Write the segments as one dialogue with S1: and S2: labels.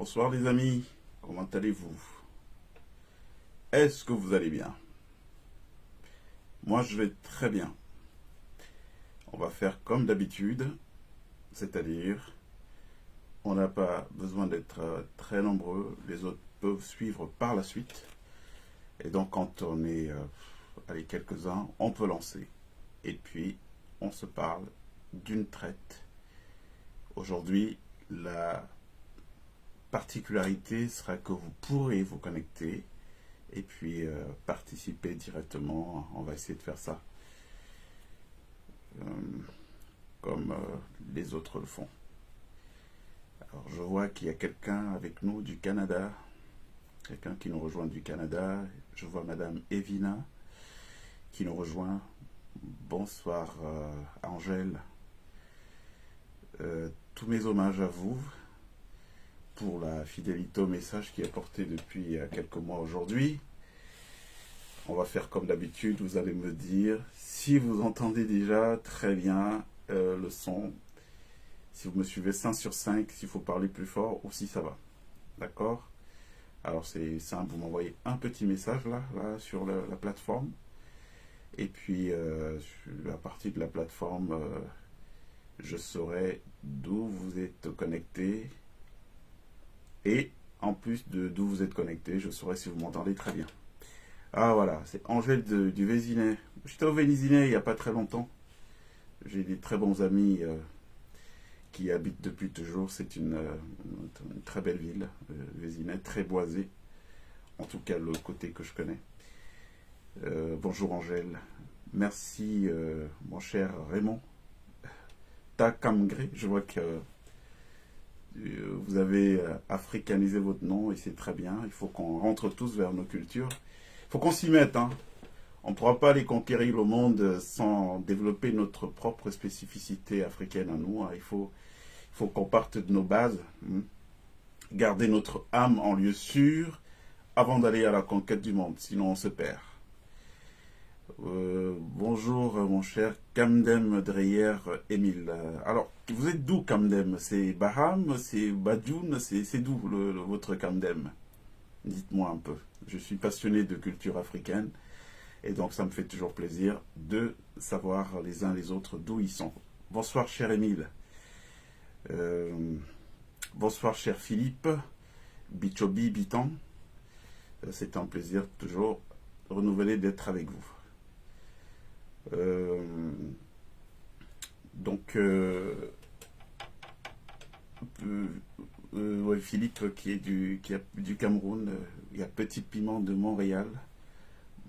S1: Bonsoir les amis, comment allez-vous? Est-ce que vous allez bien? Moi je vais très bien. On va faire comme d'habitude, c'est-à-dire on n'a pas besoin d'être très nombreux, les autres peuvent suivre par la suite. Et donc quand on est allez, quelques-uns, on peut lancer. Et puis on se parle d'une traite. Aujourd'hui, la particularité sera que vous pourrez vous connecter et puis participer directement. On va essayer de faire ça euh, comme les autres le font. Alors je vois qu'il y a quelqu'un avec nous du Canada, quelqu'un qui nous rejoint du Canada. Je vois Madame Evina qui nous rejoint. Bonsoir Angèle. Tous mes hommages à vous pour la fidélité au message qui est porté depuis quelques mois aujourd'hui. On va faire comme d'habitude, vous allez me dire si vous entendez déjà très bien le son, si vous me suivez 5 sur 5, s'il faut parler plus fort ou si ça va. D'accord? Alors c'est simple, vous m'envoyez un petit message là sur la plateforme. Et puis à partir de la plateforme, je saurai d'où vous êtes connecté. Et en plus de d'où vous êtes connecté, je saurai si vous m'entendez très bien. Ah voilà, c'est Angèle du Vésinet. J'étais au Vésinet il n'y a pas très longtemps. J'ai des très bons amis qui habitent depuis toujours. C'est une très belle ville, Vésinet, très boisée. En tout cas, le côté que je connais. Bonjour Angèle. Merci mon cher Raymond. Takamgré, je vois que vous avez africanisé votre nom et c'est très bien. Il faut qu'on rentre tous vers nos cultures. Il faut qu'on s'y mette. Hein. On ne pourra pas aller conquérir le monde sans développer notre propre spécificité africaine à nous. Hein. Il faut qu'on parte de nos bases. Garder notre âme en lieu sûr avant d'aller à la conquête du monde. Sinon, on se perd. Bonjour mon cher Kamdem Dreyer Émile. Alors, vous êtes d'où Kamdem? C'est Baham, c'est Badjoun, c'est d'où votre Kamdem? Dites-moi un peu. Je suis passionné de culture africaine et donc ça me fait toujours plaisir de savoir les uns les autres d'où ils sont. Bonsoir cher Émile. Bonsoir cher Philippe. Bichobi Bitan. C'est un plaisir toujours renouvelé d'être avec vous. Donc, ouais, Philippe qui est du Cameroun, il y a Petit Piment de Montréal.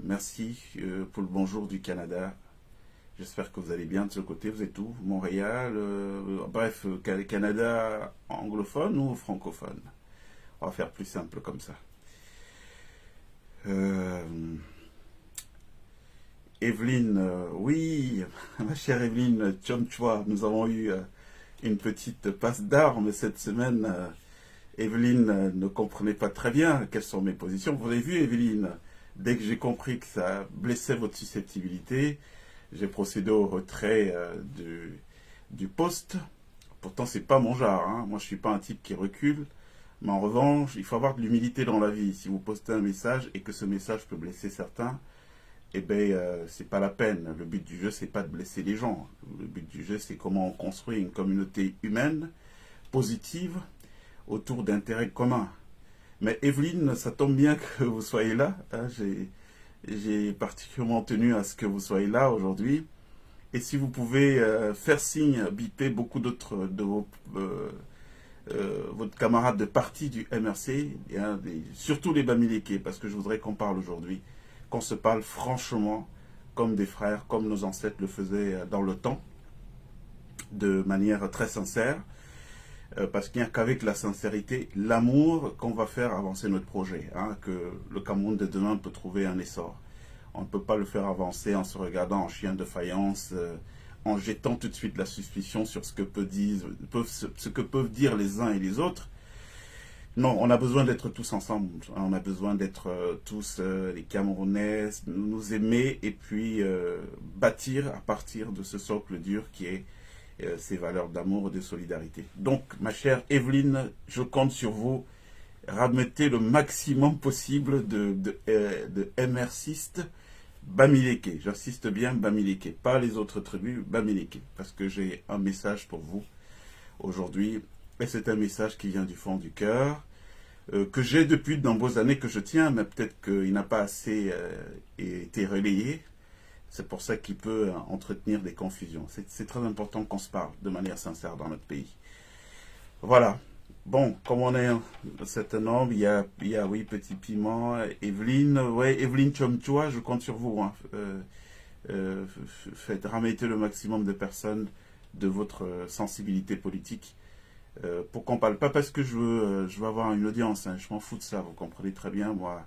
S1: Merci pour le bonjour du Canada. J'espère que vous allez bien de ce côté. Vous êtes où? Montréal, bref, Canada anglophone ou francophone? On va faire plus simple comme ça. Evelyne, oui, ma chère Evelyne Chomchua, nous avons eu une petite passe d'armes cette semaine. Evelyne ne comprenait pas très bien quelles sont mes positions. Vous avez vu, Evelyne, dès que j'ai compris que ça blessait votre susceptibilité, j'ai procédé au retrait du post. Pourtant, c'est pas mon genre. Hein. Moi, je suis pas un type qui recule. Mais en revanche, il faut avoir de l'humilité dans la vie. Si vous postez un message et que ce message peut blesser certains, eh bien, c'est pas la peine. Le but du jeu, c'est pas de blesser les gens. Le but du jeu, c'est comment on construit une communauté humaine, positive, autour d'intérêts communs. Mais Evelyne, ça tombe bien que vous soyez là. Hein, j'ai particulièrement tenu à ce que vous soyez là aujourd'hui. Et si vous pouvez faire signe, biper beaucoup d'autres de votre camarade de parti du MRC, hein, surtout les Bamileke, parce que je voudrais qu'on parle aujourd'hui, qu'on se parle franchement, comme des frères, comme nos ancêtres le faisaient dans le temps, de manière très sincère, parce qu'il n'y a qu'avec la sincérité, l'amour qu'on va faire avancer notre projet, hein, que le Cameroun de demain peut trouver un essor. On ne peut pas le faire avancer en se regardant en chien de faïence, en jetant tout de suite la suspicion sur ce que peuvent dire les uns et les autres. Non, on a besoin d'être tous ensemble. On a besoin d'être tous les Camerounais, nous aimer et puis bâtir à partir de ce socle dur qui est ces valeurs d'amour et de solidarité. Donc, ma chère Evelyne, je compte sur vous Ramettez le maximum possible de MRCistes Bamileke. J'insiste bien, Bamileke. Pas les autres tribus, Bamileke. Parce que j'ai un message pour vous aujourd'hui. Et c'est un message qui vient du fond du cœur. Que j'ai depuis de nombreuses années que je tiens, mais peut-être qu'il n'a pas assez été relayé. C'est pour ça qu'il peut entretenir des confusions. C'est très important qu'on se parle de manière sincère dans notre pays. Voilà. Bon, comme on est un certain nombre, il y a oui, Petit Piment, Evelyne, ouais, Evelyne Chomchoua, je compte sur vous. Hein. Faites rametter le maximum de personnes de votre sensibilité politique pour qu'on parle. Pas parce que je veux avoir une audience, hein, je m'en fous de ça, vous comprenez très bien. Moi,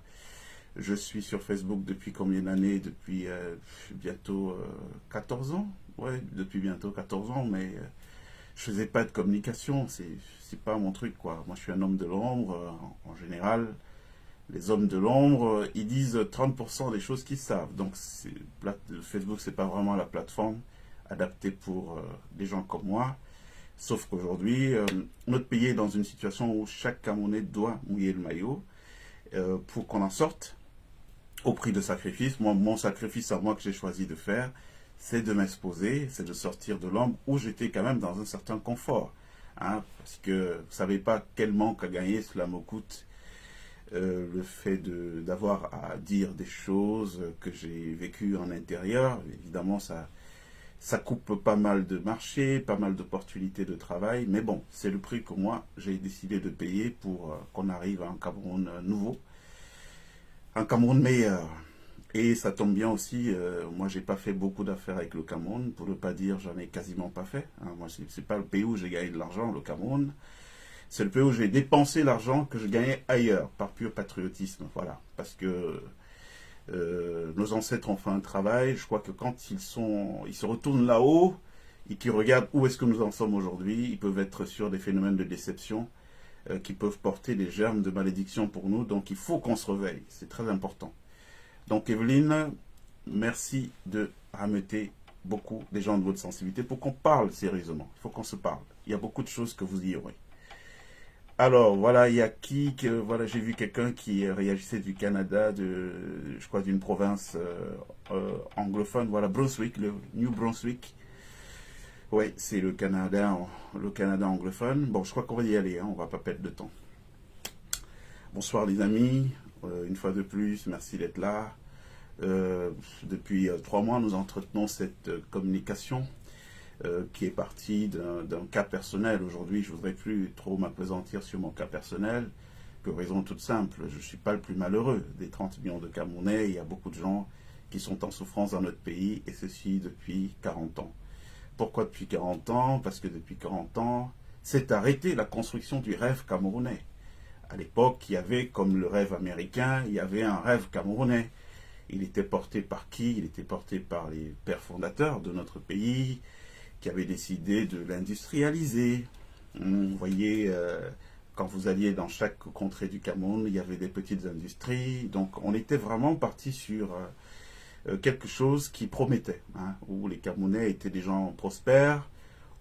S1: je suis sur Facebook depuis combien d'années? Depuis bientôt 14 ans. Ouais, depuis bientôt 14 ans, mais je faisais pas de communication, c'est pas mon truc, quoi. Moi, je suis un homme de l'ombre, en général. Les hommes de l'ombre, ils disent 30% des choses qu'ils savent. Donc, Facebook, c'est pas vraiment la plateforme adaptée pour des gens comme moi. Sauf qu'aujourd'hui, notre pays est dans une situation où chaque Camerounais doit mouiller le maillot pour qu'on en sorte au prix de sacrifice. Moi, mon sacrifice à moi que j'ai choisi de faire, c'est de m'exposer, c'est de sortir de l'ombre où j'étais quand même dans un certain confort. Hein, parce que vous ne savez pas quel manque à gagner cela me coûte. Le fait d'avoir à dire des choses que j'ai vécues en intérieur, évidemment, ça coupe pas mal de marchés, pas mal d'opportunités de travail. Mais bon, c'est le prix que moi, j'ai décidé de payer pour qu'on arrive à un Cameroun nouveau, un Cameroun meilleur. Et ça tombe bien aussi, moi j'ai pas fait beaucoup d'affaires avec le Cameroun, pour ne pas dire j'en ai quasiment pas fait. Hein. Moi c'est pas le pays où j'ai gagné de l'argent, le Cameroun. C'est le pays où j'ai dépensé l'argent que je gagnais ailleurs, par pur patriotisme. Voilà. Parce que nos ancêtres ont fait un travail, je crois que quand ils se retournent là-haut et qu'ils regardent où est-ce que nous en sommes aujourd'hui, ils peuvent être sur des phénomènes de déception qui peuvent porter des germes de malédiction pour nous. Donc il faut qu'on se réveille, c'est très important. Donc Evelyne, merci de rameter beaucoup des gens de votre sensibilité pour qu'on parle sérieusement. Il faut qu'on se parle. Il y a beaucoup de choses que vous ignorez. Alors voilà, il y a voilà, j'ai vu quelqu'un qui réagissait du Canada, je crois d'une province anglophone. Voilà, Brunswick, le New Brunswick. Oui, c'est le Canada anglophone. Bon, je crois qu'on va y aller, hein, on va pas perdre de temps. Bonsoir les amis, une fois de plus, merci d'être là. Depuis 3 mois, nous entretenons cette communication qui est partie d'un cas personnel. Aujourd'hui, je ne voudrais plus trop m'appesantir sur mon cas personnel, pour raison toute simple. Je ne suis pas le plus malheureux des 30 millions de Camerounais. Il y a beaucoup de gens qui sont en souffrance dans notre pays, et ceci depuis 40 ans. Pourquoi depuis 40 ans? Parce que depuis 40 ans, s'est arrêtée la construction du rêve camerounais. À l'époque, il y avait, comme le rêve américain, il y avait un rêve camerounais. Il était porté par qui? Il était porté par les pères fondateurs de notre pays, qui avaient décidé de l'industrialiser. Vous voyez, quand vous alliez dans chaque contrée du Cameroun, il y avait des petites industries. Donc on était vraiment parti sur quelque chose qui promettait, hein, où les Camerounais étaient des gens prospères.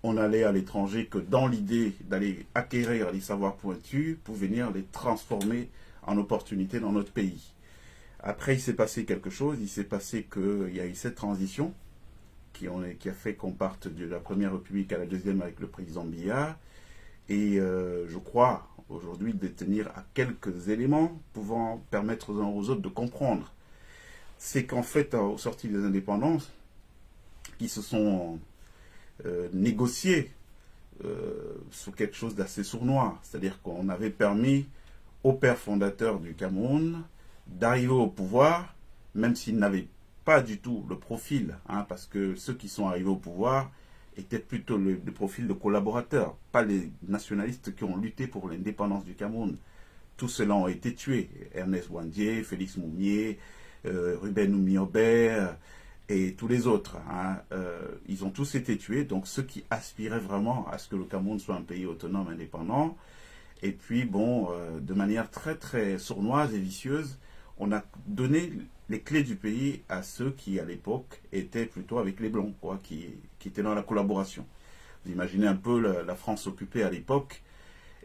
S1: On allait à l'étranger que dans l'idée d'aller acquérir les savoirs pointus pour venir les transformer en opportunités dans notre pays. Après, il s'est passé quelque chose. Il s'est passé qu'il y a eu cette transition qui a fait qu'on parte de la Première République à la Deuxième avec le président Biya. Et je crois aujourd'hui détenir à quelques éléments pouvant permettre aux uns aux autres de comprendre. C'est qu'en fait, au sorti des indépendances, qui se sont négociés sur quelque chose d'assez sournois. C'est-à-dire qu'on avait permis aux pères fondateurs du Cameroun d'arriver au pouvoir, même s'ils n'avaient pas du tout le profil, hein, parce que ceux qui sont arrivés au pouvoir étaient plutôt le profil de collaborateurs, pas les nationalistes qui ont lutté pour l'indépendance du Cameroun. Tous ceux-là ont été tués. Ernest Ouandié, Félix Moumié, Ruben Oumiober et tous les autres. Hein, ils ont tous été tués, donc ceux qui aspiraient vraiment à ce que le Cameroun soit un pays autonome, indépendant. Et puis, bon, de manière très très sournoise et vicieuse, on a donné les clés du pays à ceux qui, à l'époque, étaient plutôt avec les Blancs, quoi, qui étaient dans la collaboration. Vous imaginez un peu la France occupée à l'époque,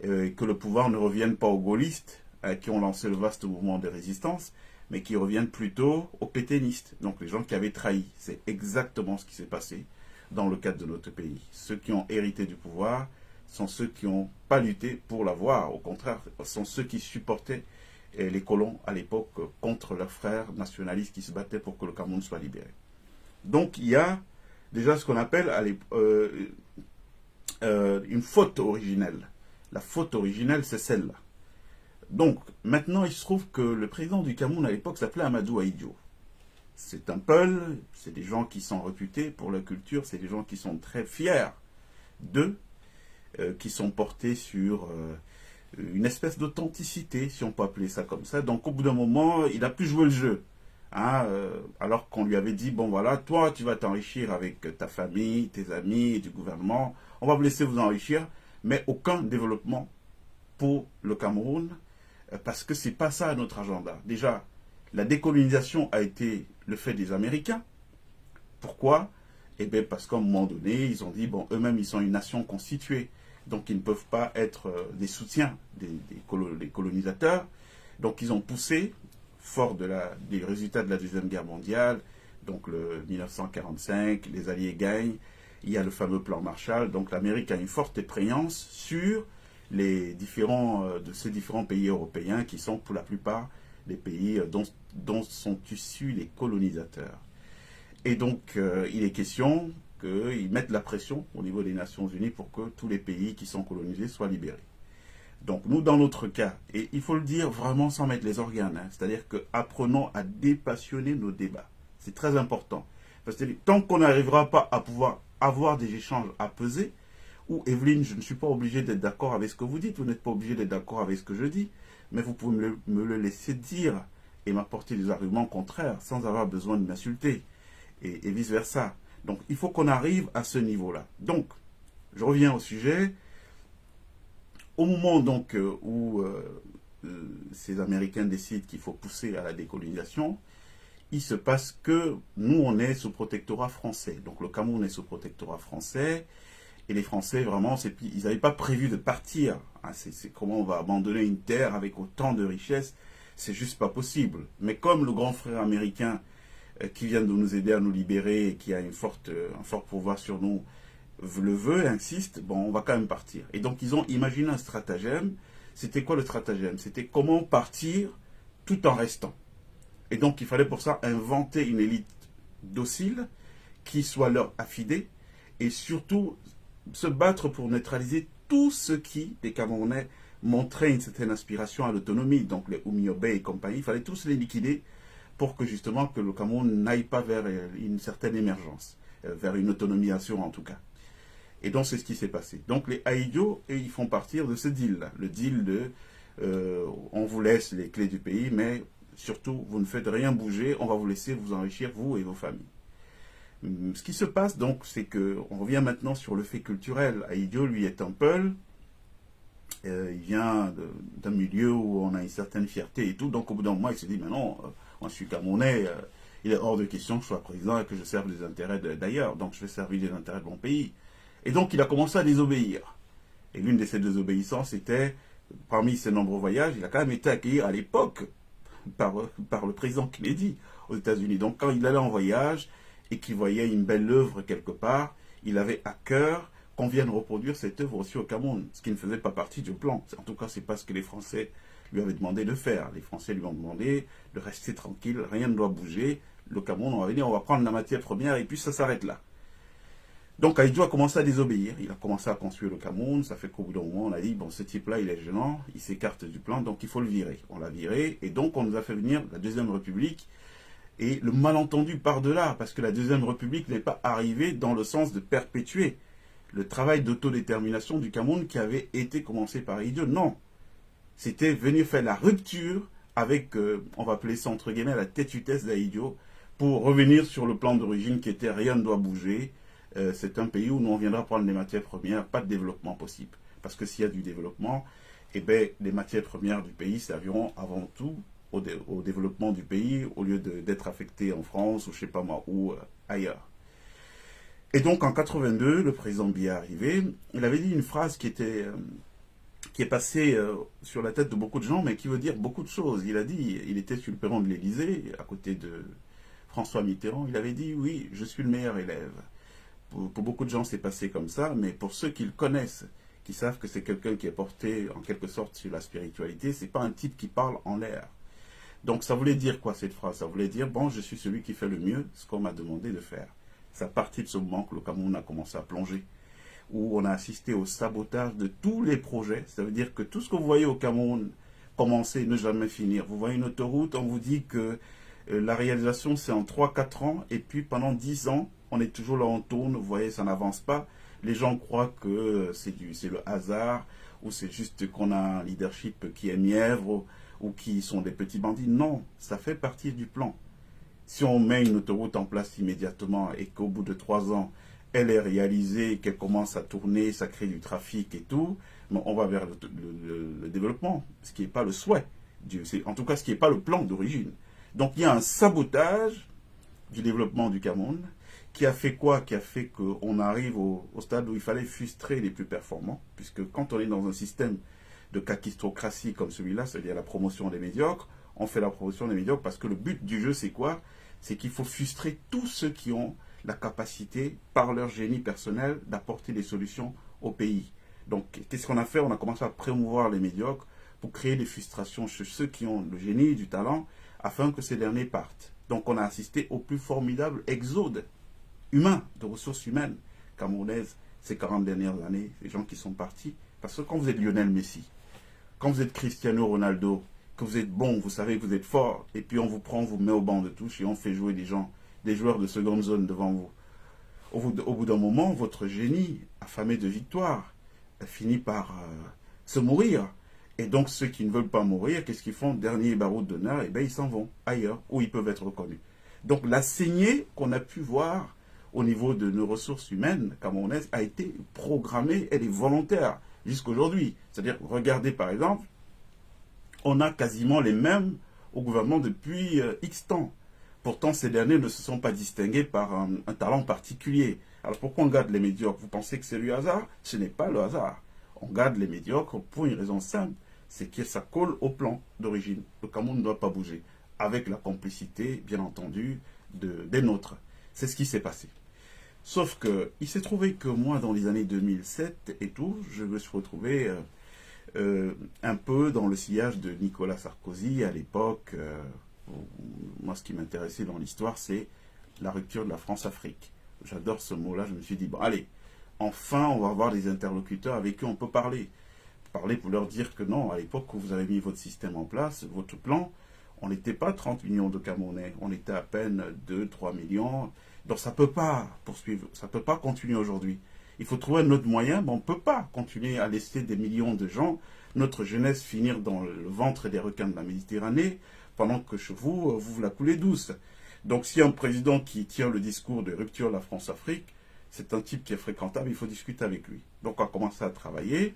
S1: que le pouvoir ne revienne pas aux gaullistes, qui ont lancé le vaste mouvement de résistance, mais qui reviennent plutôt aux pétainistes, donc les gens qui avaient trahi. C'est exactement ce qui s'est passé dans le cadre de notre pays. Ceux qui ont hérité du pouvoir sont ceux qui n'ont pas lutté pour l'avoir. Au contraire, sont ceux qui supportaient les colons à l'époque contre leurs frères nationalistes qui se battaient pour que le Cameroun soit libéré. Donc il y a déjà ce qu'on appelle une faute originelle. La faute originelle, c'est celle-là. Donc maintenant, il se trouve que le président du Cameroun à l'époque s'appelait Amadou Ahidjo. C'est un Peul, c'est des gens qui sont réputés pour leur culture, c'est des gens qui sont très fiers d'eux, qui sont portés sur une espèce d'authenticité, si on peut appeler ça comme ça. Donc au bout d'un moment, il a pu jouer le jeu. Hein, alors qu'on lui avait dit, bon voilà, toi tu vas t'enrichir avec ta famille, tes amis, du gouvernement, on va vous laisser vous enrichir, mais aucun développement pour le Cameroun, parce que c'est pas ça notre agenda. Déjà, la décolonisation a été le fait des Américains. Pourquoi? Eh bien parce qu'à un moment donné, ils ont dit, bon, eux-mêmes ils sont une nation constituée, donc ils ne peuvent pas être des soutiens des colonisateurs. Donc ils ont poussé, fort des résultats de la Deuxième Guerre mondiale, donc le 1945, les Alliés gagnent, il y a le fameux plan Marshall, donc l'Amérique a une forte prégnance sur de ces différents pays européens qui sont pour la plupart des pays dont sont issus les colonisateurs. Et donc il est question qu'ils mettent la pression au niveau des Nations Unies pour que tous les pays qui sont colonisés soient libérés. Donc nous, dans notre cas, et il faut le dire vraiment sans mettre les organes, hein, c'est-à-dire que apprenons à dépassionner nos débats. C'est très important. Parce que tant qu'on n'arrivera pas à pouvoir avoir des échanges apaisés, ou Evelyne, je ne suis pas obligé d'être d'accord avec ce que vous dites, vous n'êtes pas obligé d'être d'accord avec ce que je dis, mais vous pouvez me le laisser dire et m'apporter des arguments contraires sans avoir besoin de m'insulter, et vice-versa. Donc il faut qu'on arrive à ce niveau-là. Donc, je reviens au sujet. Au moment donc où ces Américains décident qu'il faut pousser à la décolonisation, il se passe que nous, on est sous protectorat français. Donc le Cameroun est sous protectorat français. Et les Français, vraiment, ils n'avaient pas prévu de partir. Hein, c'est comment on va abandonner une terre avec autant de richesses. C'est juste pas possible. Mais comme le grand frère américain qui vient de nous aider à nous libérer et qui a un fort pouvoir sur nous, le veut, insiste, bon, on va quand même partir. Et donc, ils ont imaginé un stratagème. C'était quoi le stratagème? C'était comment partir tout en restant. Et donc, il fallait pour ça inventer une élite docile qui soit leur affidée et surtout se battre pour neutraliser tout ce qui, les Camerounais, montraient une certaine aspiration à l'autonomie. Donc, les Oumiobe et compagnie, il fallait tous les liquider pour que justement que le Cameroun n'aille pas vers une certaine émergence, vers une autonomisation en tout cas. Et donc, c'est ce qui s'est passé. Donc, les Ahidjo, ils font partir de ce deal-là. Le deal de on vous laisse les clés du pays, mais surtout, vous ne faites rien bouger, on va vous laisser vous enrichir, vous et vos familles. Ce qui se passe, donc, c'est qu'on revient maintenant sur le fait culturel. Ahidjo, lui, est un Peul. Il vient d'un milieu où on a une certaine fierté et tout. Donc, au bout d'un moment, il se dit, mais non, moi, je suis Camerounais, il est hors de question que je sois président et que je serve les intérêts d'ailleurs. Donc, je vais servir les intérêts de mon pays. Et donc, il a commencé à désobéir. Et l'une de ces désobéissances était, parmi ses nombreux voyages, il a quand même été accueilli à l'époque par le président Kennedy aux États-Unis. Donc, quand il allait en voyage et qu'il voyait une belle œuvre quelque part, il avait à cœur qu'on vienne reproduire cette œuvre aussi au Cameroun, ce qui ne faisait pas partie du plan. En tout cas, c'est pas ce que les Français lui avaient demandé de faire. Les Français lui ont demandé de rester tranquille, rien ne doit bouger. Le Cameroun, on va venir, on va prendre la matière première et puis ça s'arrête là. Donc Ahidjo a commencé à désobéir, il a commencé à construire le Cameroun, ça fait qu'au bout d'un moment on a dit, bon ce type-là il est gênant, il s'écarte du plan, donc il faut le virer. On l'a viré, et donc on nous a fait venir la Deuxième République, et le malentendu part de là, parce que la Deuxième République n'est pas arrivée dans le sens de perpétuer le travail d'autodétermination du Cameroun qui avait été commencé par Ahidjo. Non, c'était venir faire la rupture avec, on va appeler ça entre guillemets la têtutesse d'Ahidjo, pour revenir sur le plan d'origine qui était rien ne doit bouger. C'est un pays où nous on viendra prendre les matières premières, pas de développement possible. Parce que s'il y a du développement, eh bien, les matières premières du pays serviront avant tout au développement du pays, au lieu d'être affectées en France ou je sais pas moi où ailleurs. Et donc en 82, le président Biya est arrivé, il avait dit une phrase qui était qui est passé sur la tête de beaucoup de gens, mais qui veut dire beaucoup de choses. Il a dit, il était sur le perron de l'Élysée, à côté de François Mitterrand, il avait dit, oui, je suis le meilleur élève. Pour beaucoup de gens, c'est passé comme ça, mais pour ceux qui le connaissent, qui savent que c'est quelqu'un qui est porté en quelque sorte sur la spiritualité, c'est pas un type qui parle en l'air. Donc ça voulait dire quoi cette phrase? Ça voulait dire, bon, je suis celui qui fait le mieux ce qu'on m'a demandé de faire. C'est à partir de ce moment que le Cameroun a commencé à plonger, où on a assisté au sabotage de tous les projets. Ça veut dire que tout ce que vous voyez au Cameroun commencer, ne jamais finir. Vous voyez une autoroute, on vous dit que la réalisation c'est en 3-4 ans, et puis pendant 10 ans, on est toujours là, on tourne, vous voyez, ça n'avance pas. Les gens croient que c'est le hasard, ou c'est juste qu'on a un leadership qui est mièvre, ou qui sont des petits bandits. Non, ça fait partie du plan. Si on met une autoroute en place immédiatement et qu'au bout de 3 ans, elle est réalisée, qu'elle commence à tourner, ça crée du trafic et tout, on va vers le développement, ce qui n'est pas le souhait, en tout cas ce qui n'est pas le plan d'origine. Donc il y a un sabotage du développement du Cameroun qui a fait quoi? Qui a fait qu'on arrive au stade où il fallait frustrer les plus performants, puisque quand on est dans un système de kakistocratie comme celui-là, c'est-à-dire la promotion des médiocres, on fait la promotion des médiocres parce que le but du jeu c'est quoi? C'est qu'il faut frustrer tous ceux qui ont la capacité, par leur génie personnel, d'apporter des solutions au pays. Donc, qu'est-ce qu'on a fait? On a commencé à promouvoir les médiocres pour créer des frustrations chez ceux qui ont le génie, du talent, afin que ces derniers partent. Donc, on a assisté au plus formidable exode humain, de ressources humaines camerounaises ces 40 dernières années, les gens qui sont partis. Parce que quand vous êtes Lionel Messi, quand vous êtes Cristiano Ronaldo, que vous êtes bon, vous savez que vous êtes fort, et puis on vous prend, on vous met au banc de touche et on fait jouer des joueurs de seconde zone devant vous. Au bout d'un moment, votre génie, affamé de victoire, finit par se mourir. Et donc ceux qui ne veulent pas mourir, qu'est-ce qu'ils font? Dernier barreau d'honneur, et bien ils s'en vont ailleurs, où ils peuvent être reconnus. Donc la saignée qu'on a pu voir au niveau de nos ressources humaines camerounaises a été programmée, elle est volontaire jusqu'aujourd'hui. C'est-à-dire, regardez par exemple, on a quasiment les mêmes au gouvernement depuis X temps. Pourtant, ces derniers ne se sont pas distingués par un talent particulier. Alors pourquoi on garde les médiocres? Vous pensez que c'est le hasard? Ce n'est pas le hasard. On garde les médiocres pour une raison simple, c'est que ça colle au plan d'origine. Le Cameroun ne doit pas bouger, avec la complicité, bien entendu, des nôtres. C'est ce qui s'est passé. Sauf que, il s'est trouvé que moi, dans les années 2007 et tout, je me suis retrouvé un peu dans le sillage de Nicolas Sarkozy à l'époque. Moi, ce qui m'intéressait dans l'histoire, c'est la rupture de la France-Afrique. J'adore ce mot-là. Je me suis dit, bon, allez, enfin, on va avoir des interlocuteurs avec qui on peut parler. Parler pour leur dire que non, à l'époque où vous avez mis votre système en place, votre plan, on n'était pas 30 millions de Camerounais. On était à peine 2-3 millions. Donc ça ne peut pas poursuivre, ça ne peut pas continuer aujourd'hui. Il faut trouver un autre moyen, mais on ne peut pas continuer à laisser des millions de gens, notre jeunesse, finir dans le ventre des requins de la Méditerranée, pendant que chez vous, vous la coulez douce. Donc si un président qui tient le discours de rupture de la France-Afrique, c'est un type qui est fréquentable, il faut discuter avec lui. Donc on a commencé à travailler,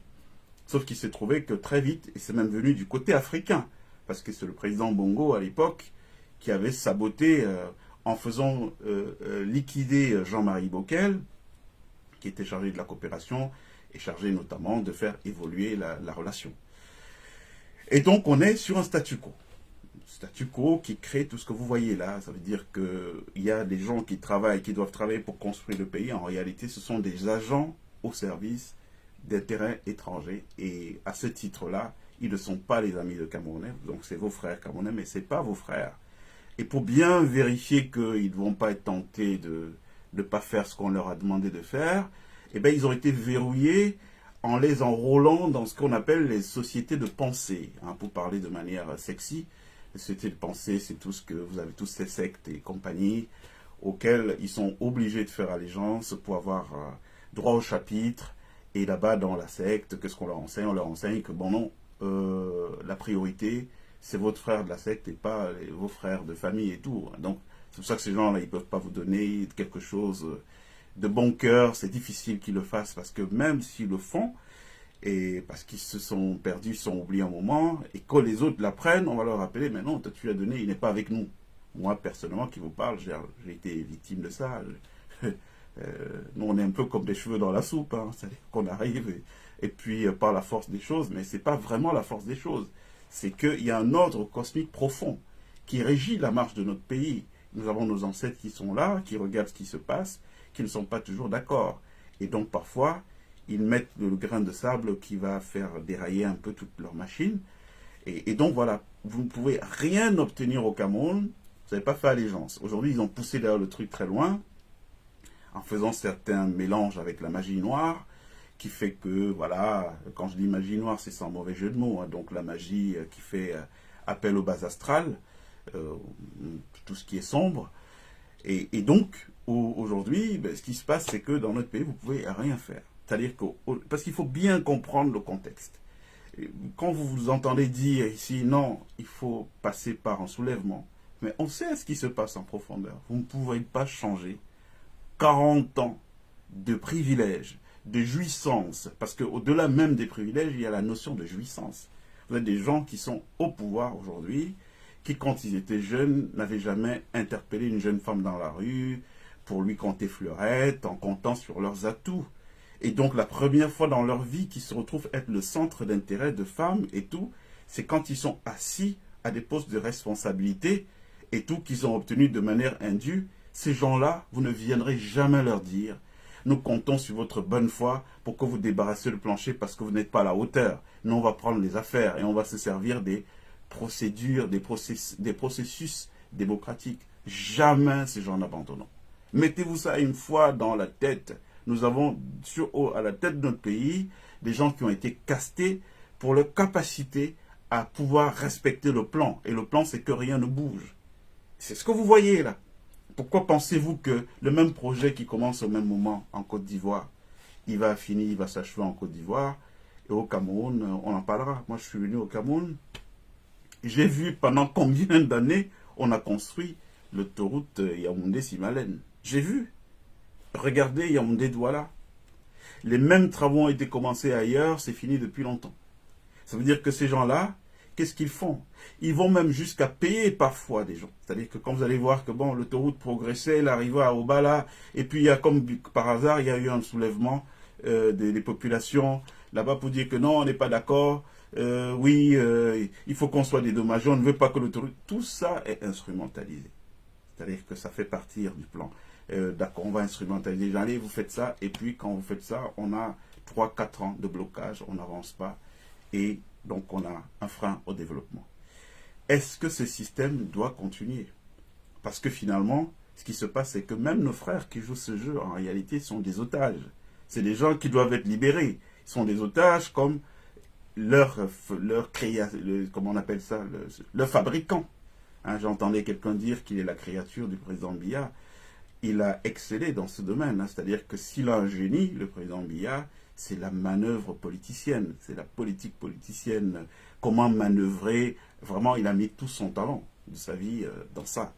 S1: sauf qu'il s'est trouvé que très vite, et c'est même venu du côté africain, parce que c'est le président Bongo à l'époque qui avait saboté en faisant liquider Jean-Marie Bockel, qui était chargé de la coopération et chargé notamment de faire évoluer la relation. Et donc on est sur un statu quo. Statu quo qui crée tout ce que vous voyez là. Ça veut dire qu'il y a des gens qui travaillent, qui doivent travailler pour construire le pays. En réalité, ce sont des agents au service d'intérêts étrangers. Et à ce titre-là, ils ne sont pas les amis de Camerounais. Donc c'est vos frères camerounais, mais ce n'est pas vos frères. Et pour bien vérifier qu'ils ne vont pas être tentés de ne pas faire ce qu'on leur a demandé de faire, eh bien, ils ont été verrouillés en les enrôlant dans ce qu'on appelle les sociétés de pensée. Hein, pour parler de manière sexy, les sociétés de pensée, c'est tout ce que vous avez, tous ces sectes et compagnies auxquelles ils sont obligés de faire allégeance pour avoir droit au chapitre. Et là-bas, dans la secte, qu'est-ce qu'on leur enseigne? On leur enseigne que, bon non, la priorité, c'est votre frère de la secte et pas vos frères de famille et tout. Donc, c'est pour ça que ces gens-là, ils ne peuvent pas vous donner quelque chose de bon cœur. C'est difficile qu'ils le fassent parce que même s'ils le font, et parce qu'ils se sont perdus, ils sont oubliés un moment, et quand les autres l'apprennent, on va leur rappeler, mais non, toi tu l'as donné, il n'est pas avec nous. Moi, personnellement, qui vous parle, j'ai été victime de ça. Nous, on est un peu comme des cheveux dans la soupe, hein. C'est-à-dire qu'on arrive et puis par la force des choses, mais ce n'est pas vraiment la force des choses. C'est qu'il y a un ordre cosmique profond qui régit la marche de notre pays. Nous avons nos ancêtres qui sont là, qui regardent ce qui se passe, qui ne sont pas toujours d'accord. Et donc parfois, ils mettent le grain de sable qui va faire dérailler un peu toute leur machine. Et donc voilà, vous ne pouvez rien obtenir au Cameroun, vous n'avez pas fait allégeance. Aujourd'hui, ils ont poussé d'ailleurs le truc très loin, en faisant certains mélanges avec la magie noire, qui fait que, voilà, quand je dis magie noire, c'est sans mauvais jeu de mots, hein, donc la magie qui fait appel aux bases astrales, tout ce qui est sombre. Et donc, aujourd'hui, ben, ce qui se passe, c'est que dans notre pays, vous ne pouvez rien faire. C'est-à-dire que, parce qu'il faut bien comprendre le contexte. Et quand vous vous entendez dire ici, non, il faut passer par un soulèvement, mais on sait ce qui se passe en profondeur. Vous ne pouvez pas changer 40 ans de privilèges, de jouissance, parce qu'au-delà même des privilèges, il y a la notion de jouissance. Vous avez des gens qui sont au pouvoir aujourd'hui, qui, quand ils étaient jeunes, n'avaient jamais interpellé une jeune femme dans la rue pour lui compter fleurette, en comptant sur leurs atouts. Et donc, la première fois dans leur vie qu'ils se retrouvent être le centre d'intérêt de femmes et tout, c'est quand ils sont assis à des postes de responsabilité et tout, qu'ils ont obtenu de manière indue. Ces gens-là, vous ne viendrez jamais leur dire « Nous comptons sur votre bonne foi pour que vous débarrassiez le plancher parce que vous n'êtes pas à la hauteur. Nous, on va prendre les affaires et on va se servir des procédures, des processus démocratiques. » Jamais ces gens n'abandonnent. Mettez-vous ça une fois dans la tête. Nous avons à la tête de notre pays des gens qui ont été castés pour leur capacité à pouvoir respecter le plan. Et le plan, c'est que rien ne bouge. C'est ce que vous voyez là. Pourquoi pensez-vous que le même projet qui commence au même moment en Côte d'Ivoire, il va finir, il va s'achever en Côte d'Ivoire, et au Cameroun, on en parlera. Moi, je suis venu au Cameroun, j'ai vu pendant combien d'années on a construit l'autoroute Yaoundé-Simalène. J'ai vu. Regardez Yaoundé-Douala. Les mêmes travaux ont été commencés ailleurs, c'est fini depuis longtemps. Ça veut dire que ces gens-là, qu'est-ce qu'ils font? Ils vont même jusqu'à payer parfois des gens. C'est-à-dire que quand vous allez voir que bon, l'autoroute progressait, elle arrivait à Obala, et puis il y a comme par hasard, il y a eu un soulèvement des populations là-bas pour dire que non, on n'est pas d'accord, il faut qu'on soit dédommagé, on ne veut pas que l'autoroute... Tout ça est instrumentalisé. C'est-à-dire que ça fait partir du plan. D'accord, on va instrumentaliser. Allez, vous faites ça, et puis quand vous faites ça, on a 3-4 ans de blocage, on n'avance pas, et donc on a un frein au développement. Est-ce que ce système doit continuer? Parce que finalement, ce qui se passe, c'est que même nos frères qui jouent ce jeu, en réalité, sont des otages. C'est des gens qui doivent être libérés. Ils sont des otages comme leur créateur, comment on appelle ça, leur fabricant. Hein, j'entendais quelqu'un dire qu'il est la créature du président Biya. Il a excellé dans ce domaine. Hein, c'est-à-dire que s'il a un génie, le président Biya, c'est la manœuvre politicienne, c'est la politique politicienne, comment manœuvrer. Vraiment, il a mis tout son talent de sa vie dans ça.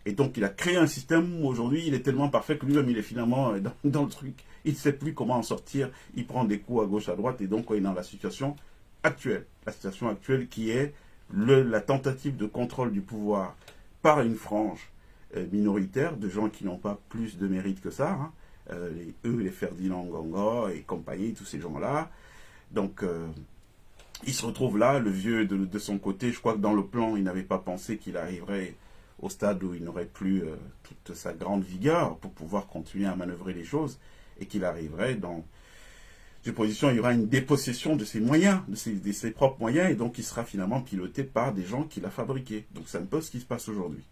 S1: Et donc, il a créé un système où aujourd'hui, il est tellement parfait que lui-même, il est finalement dans le truc. Il ne sait plus comment en sortir. Il prend des coups à gauche, à droite. Et donc, il est dans la situation actuelle. La situation actuelle qui est la tentative de contrôle du pouvoir par une frange minoritaire de gens qui n'ont pas plus de mérite que ça. Hein. Les Ferdinand Ngongo et compagnie, tous ces gens-là. Donc, il se retrouve là, le vieux de son côté. Je crois que dans le plan, il n'avait pas pensé qu'il arriverait au stade où il n'aurait plus toute sa grande vigueur pour pouvoir continuer à manœuvrer les choses et qu'il arriverait dans une position, il y aura une dépossession de ses moyens, de ses propres moyens, et donc il sera finalement piloté par des gens qu'il a fabriqués. Donc c'est un peu ce qui se passe aujourd'hui.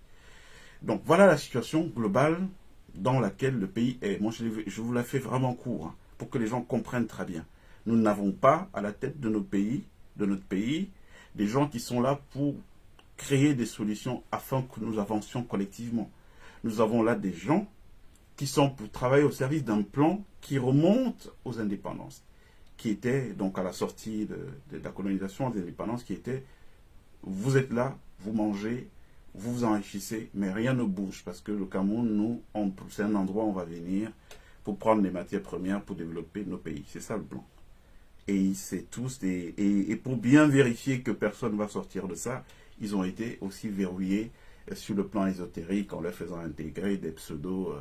S1: Donc voilà la situation globale dans laquelle le pays est. Moi, je vous la fais vraiment court, hein, pour que les gens comprennent très bien. Nous n'avons pas à la tête de notre pays, des gens qui sont là pour créer des solutions afin que nous avancions collectivement. Nous avons là des gens qui sont pour travailler au service d'un plan qui remonte aux indépendances, qui était donc à la sortie de la colonisation des indépendances, qui était vous êtes là, vous mangez, vous vous enrichissez, mais rien ne bouge, parce que le Cameroun, c'est un endroit où on va venir pour prendre les matières premières pour développer nos pays. C'est ça le plan. Et c'est tous et pour bien vérifier que personne ne va sortir de ça, ils ont été aussi verrouillés sur le plan ésotérique en leur faisant intégrer des pseudo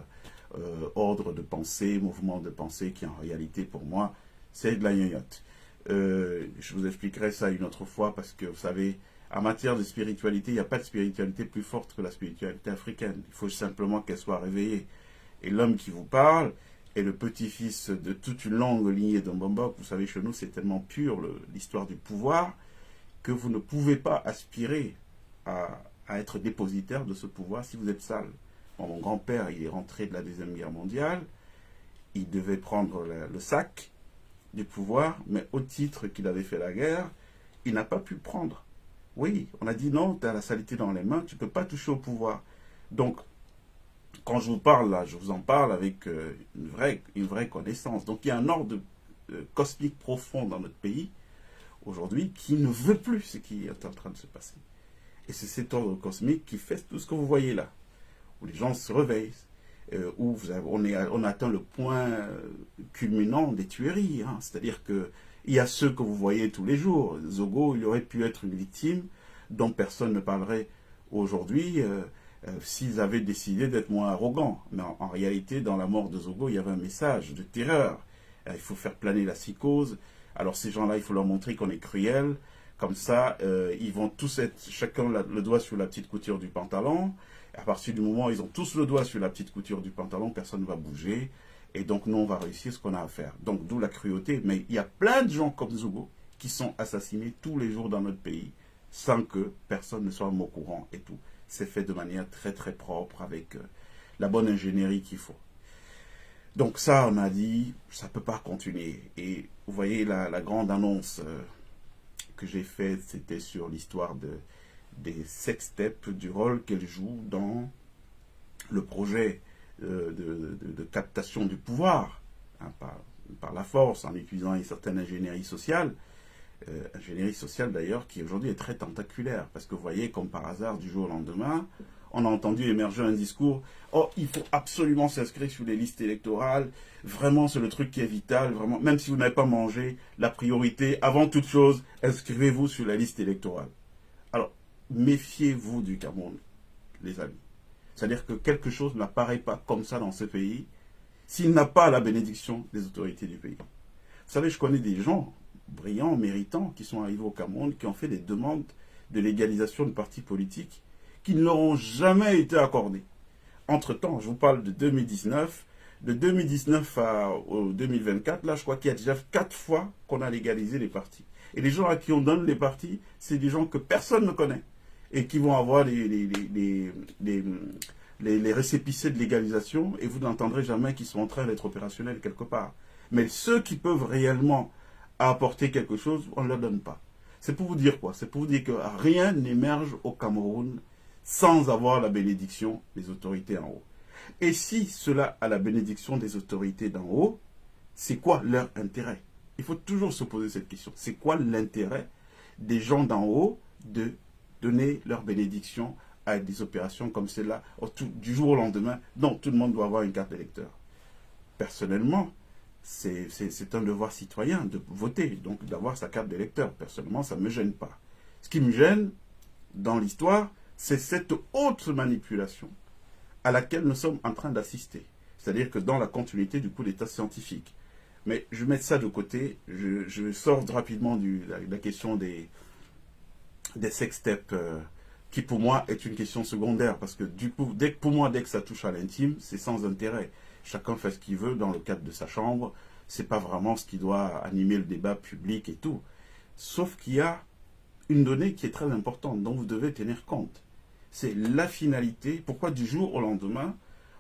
S1: ordre de pensée, mouvement de pensée, qui en réalité, pour moi, c'est de la gnognotte. Je vous expliquerai ça une autre fois parce que, vous savez, en matière de spiritualité, il n'y a pas de spiritualité plus forte que la spiritualité africaine. Il faut simplement qu'elle soit réveillée. Et l'homme qui vous parle est le petit-fils de toute une longue lignée de Mbomba. Vous savez, chez nous, c'est tellement pur l'histoire du pouvoir que vous ne pouvez pas aspirer à être dépositaire de ce pouvoir si vous êtes sale. Bon, mon grand-père, il est rentré de la Deuxième Guerre mondiale. Il devait prendre le sac du pouvoir, mais au titre qu'il avait fait la guerre, il n'a pas pu prendre. Oui, on a dit non, tu as la saleté dans les mains, tu ne peux pas toucher au pouvoir. Donc, quand je vous parle là, je vous en parle avec une vraie connaissance. Donc, il y a un ordre cosmique profond dans notre pays, aujourd'hui, qui ne veut plus ce qui est en train de se passer. Et c'est cet ordre cosmique qui fait tout ce que vous voyez là, où les gens se réveillent, où on atteint le point culminant des tueries. Hein. C'est-à-dire qu'il y a ceux que vous voyez tous les jours. Zogo, il aurait pu être une victime dont personne ne parlerait aujourd'hui s'ils avaient décidé d'être moins arrogants. Mais en réalité, dans la mort de Zogo, il y avait un message de terreur. Il faut faire planer la psychose. Alors ces gens-là, il faut leur montrer qu'on est cruel. Comme ça, ils vont tous être chacun le doigt sur la petite couture du pantalon. À partir du moment où ils ont tous le doigt sur la petite couture du pantalon, personne ne va bouger. Et donc, nous, on va réussir ce qu'on a à faire. Donc, d'où la cruauté. Mais il y a plein de gens comme Zogo qui sont assassinés tous les jours dans notre pays sans que personne ne soit au courant et tout. C'est fait de manière très, très propre avec la bonne ingénierie qu'il faut. Donc, ça, on a dit, ça ne peut pas continuer. Et vous voyez, la grande annonce que j'ai faite, c'était sur l'histoire des sextapes, du rôle qu'elle joue dans le projet de captation du pouvoir, hein, par la force, en utilisant une certaine ingénierie sociale d'ailleurs, qui aujourd'hui est très tentaculaire, parce que vous voyez, comme par hasard, du jour au lendemain, on a entendu émerger un discours, oh, il faut absolument s'inscrire sur les listes électorales, vraiment c'est le truc qui est vital, vraiment, même si vous n'avez pas mangé, la priorité, avant toute chose, inscrivez-vous sur la liste électorale. Alors, méfiez-vous du Cameroun, les amis. C'est-à-dire que quelque chose n'apparaît pas comme ça dans ce pays s'il n'a pas la bénédiction des autorités du pays. Vous savez, je connais des gens brillants, méritants, qui sont arrivés au Cameroun, qui ont fait des demandes de légalisation de partis politiques qui ne leur ont jamais été accordées. Entre-temps, je vous parle de 2019. De 2019 au 2024, là, je crois qu'il y a déjà 4 fois qu'on a légalisé les partis. Et les gens à qui on donne les partis, c'est des gens que personne ne connaît et qui vont avoir les récépissés de légalisation et vous n'entendrez jamais qu'ils sont en train d'être opérationnels quelque part. Mais ceux qui peuvent réellement apporter quelque chose, on ne leur donne pas. C'est pour vous dire quoi? C'est pour vous dire que rien n'émerge au Cameroun sans avoir la bénédiction des autorités en haut. Et si cela a la bénédiction des autorités d'en haut, c'est quoi leur intérêt? Il faut toujours se poser cette question. C'est quoi l'intérêt des gens d'en haut de donner leur bénédiction à des opérations comme celle-là du jour au lendemain? Non, tout le monde doit avoir une carte d'électeur. Personnellement, c'est un devoir citoyen de voter, donc d'avoir sa carte d'électeur. Personnellement, ça ne me gêne pas. Ce qui me gêne dans l'histoire, c'est cette autre manipulation à laquelle nous sommes en train d'assister. C'est-à-dire que dans la continuité du coup d'état scientifique. Mais je mets ça de côté, je sors rapidement de la question des sextapes, qui pour moi est une question secondaire, parce que du coup, pour moi, dès que ça touche à l'intime, c'est sans intérêt. Chacun fait ce qu'il veut dans le cadre de sa chambre, c'est pas vraiment ce qui doit animer le débat public et tout. Sauf qu'il y a une donnée qui est très importante, dont vous devez tenir compte. C'est la finalité. Pourquoi du jour au lendemain,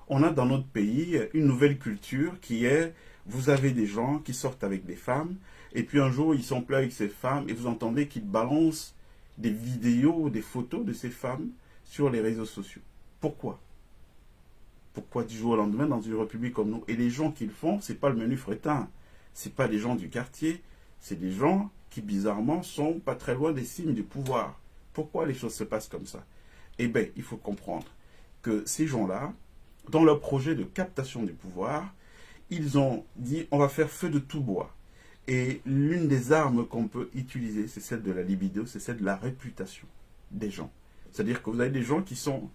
S1: on a dans notre pays une nouvelle culture qui est, vous avez des gens qui sortent avec des femmes, et puis un jour ils sont plus avec ces femmes, et vous entendez qu'ils balancent des vidéos, des photos de ces femmes sur les réseaux sociaux. Pourquoi? Pourquoi du jour au lendemain dans une république comme nous? Et les gens qui le font, c'est pas le menu fretin, c'est pas des gens du quartier, c'est des gens qui bizarrement sont pas très loin des cimes du pouvoir. Pourquoi les choses se passent comme ça? Eh bien, il faut comprendre que ces gens-là, dans leur projet de captation du pouvoir, ils ont dit on va faire feu de tout bois. Et l'une des armes qu'on peut utiliser, c'est celle de la libido, c'est celle de la réputation des gens. C'est-à-dire que vous avez des gens qui sont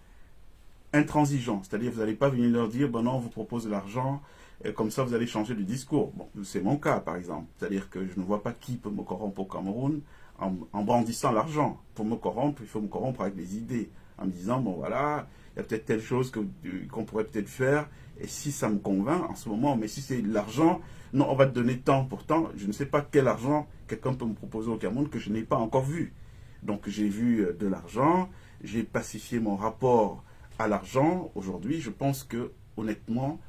S1: intransigeants. C'est-à-dire, vous n'allez pas venir leur dire, bon non, on vous propose de l'argent, et comme ça vous allez changer de discours. Bon, c'est mon cas, par exemple. C'est-à-dire que je ne vois pas qui peut me corrompre au Cameroun en brandissant l'argent. Pour me corrompre, il faut me corrompre avec des idées. En me disant, bon voilà, il y a peut-être telle chose qu'on pourrait peut-être faire, et si ça me convainc en ce moment, mais si c'est de l'argent, non, on va te donner tant pour tant. Je ne sais pas quel argent quelqu'un peut me proposer au Cameroun que je n'ai pas encore vu. Donc j'ai vu de l'argent, j'ai pacifié mon rapport à l'argent. Aujourd'hui, je pense que, honnêtement,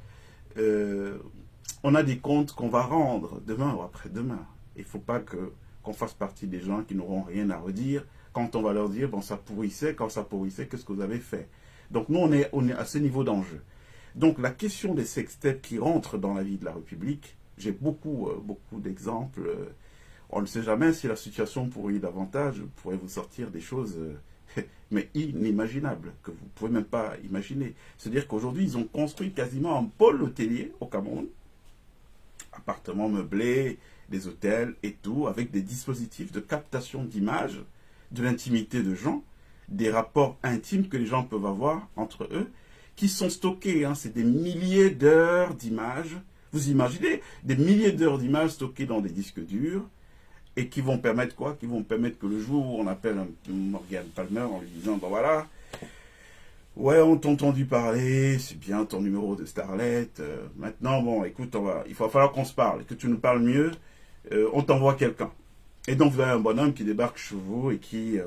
S1: on a des comptes qu'on va rendre demain ou après-demain. Il ne faut pas qu'on fasse partie des gens qui n'auront rien à redire quand on va leur dire, bon, ça pourrissait, quand ça pourrissait, qu'est-ce que vous avez fait? Donc nous, on est à ce niveau d'enjeu. Donc la question des sextapes qui rentrent dans la vie de la République, j'ai beaucoup d'exemples. On ne sait jamais si la situation pourrait davantage, pourrait vous sortir des choses mais inimaginables, que vous ne pouvez même pas imaginer. C'est-à-dire qu'aujourd'hui, ils ont construit quasiment un pôle hôtelier au Cameroun, appartements meublés, des hôtels et tout, avec des dispositifs de captation d'images, de l'intimité de gens, des rapports intimes que les gens peuvent avoir entre eux, qui sont stockés, hein, c'est des milliers d'heures d'images. Vous imaginez, des milliers d'heures d'images stockées dans des disques durs, et qui vont permettre quoi? Qui vont permettre que le jour où on appelle Morgan Palmer en lui disant, ben voilà, ouais, on t'a entendu parler, c'est bien ton numéro de Starlet, maintenant, bon, écoute, il va falloir qu'on se parle, que tu nous parles mieux, on t'envoie quelqu'un. Et donc, vous avez un bonhomme qui débarque chez vous et qui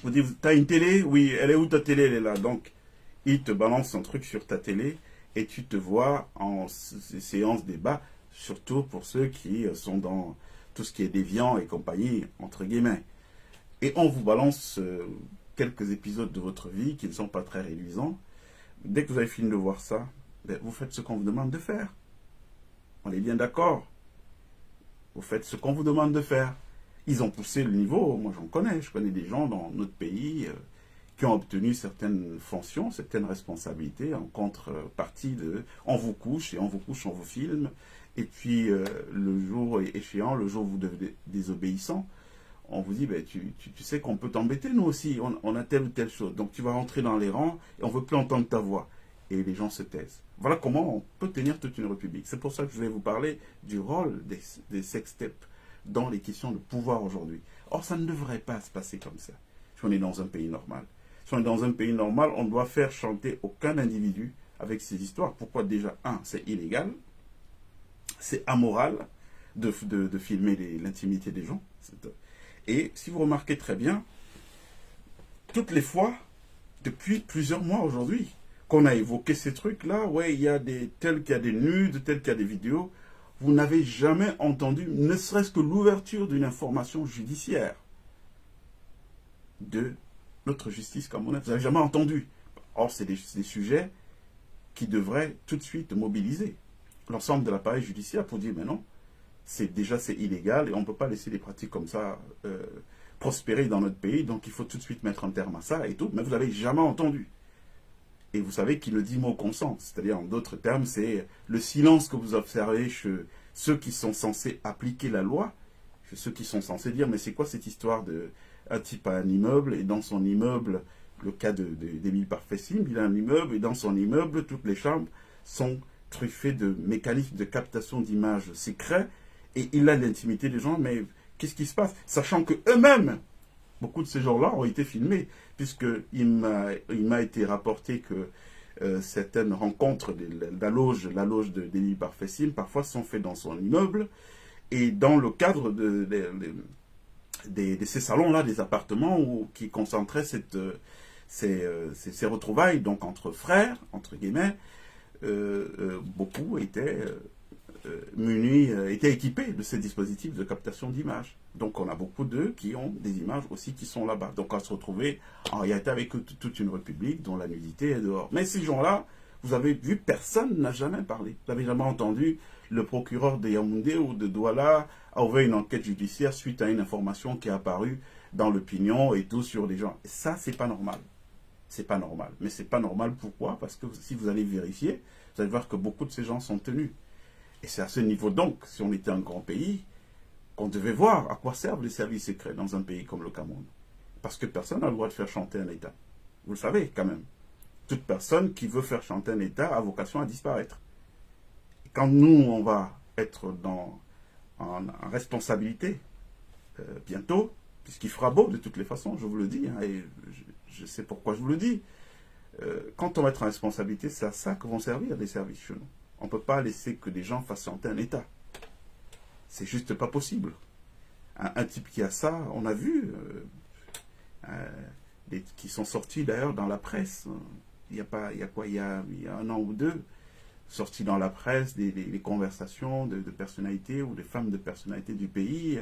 S1: vous dit, t'as une télé? Oui, elle est où ta télé? Elle est là. Donc, il te balance un truc sur ta télé et tu te vois en séance débat, surtout pour ceux qui sont dans tout ce qui est déviant et compagnie, entre guillemets. Et on vous balance quelques épisodes de votre vie qui ne sont pas très réduisants. Dès que vous avez fini de voir ça, ben, vous faites ce qu'on vous demande de faire. On est bien d'accord. Vous faites ce qu'on vous demande de faire. Ils ont poussé le niveau, moi j'en connais, je connais des gens dans notre pays qui ont obtenu certaines fonctions, certaines responsabilités en contrepartie de on vous couche, et on vous couche, on vous filme, et puis le jour échéant, le jour où vous devenez désobéissant, on vous dit, ben, tu sais qu'on peut t'embêter, nous aussi, on a telle ou telle chose, donc tu vas rentrer dans les rangs et on ne veut plus entendre ta voix. Et les gens se taisent. Voilà comment on peut tenir toute une république. C'est pour ça que je vais vous parler du rôle des sextapes dans les questions de pouvoir aujourd'hui. Or, ça ne devrait pas se passer comme ça, si on est dans un pays normal. Si on est dans un pays normal, on ne doit faire chanter aucun individu avec ces histoires. Pourquoi déjà, c'est illégal, c'est amoral de filmer l'intimité des gens. Et si vous remarquez très bien, toutes les fois, depuis plusieurs mois aujourd'hui, qu'on a évoqué ces trucs-là, ouais, il y a tel qu'il y a des nudes, tel qu'il y a des vidéos, vous n'avez jamais entendu, ne serait-ce que l'ouverture d'une information judiciaire de notre justice camerounaise. Vous n'avez jamais entendu. Or, c'est des sujets qui devraient tout de suite mobiliser l'ensemble de l'appareil judiciaire pour dire, mais non, c'est illégal et on ne peut pas laisser des pratiques comme ça prospérer dans notre pays, donc il faut tout de suite mettre un terme à ça et tout, mais vous n'avez jamais entendu. Et vous savez qui le dit mot consent, c'est-à-dire en d'autres termes, c'est le silence que vous observez chez ceux qui sont censés appliquer la loi, chez ceux qui sont censés dire, mais c'est quoi cette histoire de un type a un immeuble, et dans son immeuble, le cas d'Émile Parfait-Sim, il a un immeuble, et dans son immeuble, toutes les chambres sont truffées de mécanismes de captation d'images secrets, et il a l'intimité des gens, mais qu'est-ce qui se passe? Sachant que eux-mêmes, beaucoup de ces gens-là ont été filmés, puisqu'il m'a été rapporté que certaines rencontres de la loge d'Émile Parfait-Sim, parfois sont faites dans son immeuble, et dans le cadre de ces salons-là, des appartements qui concentraient ces retrouvailles, donc entre frères, entre guillemets, beaucoup étaient étaient équipés de ces dispositifs de captation d'images. Donc on a beaucoup d'eux qui ont des images aussi qui sont là-bas. Donc on va se retrouver en réalité avec toute une république dont la nudité est dehors. Mais ces gens-là, vous avez vu, personne n'a jamais parlé. Vous n'avez jamais entendu le procureur de Yaoundé ou de Douala a ouvert une enquête judiciaire suite à une information qui est apparue dans l'opinion et tout sur les gens. Et ça, c'est pas normal. C'est pas normal. Mais c'est pas normal pourquoi? Parce que si vous allez vérifier, vous allez voir que beaucoup de ces gens sont tenus. Et c'est à ce niveau donc, si on était un grand pays, qu'on devait voir à quoi servent les services secrets dans un pays comme le Cameroun. Parce que personne n'a le droit de faire chanter un État. Vous le savez quand même. toute personne qui veut faire chanter un État a vocation à disparaître. Et quand nous, on va être en responsabilité bientôt, puisqu'il fera beau de toutes les façons, je vous le dis, hein, et je sais pourquoi je vous le dis. Quand on va être en responsabilité, c'est à ça que vont servir les services chez nous. On ne peut pas laisser que des gens fassent chanter un État. C'est juste pas possible. Un type qui a ça, on a vu, qui sont sortis d'ailleurs dans la presse. Il y a un an ou deux, sortis dans la presse des conversations de personnalités ou des femmes de personnalités du pays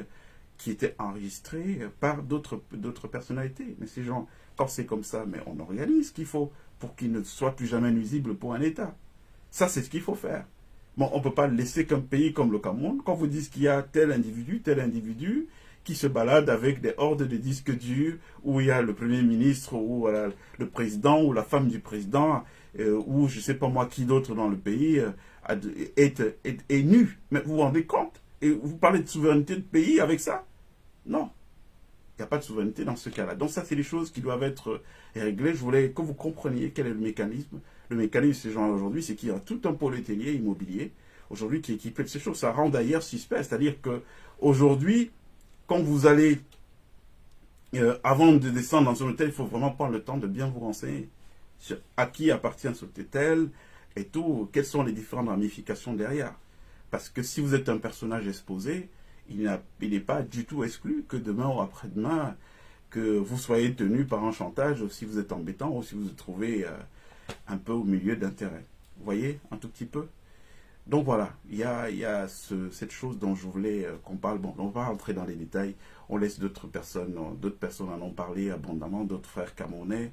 S1: qui étaient enregistrées par d'autres personnalités. Mais ces gens, quand c'est comme ça, mais on organise ce qu'il faut pour qu'ils ne soient plus jamais nuisibles pour un État. Ça, c'est ce qu'il faut faire. Bon, on ne peut pas laisser qu'un pays comme le Cameroun, quand vous dites qu'il y a tel individu, qui se balade avec des hordes de disques durs, où il y a le Premier ministre, ou le président, ou la femme du président, ou je ne sais pas moi qui d'autre dans le pays, est nu. Mais vous vous rendez compte? Et vous parlez de souveraineté de pays avec ça? Non. Il n'y a pas de souveraineté dans ce cas-là. Donc ça, c'est des choses qui doivent être réglées. Je voulais que vous compreniez quel est le mécanisme. Le mécanisme de ces gens aujourd'hui, c'est qu'il y a tout un pôle hôtelier immobilier, aujourd'hui, qui est équipé de ces choses. Ça rend d'ailleurs suspect. C'est-à-dire qu'aujourd'hui, quand vous allez, avant de descendre dans un hôtel, il faut vraiment prendre le temps de bien vous renseigner sur à qui appartient cet hôtel et tout, quelles sont les différentes ramifications derrière. Parce que si vous êtes un personnage exposé, il n'est pas du tout exclu que demain ou après-demain, que vous soyez tenu par un chantage, ou si vous êtes embêtant, ou si vous vous trouvez un peu au milieu d'intérêt. Vous voyez, un tout petit peu. Donc voilà, il y a cette chose dont je voulais qu'on parle. Bon, on va rentrer dans les détails. On laisse d'autres personnes en ont parlé abondamment, d'autres frères camerounais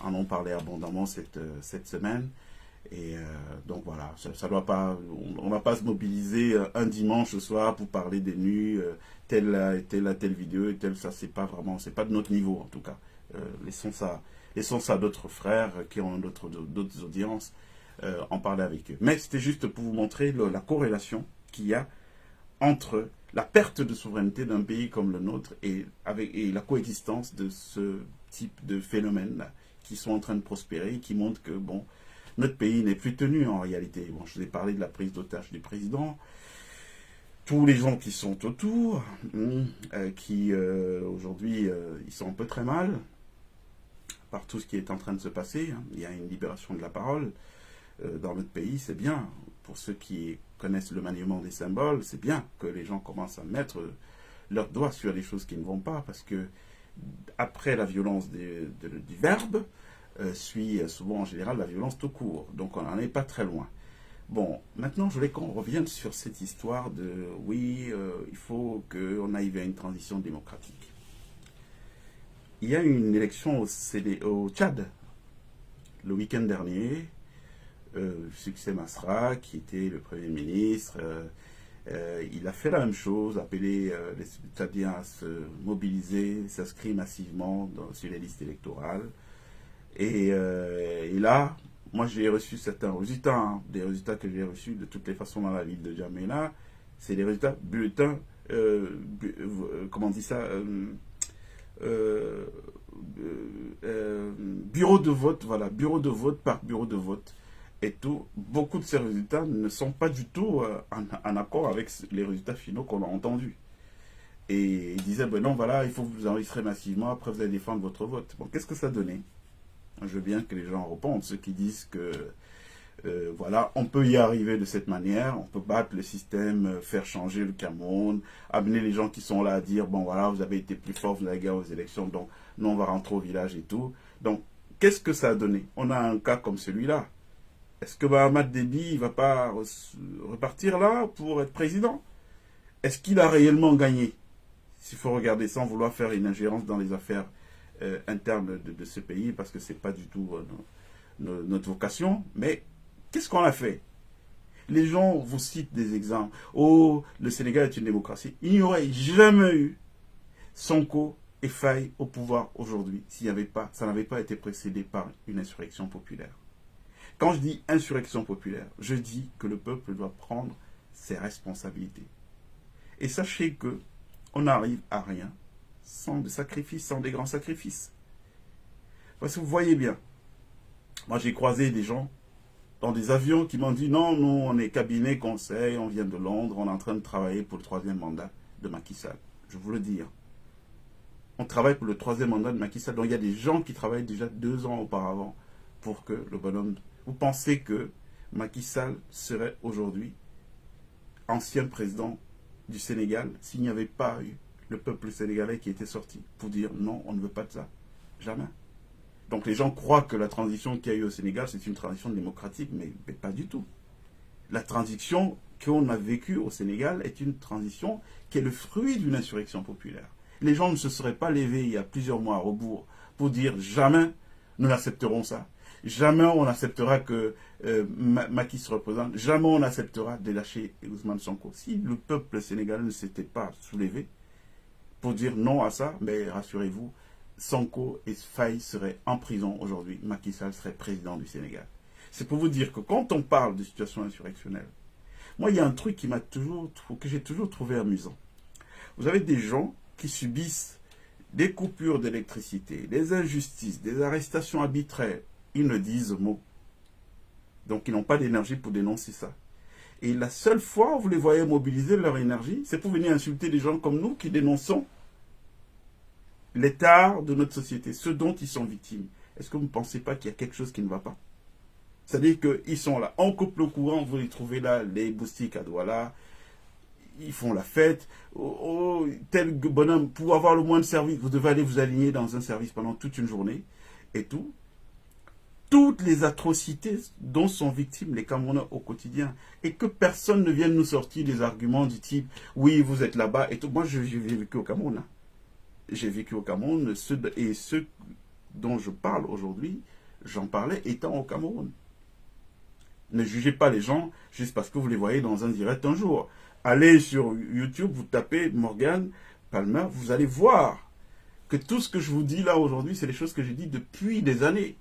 S1: en ont parlé abondamment cette semaine. Et donc voilà, ça doit pas, on ne va pas se mobiliser un dimanche soir pour parler des nus, telle vidéo, ça c'est pas de notre niveau en tout cas. Laissons ça à d'autres frères qui ont d'autres audiences, en parler avec eux. Mais c'était juste pour vous montrer la corrélation qu'il y a entre la perte de souveraineté d'un pays comme le nôtre et la coexistence de ce type de phénomènes qui sont en train de prospérer, qui montrent que bon, notre pays n'est plus tenu en réalité. Bon, je vous ai parlé de la prise d'otage du président. Tous les gens qui sont autour, qui aujourd'hui, ils sont un peu très mal par tout ce qui est en train de se passer. Il y a une libération de la parole dans notre pays, c'est bien. Pour ceux qui connaissent le maniement des symboles, c'est bien que les gens commencent à mettre leurs doigts sur les choses qui ne vont pas, parce que après la violence du verbe, suit souvent en général la violence tout court. Donc on n'en est pas très loin. Bon, maintenant je voulais qu'on revienne sur cette histoire de oui, il faut qu'on aille vers une transition démocratique. Il y a eu une élection au Tchad le week-end dernier. Succès Masra, qui était le Premier ministre, il a fait la même chose, appelé les Tchadiens à se mobiliser, s'inscrire massivement sur les listes électorales. Et là, moi j'ai reçu certains résultats, des résultats que j'ai reçus de toutes les façons dans la ville de Djamena. C'est des résultats bulletins, comment on dit ça, bureau de vote, voilà, bureau de vote par bureau de vote. Et tout, beaucoup de ces résultats ne sont pas du tout en accord avec les résultats finaux qu'on a entendus. Et il disait, ben non, voilà, il faut que vous enregistrez massivement, après vous allez défendre votre vote. Bon, qu'est-ce que ça donnait? Je veux bien que les gens répondent, ceux qui disent que, voilà, on peut y arriver de cette manière, on peut battre le système, faire changer le Cameroun, amener les gens qui sont là à dire, bon voilà, vous avez été plus fort, vous avez gagné aux élections, donc nous on va rentrer au village et tout. Donc, qu'est-ce que ça a donné? On a un cas comme celui-là. Est-ce que Mahamat Déby ne va pas repartir là pour être président? Est-ce qu'il a réellement gagné? S'il faut regarder sans vouloir faire une ingérence dans les affaires internes de ce pays, parce que ce n'est pas du tout notre vocation, mais qu'est-ce qu'on a fait? Les gens vous citent des exemples. Oh, le Sénégal est une démocratie. Il n'y aurait jamais eu Sonko et Faye au pouvoir aujourd'hui ça n'avait pas été précédé par une insurrection populaire. Quand je dis insurrection populaire, je dis que le peuple doit prendre ses responsabilités. Et sachez que on n'arrive à rien sans des sacrifices, sans des grands sacrifices. Parce que vous voyez bien, Moi, j'ai croisé des gens dans des avions qui m'ont dit non, nous, on est cabinet conseil, on vient de Londres, on est en train de travailler pour le 3e mandat de Macky Sall. Je vous le dis. On travaille pour le 3e mandat de Macky Sall. Donc il y a des gens qui travaillent déjà 2 ans auparavant pour que le bonhomme... Vous pensez que Macky Sall serait aujourd'hui ancien président du Sénégal s'il n'y avait pas eu le peuple sénégalais qui était sorti pour dire non, on ne veut pas de ça. Jamais. Donc les gens croient que la transition qu'il y a eu au Sénégal, c'est une transition démocratique, mais pas du tout. La transition qu'on a vécue au Sénégal est une transition qui est le fruit d'une insurrection populaire. Les gens ne se seraient pas levés il y a plusieurs mois à rebours pour dire jamais nous n'accepterons ça. Jamais on acceptera que Macky se représente. Jamais on acceptera de lâcher Ousmane Sonko. Si le peuple sénégalais ne s'était pas soulevé pour dire non à ça, mais rassurez-vous, Sonko et Faye seraient en prison aujourd'hui. Macky Sall serait président du Sénégal. C'est pour vous dire que quand on parle de situation insurrectionnelle, moi il y a un truc que j'ai toujours trouvé amusant. Vous avez des gens qui subissent des coupures d'électricité, des injustices, des arrestations arbitraires. Ils ne disent mot. Donc ils n'ont pas d'énergie pour dénoncer ça. Et la seule fois où vous les voyez mobiliser leur énergie, c'est pour venir insulter des gens comme nous qui dénonçons l'état de notre société, ceux dont ils sont victimes. Est-ce que vous ne pensez pas qu'il y a quelque chose qui ne va pas? C'est-à-dire qu'ils sont là, on coupe le courant, vous les trouvez là, les boustiques à Douala, ils font la fête. Oh, tel bonhomme, pour avoir le moins de service, vous devez aller vous aligner dans un service pendant toute une journée et tout. Toutes les atrocités dont sont victimes les Camerounais au quotidien. Et que personne ne vienne nous sortir des arguments du type « oui, vous êtes là-bas » et tout. Moi, j'ai vécu au Cameroun. Hein. J'ai vécu au Cameroun et ceux dont je parle aujourd'hui, j'en parlais étant au Cameroun. Ne jugez pas les gens juste parce que vous les voyez dans un direct un jour. Allez sur YouTube, vous tapez Morgan Palmer, vous allez voir que tout ce que je vous dis là aujourd'hui, c'est les choses que j'ai dit depuis des années.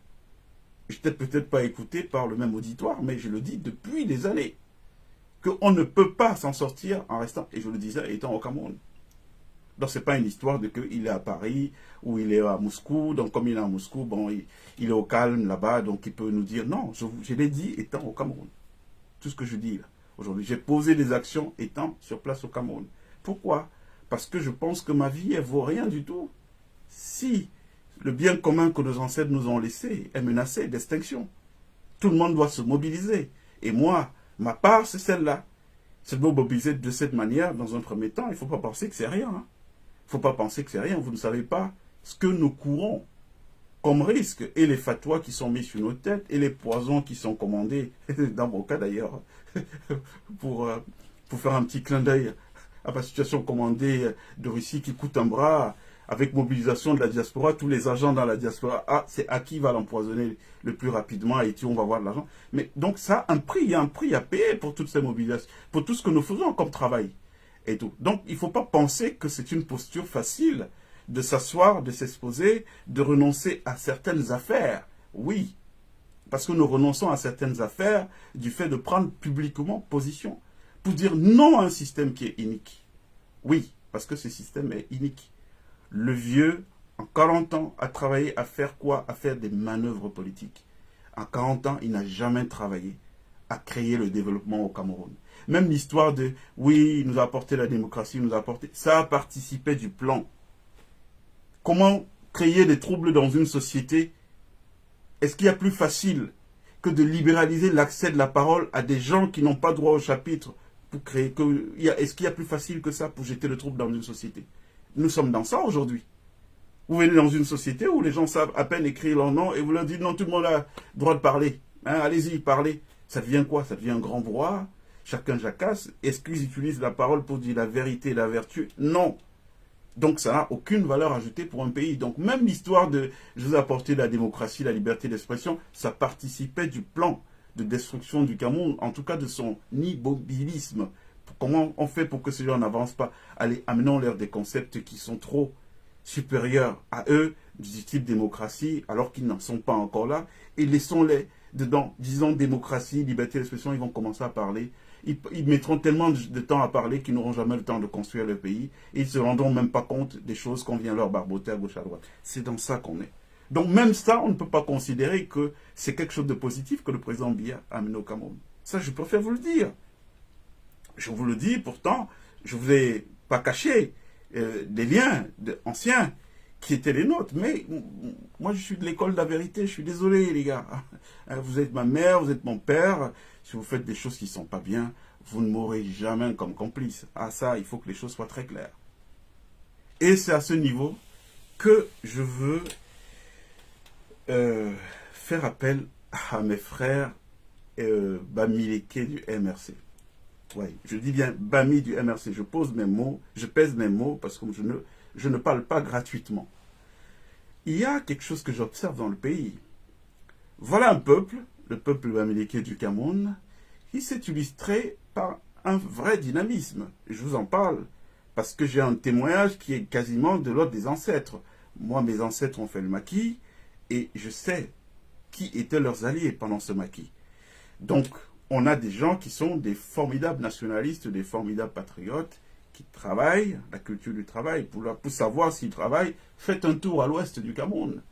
S1: Je n'étais peut-être pas écouté par le même auditoire, mais je le dis depuis des années. Qu'on ne peut pas s'en sortir en restant, et je le disais, étant au Cameroun. Donc ce n'est pas une histoire de qu'il est à Paris ou il est à Moscou. Donc comme il est à Moscou, bon, il est au calme là-bas, donc il peut nous dire non. Je l'ai dit étant au Cameroun. Tout ce que je dis là aujourd'hui. J'ai posé des actions étant sur place au Cameroun. Pourquoi? Parce que je pense que ma vie, elle vaut rien du tout. Si le bien commun que nos ancêtres nous ont laissé est menacé d'extinction, tout le monde doit se mobiliser. Et moi, ma part, c'est celle-là. C'est de me mobiliser de cette manière, dans un premier temps. Il ne faut pas penser que c'est rien. Hein. Il ne faut pas penser que c'est rien. Vous ne savez pas ce que nous courons comme risque. Et les fatwas qui sont mis sur nos têtes, et les poisons qui sont commandés, dans mon cas d'ailleurs, pour faire un petit clin d'œil à ma situation commandée de Russie qui coûte un bras, avec mobilisation de la diaspora, tous les agents dans la diaspora, c'est à qui va l'empoisonner le plus rapidement, et on va avoir de l'argent. Mais donc ça a un prix, il y a un prix à payer pour toutes ces mobilisations, pour tout ce que nous faisons comme travail. Et tout. Donc il ne faut pas penser que c'est une posture facile de s'asseoir, de s'exposer, de renoncer à certaines affaires. Oui, parce que nous renonçons à certaines affaires du fait de prendre publiquement position pour dire non à un système qui est inique. Oui, parce que ce système est inique. Le vieux, en 40 ans, a travaillé à faire quoi? À faire des manœuvres politiques. En 40 ans, il n'a jamais travaillé à créer le développement au Cameroun. Même l'histoire de, oui, il nous a apporté la démocratie, il nous a apporté, ça a participé du plan. Comment créer des troubles dans une société? Est-ce qu'il y a plus facile que de libéraliser l'accès de la parole à des gens qui n'ont pas droit au chapitre pour créer est-ce qu'il y a plus facile que ça pour jeter le trouble dans une société? Nous sommes dans ça aujourd'hui. Vous venez dans une société où les gens savent à peine écrire leur nom et vous leur dites non, tout le monde a le droit de parler. Hein, allez-y, parlez. Ça devient quoi? Ça devient un grand brouhaha. Chacun jacasse. Est-ce qu'ils utilisent la parole pour dire la vérité et la vertu? Non. Donc ça n'a aucune valeur ajoutée pour un pays. Donc même l'histoire de je vous ai apporté la démocratie, la liberté d'expression, ça participait du plan de destruction du Cameroun, en tout cas de son immobilisme. Comment on fait pour que ces gens n'avancent pas? Allez, amenons-leur des concepts qui sont trop supérieurs à eux, du type démocratie, alors qu'ils n'en sont pas encore là, et laissons-les dedans. Disons démocratie, liberté d'expression, ils vont commencer à parler. Ils mettront tellement de temps à parler qu'ils n'auront jamais le temps de construire le pays, et ils ne se rendront même pas compte des choses qu'on vient leur barboter à gauche à droite. C'est dans ça qu'on est. Donc même ça, on ne peut pas considérer que c'est quelque chose de positif que le président Biya a amené au Cameroun. Ça, je préfère vous le dire. Je vous le dis, pourtant, je ne vous ai pas caché des liens anciens qui étaient les nôtres. Mais moi, je suis de l'école de la vérité. Je suis désolé, les gars. Vous êtes ma mère, vous êtes mon père. Si vous faites des choses qui ne sont pas bien, vous ne m'aurez jamais comme complice. Ah ça, il faut que les choses soient très claires. Et c'est à ce niveau que je veux faire appel à mes frères Bamileke du MRC. Oui, je dis bien Bami du MRC. Je pose mes mots, je pèse mes mots parce que je ne parle pas gratuitement. Il y a quelque chose que j'observe dans le pays. Voilà un peuple, le peuple Bamileke du Cameroun, qui s'est illustré par un vrai dynamisme. Je vous en parle parce que j'ai un témoignage qui est quasiment de l'ordre des ancêtres. Moi, mes ancêtres ont fait le maquis et je sais qui étaient leurs alliés pendant ce maquis. Donc, on a des gens qui sont des formidables nationalistes, des formidables patriotes, qui travaillent, la culture du travail. Pour savoir s'ils travaillent, faites un tour à l'ouest du Cameroun.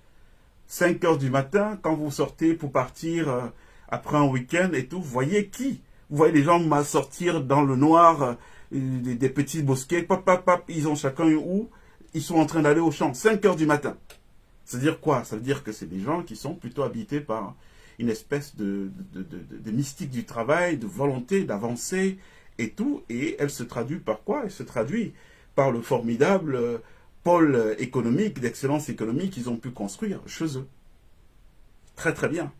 S1: 5 heures du matin, quand vous sortez pour partir après un week-end et tout, vous voyez qui? Vous voyez les gens sortir dans le noir, des petits bosquets, pap, ils ont chacun où? Ils sont en train d'aller au champ, 5 heures du matin. Ça veut dire quoi? Ça veut dire que c'est des gens qui sont plutôt habités par une espèce de mystique du travail, de volonté d'avancer et tout. Et elle se traduit par quoi? Elle se traduit par le formidable pôle économique, d'excellence économique qu'ils ont pu construire chez eux. Très très bien.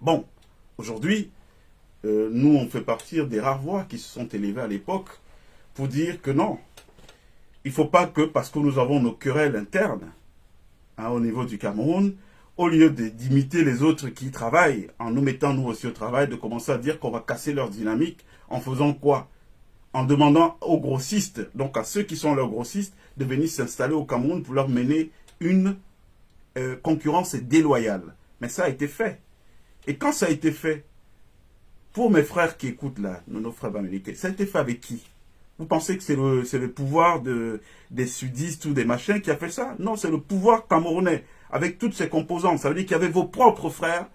S1: Bon, aujourd'hui, nous on fait partie des rares voix qui se sont élevées à l'époque pour dire que non, il ne faut pas que, parce que nous avons nos querelles internes au niveau du Cameroun, au lieu d'imiter les autres qui travaillent, en nous mettant nous aussi au travail, de commencer à dire qu'on va casser leur dynamique, en faisant quoi? En demandant aux grossistes, donc à ceux qui sont leurs grossistes, de venir s'installer au Cameroun pour leur mener une concurrence déloyale. Mais ça a été fait. Et quand ça a été fait, pour mes frères qui écoutent là, nos frères américains, ça a été fait avec qui? Vous pensez que c'est le pouvoir des sudistes ou des machins qui a fait ça? Non, c'est le pouvoir camerounais, avec toutes ses composantes. Ça veut dire qu'il y avait vos propres frères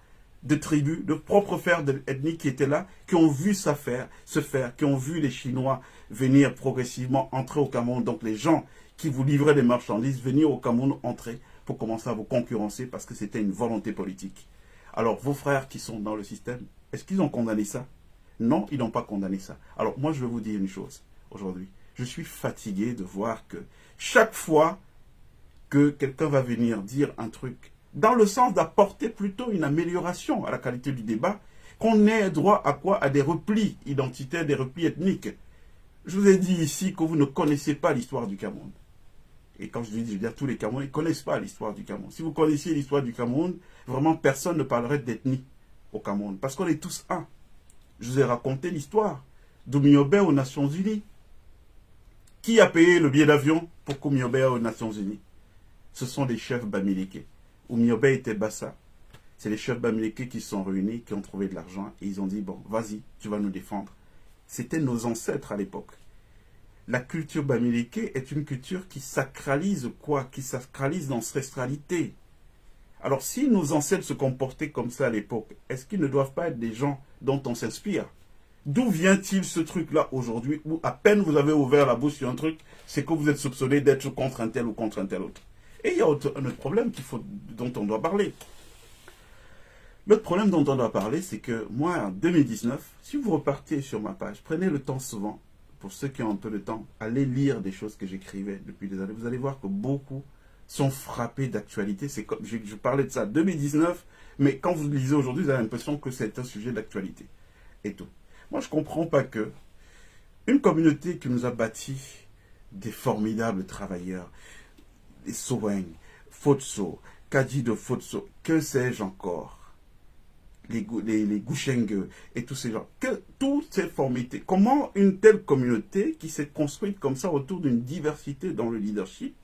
S1: de tribus, de propres frères ethniques qui étaient là, qui ont vu ça se faire, qui ont vu les Chinois venir progressivement entrer au Cameroun. Donc les gens qui vous livraient des marchandises, venir au Cameroun, entrer pour commencer à vous concurrencer parce que c'était une volonté politique. Alors vos frères qui sont dans le système, est-ce qu'ils ont condamné ça? Non, ils n'ont pas condamné ça. Alors moi je vais vous dire une chose aujourd'hui. Je suis fatigué de voir que chaque fois que quelqu'un va venir dire un truc, dans le sens d'apporter plutôt une amélioration à la qualité du débat, qu'on ait droit à quoi? À des replis identitaires, des replis ethniques. Je vous ai dit ici que vous ne connaissez pas l'histoire du Cameroun. Et quand je dis, je veux dire tous les Camerounais ne connaissent pas l'histoire du Cameroun. Si vous connaissiez l'histoire du Cameroun, vraiment personne ne parlerait d'ethnie au Cameroun. Parce qu'on est tous un. Je vous ai raconté l'histoire d'Oumiobe aux Nations Unies. Qui a payé le billet d'avion pour qu'Oumiobe aille aux Nations Unies? Ce sont les chefs Bamileke. Oumiobe était Bassa. C'est les chefs Bamileke qui se sont réunis, qui ont trouvé de l'argent et ils ont dit, bon, vas-y, tu vas nous défendre. C'était nos ancêtres à l'époque. La culture Bamileke est une culture qui sacralise quoi? Qui sacralise l'ancestralité. Alors si nos ancêtres se comportaient comme ça à l'époque, est-ce qu'ils ne doivent pas être des gens dont on s'inspire? D'où vient-il ce truc-là aujourd'hui où à peine vous avez ouvert la bouche sur un truc, c'est que vous êtes soupçonné d'être contre un tel ou contre un tel autre? Et il y a un autre problème dont on doit parler. L'autre problème dont on doit parler, c'est que moi, en 2019, si vous repartez sur ma page, prenez le temps souvent, pour ceux qui ont un peu de temps, allez lire des choses que j'écrivais depuis des années. Vous allez voir que beaucoup sont frappés d'actualité. C'est comme je parlais de ça en 2019, mais quand vous lisez aujourd'hui, vous avez l'impression que c'est un sujet d'actualité. Et tout. Moi, je ne comprends pas que une communauté qui nous a bâti des formidables travailleurs, les Soweng, Fotso, Kadi de Fotso, que sais-je encore, les Goucheng et tous ces gens, toutes ces formités, comment une telle communauté qui s'est construite comme ça autour d'une diversité dans le leadership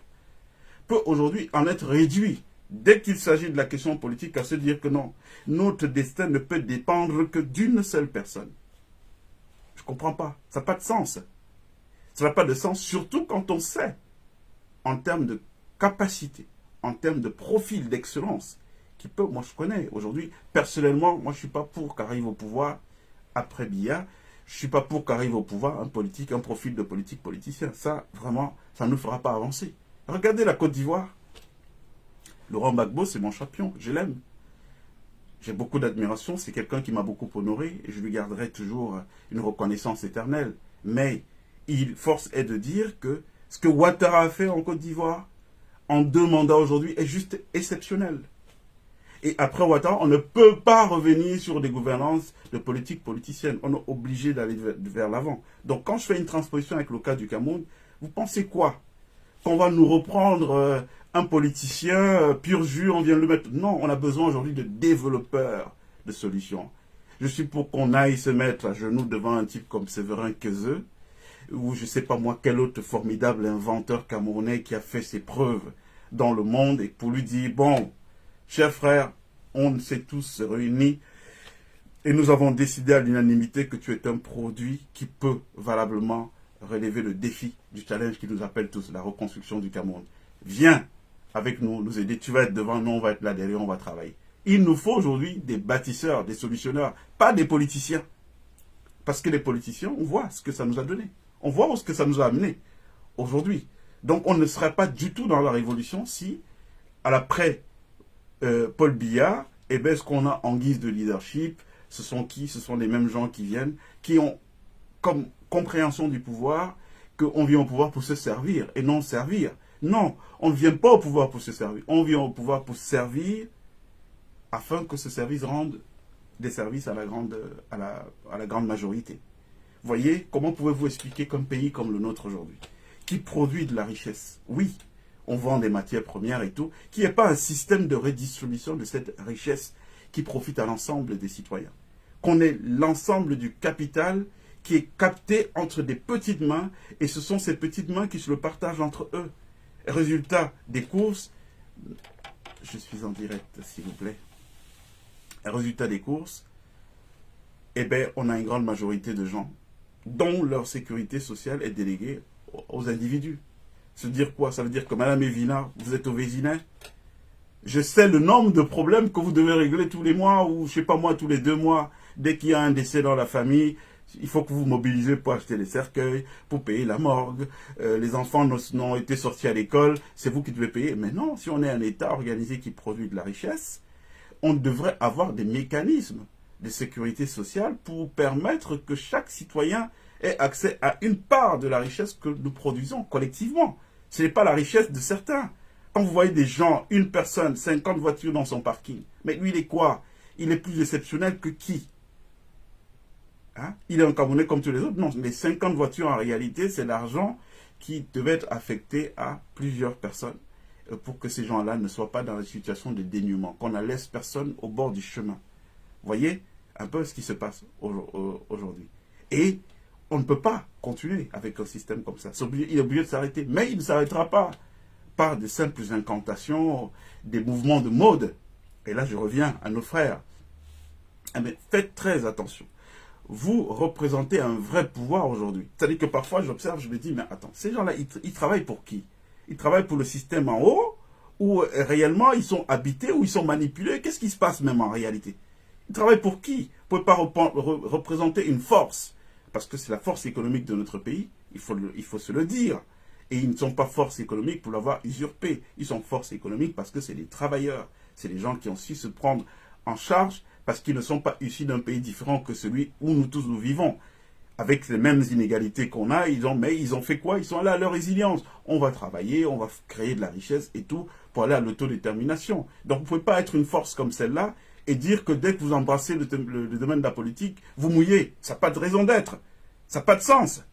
S1: peut aujourd'hui en être réduit dès qu'il s'agit de la question politique à se dire que non, notre destin ne peut dépendre que d'une seule personne. Je ne comprends pas, ça n'a pas de sens. Ça n'a pas de sens, surtout quand on sait, en termes de capacité, en termes de profil d'excellence, qui peut, moi je connais aujourd'hui, personnellement, moi je ne suis pas pour qu'arrive au pouvoir, après Biya, je ne suis pas pour qu'arrive au pouvoir un politique, un profil de politique politicien. Ça, vraiment, ça ne nous fera pas avancer. Regardez la Côte d'Ivoire. Laurent Gbagbo, c'est mon champion, je l'aime. J'ai beaucoup d'admiration, c'est quelqu'un qui m'a beaucoup honoré et je lui garderai toujours une reconnaissance éternelle. Mais force est de dire que ce que Ouattara a fait en Côte d'Ivoire, en 2 mandats aujourd'hui, est juste exceptionnel. Et après Ouattara, on ne peut pas revenir sur des gouvernances de politique politicienne. On est obligé d'aller vers l'avant. Donc quand je fais une transposition avec le cas du Cameroun, vous pensez quoi? Qu'on va nous reprendre un politicien pur jus, on vient le mettre. Non, on a besoin aujourd'hui de développeurs de solutions. Je suis pour qu'on aille se mettre à genoux devant un type comme Séverin Keze, ou je ne sais pas moi quel autre formidable inventeur camerounais qui a fait ses preuves dans le monde, et pour lui dire, bon, chers frères, on s'est tous réunis et nous avons décidé à l'unanimité que tu es un produit qui peut valablement relever le défi du challenge qui nous appelle tous, la reconstruction du Cameroun. Viens avec nous, nous aider. Tu vas être devant nous, on va être là derrière, on va travailler. Il nous faut aujourd'hui des bâtisseurs, des solutionneurs, pas des politiciens. Parce que les politiciens, on voit ce que ça nous a donné. On voit ce que ça nous a amené aujourd'hui. Donc on ne serait pas du tout dans la révolution si, à l'après Paul Biya, eh bien, ce qu'on a en guise de leadership, ce sont qui? Ce sont les mêmes gens qui viennent, qui ont comme compréhension du pouvoir qu'on vient au pouvoir pour se servir et non servir. Non, on ne vient pas au pouvoir pour se servir. On vient au pouvoir pour servir afin que ce service rende des services à la grande majorité. Voyez, comment pouvez-vous expliquer qu'un pays comme le nôtre aujourd'hui, qui produit de la richesse, oui, on vend des matières premières et tout, qu'il n'y ait pas un système de redistribution de cette richesse qui profite à l'ensemble des citoyens. Qu'on ait l'ensemble du capital qui est capté entre des petites mains, et ce sont ces petites mains qui se le partagent entre eux. Résultat des courses, je suis en direct s'il vous plaît, résultat des courses, eh bien on a une grande majorité de gens dont leur sécurité sociale est déléguée aux individus. Se dire quoi? Ça veut dire que Madame Evina, vous êtes au Vésinet. Je sais le nombre de problèmes que vous devez régler tous les mois, ou je sais pas moi, tous les 2 mois. Dès qu'il y a un décès dans la famille, il faut que vous vous mobilisez pour acheter les cercueils, pour payer la morgue. Les enfants n'ont été sortis à l'école, c'est vous qui devez payer. Mais non, si on est un État organisé qui produit de la richesse, on devrait avoir des mécanismes de sécurité sociale pour permettre que chaque citoyen ait accès à une part de la richesse que nous produisons collectivement. Ce n'est pas la richesse de certains. Quand vous voyez des gens, une personne, 50 voitures dans son parking, mais lui, il est quoi? Il est plus exceptionnel que qui? Hein? Il est un Camerounais comme tous les autres? Non, les 50 voitures, en réalité, c'est l'argent qui devait être affecté à plusieurs personnes pour que ces gens-là ne soient pas dans la situation de dénuement, qu'on ne laisse personne au bord du chemin. Vous voyez un peu ce qui se passe aujourd'hui. Et on ne peut pas continuer avec un système comme ça. Il est obligé de s'arrêter. Mais il ne s'arrêtera pas par de simples incantations, des mouvements de mode. Et là, je reviens à nos frères. Mais faites très attention. Vous représentez un vrai pouvoir aujourd'hui. C'est-à-dire que parfois, j'observe, je me dis, mais attends, ces gens-là, ils travaillent pour qui? Ils travaillent pour le système en haut, ou réellement, ils sont habités, ou ils sont manipulés? Qu'est-ce qui se passe même en réalité? Ils travaillent pour qui? Vous ne pouvez pas représenter une force, parce que c'est la force économique de notre pays, il faut se le dire. Et ils ne sont pas force économique pour l'avoir usurpé. Ils sont force économique parce que c'est des travailleurs. C'est des gens qui ont su se prendre en charge parce qu'ils ne sont pas issus d'un pays différent que celui où nous tous nous vivons. Avec les mêmes inégalités qu'on a, mais ils ont fait quoi? Ils sont allés à leur résilience. On va travailler, on va créer de la richesse et tout pour aller à l'autodétermination. Donc vous ne pouvez pas être une force comme celle-là et dire que dès que vous embrassez le domaine de la politique, vous mouillez. Ça n'a pas de raison d'être. Ça n'a pas de sens.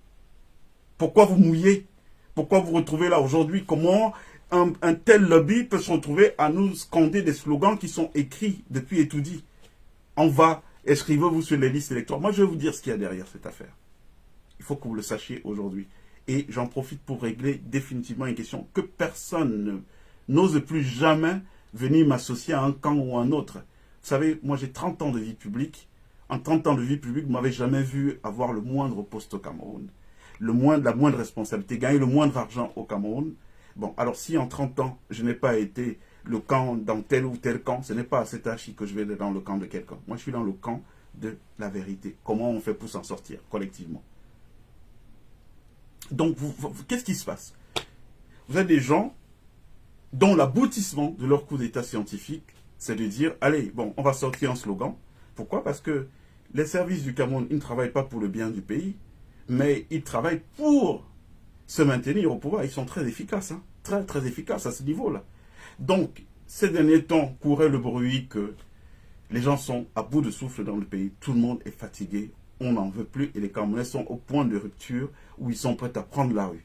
S1: Pourquoi vous mouillez? Pourquoi vous retrouvez là aujourd'hui? Comment un tel lobby peut se retrouver à nous scander des slogans qui sont écrits depuis et tout dit? On va, inscrivez-vous sur les listes électorales. Moi, je vais vous dire ce qu'il y a derrière cette affaire. Il faut que vous le sachiez aujourd'hui. Et j'en profite pour régler définitivement une question que personne n'ose plus jamais venir m'associer à un camp ou à un autre. Vous savez, moi j'ai 30 ans de vie publique. En 30 ans de vie publique, vous ne m'avez jamais vu avoir le moindre poste au Cameroun. La moindre responsabilité, gagner le moindre argent au Cameroun, Bon, alors si en 30 ans, je n'ai pas été le camp dans tel ou tel camp, ce n'est pas à cet âge que je vais être dans le camp de quelqu'un. Moi, je suis dans le camp de la vérité. Comment on fait pour s'en sortir collectivement? Donc, qu'est-ce qui se passe? Vous avez des gens dont l'aboutissement de leur coup d'état scientifique, c'est de dire, allez, bon, on va sortir un slogan. Pourquoi? Parce que les services du Cameroun, ils ne travaillent pas pour le bien du pays, mais ils travaillent pour se maintenir au pouvoir. Ils sont très efficaces, hein, très, très efficaces à ce niveau-là. Donc, ces derniers temps, courait le bruit que les gens sont à bout de souffle dans le pays. Tout le monde est fatigué, on n'en veut plus, et les Camerounais sont au point de rupture où ils sont prêts à prendre la rue,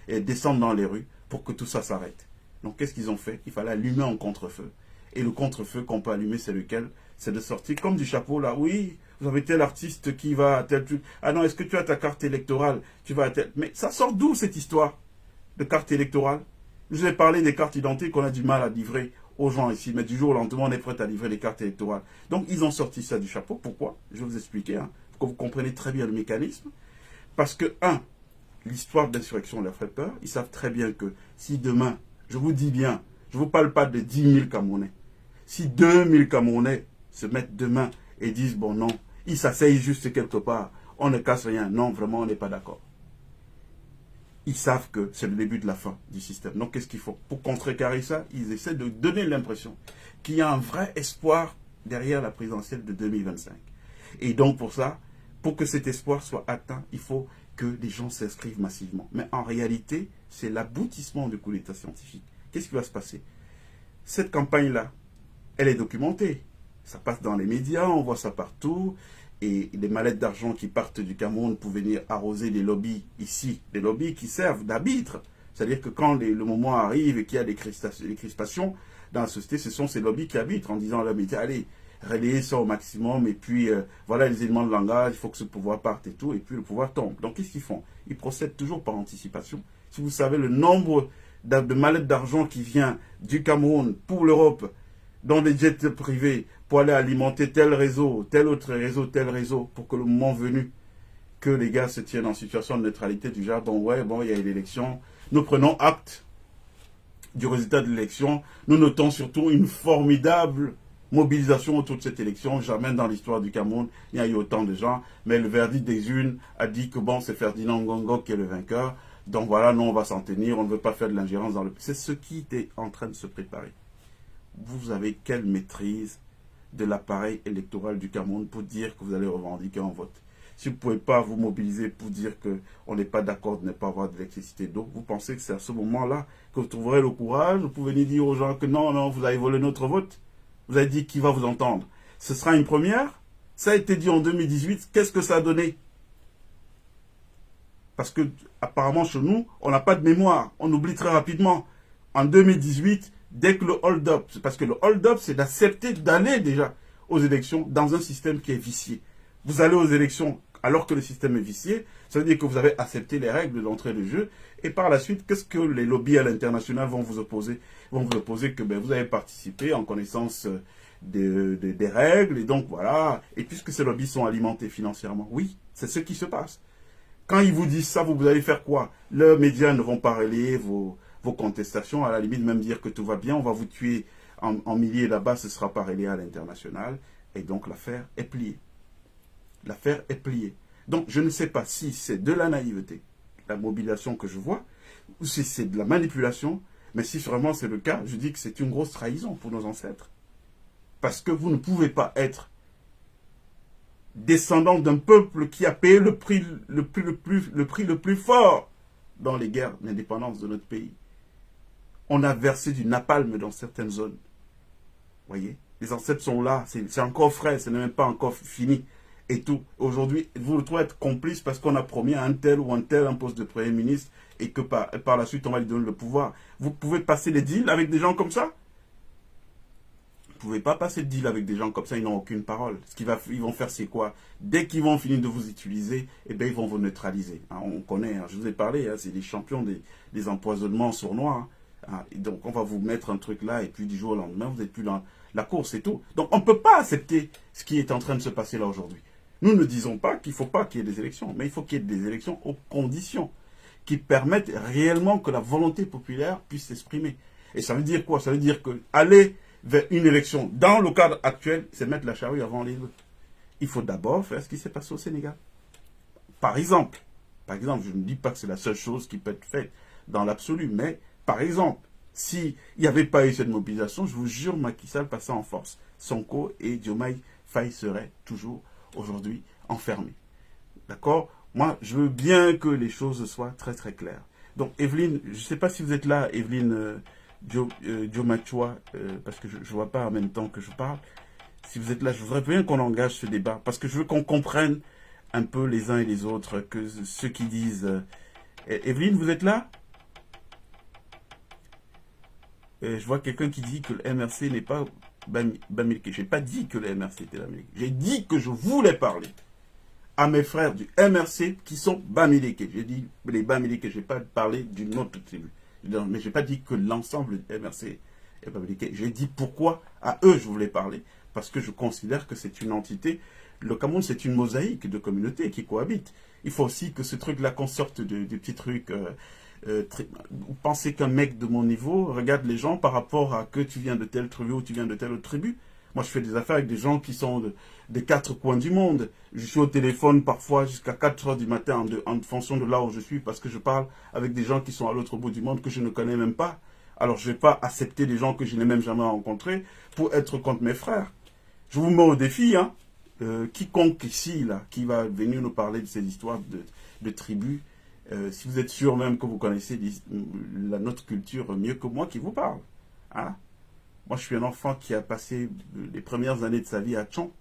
S1: et descendre dans les rues pour que tout ça s'arrête. Donc, qu'est-ce qu'ils ont fait? Il fallait allumer un contre-feu. Et le contre-feu qu'on peut allumer, c'est lequel? C'est de sortir comme du chapeau, là. Oui, vous avez tel artiste qui va à tel truc. Ah non, est-ce que tu as ta carte électorale? Tu vas à tel... Mais ça sort d'où, cette histoire de carte électorale? Je vous ai parlé des cartes d'identité qu'on a du mal à livrer aux gens ici. Mais du jour au lendemain, on est prêt à livrer les cartes électorales. Donc, ils ont sorti ça du chapeau. Pourquoi? Je vais vous expliquer, hein, pour que vous compreniez très bien le mécanisme. Parce que, l'histoire d'insurrection leur fait peur. Ils savent très bien que si demain, je vous dis bien, je ne vous parle pas de 10 000 Camerounais. Si 2 000 Camerounais se mettent demain et disent, bon non, ils s'asseyent juste quelque part, on ne casse rien. Non, vraiment, on n'est pas d'accord. Ils savent que c'est le début de la fin du système. Donc, qu'est-ce qu'il faut? Pour contrecarrer ça, ils essaient de donner l'impression qu'il y a un vrai espoir derrière la présidentielle de 2025. Et donc, pour ça, pour que cet espoir soit atteint, il faut que les gens s'inscrivent massivement. Mais en réalité, c'est l'aboutissement du coup d'état scientifique. Qu'est-ce qui va se passer? Cette campagne-là, elle est documentée. Ça passe dans les médias, on voit ça partout. Et des mallettes d'argent qui partent du Cameroun pour venir arroser des lobbies ici. Des lobbies qui servent d'arbitre. C'est-à-dire que quand le moment arrive et qu'il y a des crispations dans la société, ce sont ces lobbies qui arbitrent en disant à la média, allez, relayer ça au maximum, et puis voilà les éléments de langage, il faut que ce pouvoir parte et tout, et puis le pouvoir tombe. Donc qu'est-ce qu'ils font? Ils procèdent toujours par anticipation. Si vous savez le nombre de mallettes d'argent qui vient du Cameroun pour l'Europe, dans des jets privés, pour aller alimenter tel réseau, tel autre réseau, tel réseau, pour que le moment venu, que les gars se tiennent en situation de neutralité du genre, bon ouais, bon, il y a eu l'élection, nous prenons acte du résultat de l'élection, nous notons surtout une formidable mobilisation autour de cette élection. Jamais dans l'histoire du Cameroun, il y a eu autant de gens, mais le verdict des urnes a dit que bon, c'est Ferdinand Ngongo qui est le vainqueur, donc voilà, nous on va s'en tenir, on ne veut pas faire de l'ingérence dans le... C'est ce qui était en train de se préparer. Vous avez quelle maîtrise de l'appareil électoral du Cameroun pour dire que vous allez revendiquer un vote? Si vous ne pouvez pas vous mobiliser pour dire qu'on n'est pas d'accord de ne pas avoir d'électricité, d'eau, vous pensez que c'est à ce moment-là que vous trouverez le courage pour venir dire aux gens que non, non, vous avez volé notre vote? Vous avez dit qui va vous entendre? Ce sera une première. Ça a été dit en 2018. Qu'est-ce que ça a donné? Parce que apparemment chez nous, on n'a pas de mémoire. On oublie très rapidement. En 2018, dès que le hold-up, parce que le hold-up, c'est d'accepter d'aller déjà aux élections dans un système qui est vicié. Vous allez aux élections alors que le système est vicié, ça veut dire que vous avez accepté les règles d'entrée de jeu, et par la suite, qu'est-ce que les lobbies à l'international vont vous opposer? Ils vont vous opposer que vous avez participé en connaissance des règles, et donc voilà, et puisque ces lobbies sont alimentés financièrement, oui, c'est ce qui se passe. Quand ils vous disent ça, vous allez faire quoi? Leurs médias ne vont pas relayer vos contestations, à la limite même dire que tout va bien, on va vous tuer en milliers là-bas, ce ne sera pas relayé à l'international, et donc l'affaire est pliée. L'affaire est pliée. Donc je ne sais pas si c'est de la naïveté, la mobilisation que je vois, ou si c'est de la manipulation, mais si vraiment c'est le cas, je dis que c'est une grosse trahison pour nos ancêtres. Parce que vous ne pouvez pas être descendant d'un peuple qui a payé le prix le plus fort dans les guerres d'indépendance de notre pays. On a versé du napalm dans certaines zones. Voyez, les ancêtres sont là, c'est encore frais, ce n'est même pas encore fini. Et tout. Aujourd'hui, vous le trouvez être complice parce qu'on a promis à un tel ou un tel un poste de Premier ministre et que par la suite, on va lui donner le pouvoir. Vous pouvez passer des deals avec des gens comme ça? Vous ne pouvez pas passer de deal avec des gens comme ça, ils n'ont aucune parole. Ce qu'ils vont faire, c'est quoi? Dès qu'ils vont finir de vous utiliser, eh bien, ils vont vous neutraliser. Hein, on connaît, hein, je vous ai parlé, hein, c'est des champions des empoisonnements sournois. Hein, et donc, on va vous mettre un truc là et puis du jour au lendemain, vous n'êtes plus dans la course et tout. Donc, on ne peut pas accepter ce qui est en train de se passer là aujourd'hui. Nous ne disons pas qu'il ne faut pas qu'il y ait des élections, mais il faut qu'il y ait des élections aux conditions qui permettent réellement que la volonté populaire puisse s'exprimer. Et ça veut dire quoi? Ça veut dire que aller vers une élection dans le cadre actuel, c'est mettre la charrue avant les bœufs. Il faut d'abord faire ce qui s'est passé au Sénégal. Par exemple, je ne dis pas que c'est la seule chose qui peut être faite dans l'absolu, mais par exemple, s'il n'y avait pas eu cette mobilisation, je vous jure, Macky Sall passait en force. Sonko et Diomaye Faye seraient toujours aujourd'hui enfermés. D'accord? Moi, je veux bien que les choses soient très très claires. Donc, Evelyne, je ne sais pas si vous êtes là, Evelyne Diomachua, parce que je ne vois pas en même temps que je parle. Si vous êtes là, je voudrais bien qu'on engage ce débat, parce que je veux qu'on comprenne un peu les uns et les autres, que ceux qui disent... Evelyne, vous êtes là? Je vois quelqu'un qui dit que le MRC n'est pas Bamileke. Je n'ai pas dit que le MRC était Bamileke. J'ai dit que je voulais parler à mes frères du MRC qui sont Bamileke. J'ai dit les Bamileke, je n'ai pas parlé d'une autre tribu. Mais je n'ai pas dit que l'ensemble du MRC est Bamileke. J'ai dit pourquoi à eux je voulais parler. Parce que je considère que c'est une entité. Le Cameroun, c'est une mosaïque de communautés qui cohabitent. Il faut aussi que ce truc-là, qu'on sorte des petits trucs... vous pensez qu'un mec de mon niveau regarde les gens par rapport à que tu viens de telle tribu ou tu viens de telle autre tribu. Moi, je fais des affaires avec des gens qui sont des quatre coins du monde. Je suis au téléphone parfois jusqu'à 4 heures du matin en fonction de là où je suis parce que je parle avec des gens qui sont à l'autre bout du monde que je ne connais même pas. Alors, je ne vais pas accepter des gens que je n'ai même jamais rencontrés pour être contre mes frères. Je vous mets au défi, hein. Quiconque ici, là, qui va venir nous parler de ces histoires de tribus, si vous êtes sûr même que vous connaissez notre culture mieux que moi, qui vous parle. Hein? Moi, je suis un enfant qui a passé les premières années de sa vie à Tchon,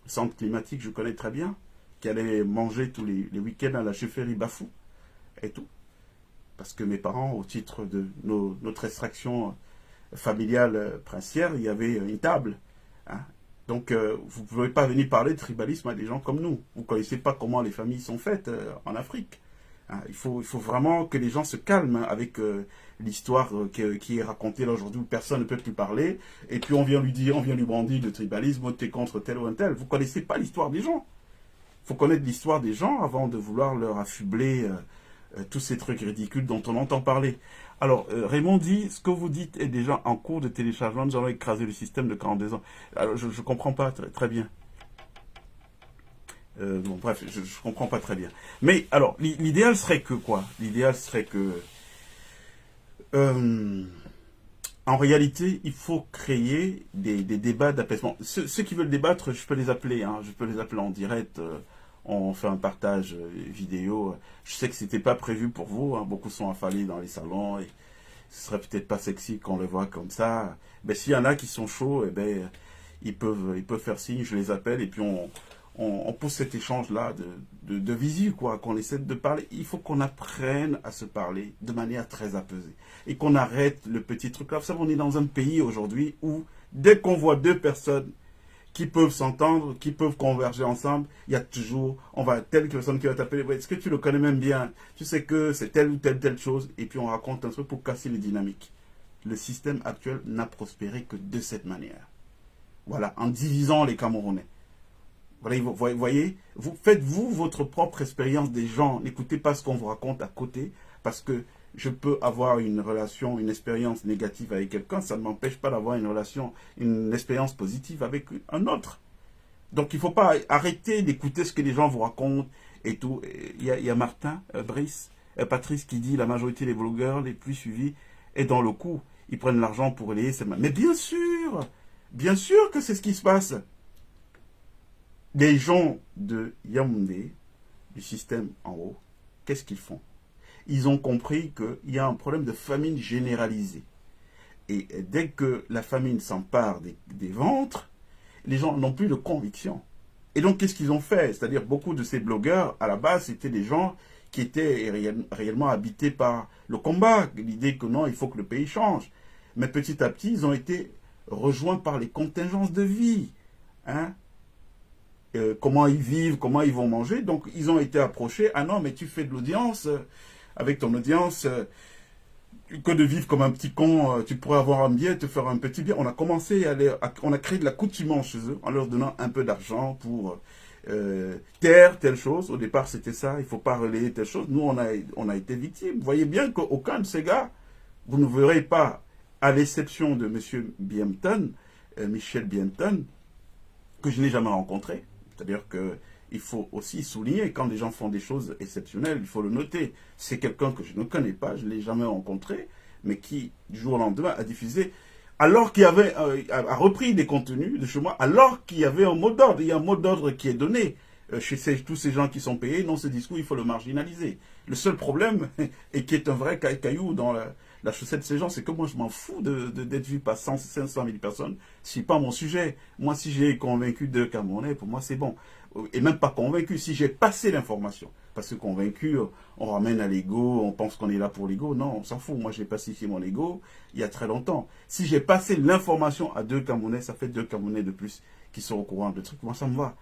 S1: le centre climatique, je connais très bien, qui allait manger tous les week-ends à la chefferie Bafou et tout. Parce que mes parents, au titre de notre extraction familiale princière, il y avait une table. Hein? Donc, vous ne pouvez pas venir parler de tribalisme à des gens comme nous. Vous ne connaissez pas comment les familles sont faites en Afrique. Hein, il faut vraiment que les gens se calment avec l'histoire qui est racontée là aujourd'hui où personne ne peut plus parler. Et puis on vient lui brandir de tribalisme, tu es contre tel ou un tel. Vous ne connaissez pas l'histoire des gens. Il faut connaître l'histoire des gens avant de vouloir leur affubler tous ces trucs ridicules dont on entend parler. Alors, Raymond dit, ce que vous dites est déjà en cours de téléchargement, nous allons écraser le système de 42 ans. Alors, je ne comprends pas très bien. Bon, bref, je ne comprends pas très bien. Mais, alors, l'idéal serait que quoi? L'idéal serait que... en réalité, il faut créer des débats d'apaisement. Ceux qui veulent débattre, je peux les appeler. Hein, je peux les appeler en direct. On fait un partage vidéo. Je sais que c'était pas prévu pour vous. Hein, beaucoup sont affalés dans les salons. Et ce serait peut-être pas sexy qu'on le voit comme ça. Ben, s'il y en a qui sont chauds, eh ben, ils peuvent faire signe. Je les appelle et puis on pousse cet échange-là de visu, quoi, qu'on essaie de parler. Il faut qu'on apprenne à se parler de manière très apaisée. Et qu'on arrête le petit truc là. Vous savez, on est dans un pays aujourd'hui où, dès qu'on voit deux personnes qui peuvent s'entendre, qui peuvent converger ensemble, il y a toujours, telle personne qui va t'appeler, est-ce que tu le connais même bien? Tu sais que c'est telle ou telle chose, et puis on raconte un truc pour casser les dynamiques. Le système actuel n'a prospéré que de cette manière. Voilà, en divisant les Camerounais. Voilà, vous voyez, faites-vous votre propre expérience des gens. N'écoutez pas ce qu'on vous raconte à côté, parce que je peux avoir une relation, une expérience négative avec quelqu'un, ça ne m'empêche pas d'avoir une expérience positive avec un autre. Donc il ne faut pas arrêter d'écouter ce que les gens vous racontent et tout. Il y a Martin, Patrice qui dit la majorité des blogueurs les plus suivis est dans le coup. Ils prennent l'argent pour relayer ces... Mais bien sûr que c'est ce qui se passe. Les gens de Yaoundé, du système en haut, qu'est-ce qu'ils font? Ils ont compris qu'il y a un problème de famine généralisée. Et dès que la famine s'empare des ventres, les gens n'ont plus de conviction. Et donc, qu'est-ce qu'ils ont fait? C'est-à-dire, beaucoup de ces blogueurs, à la base, c'était des gens qui étaient réellement habités par le combat, l'idée que non, il faut que le pays change. Mais petit à petit, ils ont été rejoints par les contingences de vie. Hein? Comment ils vivent, comment ils vont manger. Donc, ils ont été approchés. Ah non, mais tu fais de l'audience. Avec ton audience, que de vivre comme un petit con, tu pourrais avoir un bien, te faire un petit bien. On a commencé on a créé de l'accoutumance chez eux en leur donnant un peu d'argent pour taire telle chose. Au départ, c'était ça, il ne faut pas relayer telle chose. Nous, on a été victimes. Vous voyez bien qu'aucun de ces gars, vous ne verrez pas, à l'exception de M. Biempton, Michel Biempton, que je n'ai jamais rencontré. C'est-à-dire qu'il faut aussi souligner, quand des gens font des choses exceptionnelles, il faut le noter. C'est quelqu'un que je ne connais pas, je ne l'ai jamais rencontré, mais qui, du jour au lendemain, a diffusé, alors qu'il y avait, a repris des contenus de chez moi, alors qu'il y avait un mot d'ordre. Il y a un mot d'ordre qui est donné chez tous ces gens qui sont payés. Non, ce discours, il faut le marginaliser. Le seul problème, et qui est un vrai caillou dans la chaussette de ces gens, c'est que moi, je m'en fous d'être vu par 500 000 personnes. Ce n'est pas mon sujet. Moi, si j'ai convaincu 2 Camerounais, pour moi, c'est bon. Et même pas convaincu, si j'ai passé l'information. Parce que convaincu, on ramène à l'ego, on pense qu'on est là pour l'ego. Non, on s'en fout. Moi, j'ai pacifié mon ego il y a très longtemps. Si j'ai passé l'information à 2 Camerounais, ça fait 2 Camerounais de plus qui sont au courant de trucs. Moi, ça me va.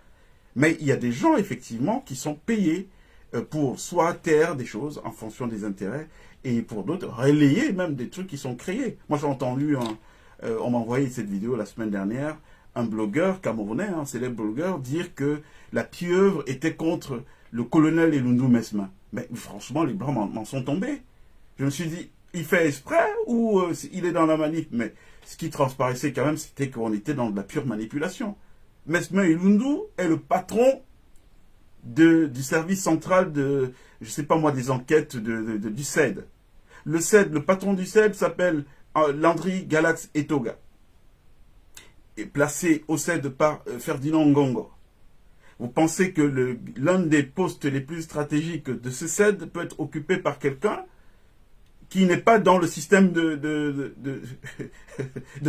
S1: Mais il y a des gens, effectivement, qui sont payés pour soit taire des choses en fonction des intérêts, et pour d'autres, relayer même des trucs qui sont créés. Moi, j'ai entendu, on m'a envoyé cette vidéo la semaine dernière, un blogueur camerounais, un célèbre blogueur, dire que la pieuvre était contre le colonel Elundou Mesma. Mais franchement, les Blancs m'en sont tombés. Je me suis dit, il fait exprès ou il est dans la manip? Mais ce qui transparaissait quand même, c'était qu'on était dans de la pure manipulation. Mesma Elundou est le patron du service central de, je sais pas moi, des enquêtes du CED. Le CED, le patron du CED s'appelle Landry Galax Etoga, et placé au CED par Ferdinand Ngongo. Vous pensez que l'un des postes les plus stratégiques de ce CED peut être occupé par quelqu'un qui n'est pas dans le système de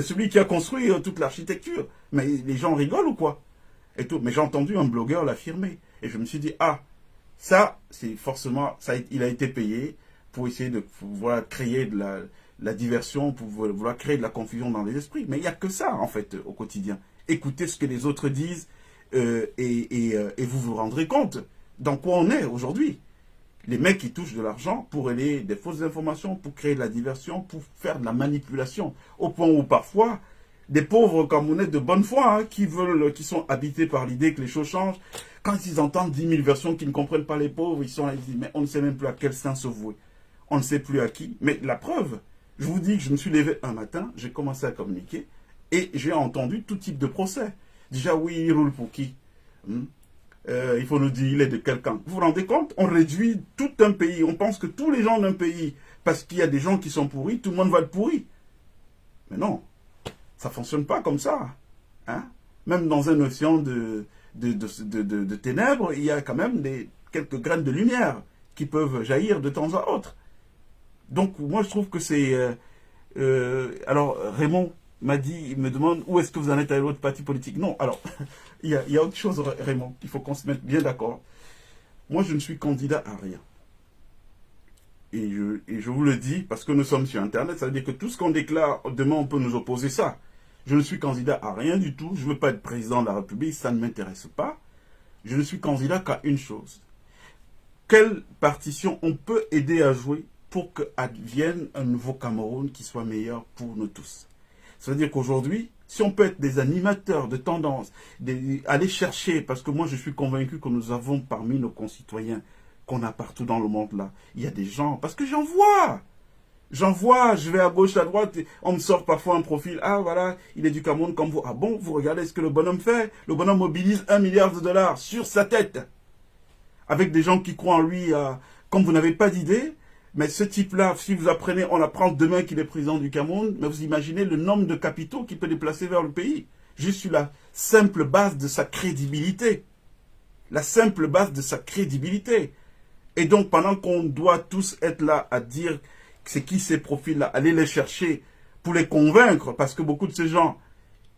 S1: celui qui a construit toute l'architecture? Mais les gens rigolent ou quoi? Et tout. Mais j'ai entendu un blogueur l'affirmer. Et je me suis dit, ah, ça, c'est forcément, il a été payé pour essayer de pouvoir créer de la diversion, pour vouloir créer de la confusion dans les esprits. Mais il n'y a que ça, en fait, au quotidien. Écoutez ce que les autres disent et vous vous rendrez compte dans quoi on est aujourd'hui. Les mecs qui touchent de l'argent pour relayer des fausses informations, pour créer de la diversion, pour faire de la manipulation. Au point où parfois, des pauvres Camerounais de bonne foi, hein, qui sont habités par l'idée que les choses changent, quand ils entendent 10 000 versions qui ne comprennent pas les pauvres, ils disent, mais on ne sait même plus à quel saint se vouer. On ne sait plus à qui. Mais la preuve, je vous dis que je me suis levé un matin, j'ai commencé à communiquer, et j'ai entendu tout type de procès. Déjà, oui, il roule pour qui? Il faut nous dire, il est de quelqu'un. Vous vous rendez compte? On réduit tout un pays. On pense que tous les gens d'un pays, parce qu'il y a des gens qui sont pourris, tout le monde va être pourri. Mais non, ça ne fonctionne pas comme ça. Hein? Même dans un océan de ténèbres, il y a quand même quelques graines de lumière qui peuvent jaillir de temps à autre. Donc, moi, je trouve que c'est... alors, Raymond m'a dit, il me demande, où est-ce que vous en êtes avec votre parti politique? Non, alors, il y a autre chose, Raymond, il faut qu'on se mette bien d'accord. Moi, je ne suis candidat à rien. Et je vous le dis, parce que nous sommes sur Internet, ça veut dire que tout ce qu'on déclare, demain, on peut nous opposer ça. Je ne suis candidat à rien du tout, je ne veux pas être président de la République, ça ne m'intéresse pas. Je ne suis candidat qu'à une chose. Quelle partition on peut aider à jouer pour qu'advienne un nouveau Cameroun qui soit meilleur pour nous tous? Ça veut dire qu'aujourd'hui, si on peut être des animateurs de tendance, aller chercher, parce que moi je suis convaincu que nous avons parmi nos concitoyens, qu'on a partout dans le monde là, il y a des gens, parce que j'en vois, je vais à gauche, à droite, on me sort parfois un profil, ah voilà, il est du Cameroun comme vous, ah bon, vous regardez ce que le bonhomme fait, le bonhomme mobilise $1 milliard sur sa tête, avec des gens qui croient en lui, comme vous n'avez pas d'idée. Mais ce type-là, si vous apprenez, on apprend demain qu'il est président du Cameroun, mais vous imaginez le nombre de capitaux qu'il peut déplacer vers le pays, juste sur la simple base de sa crédibilité. La simple base de sa crédibilité. Et donc, pendant qu'on doit tous être là à dire c'est qui ces profils-là, aller les chercher pour les convaincre, parce que beaucoup de ces gens,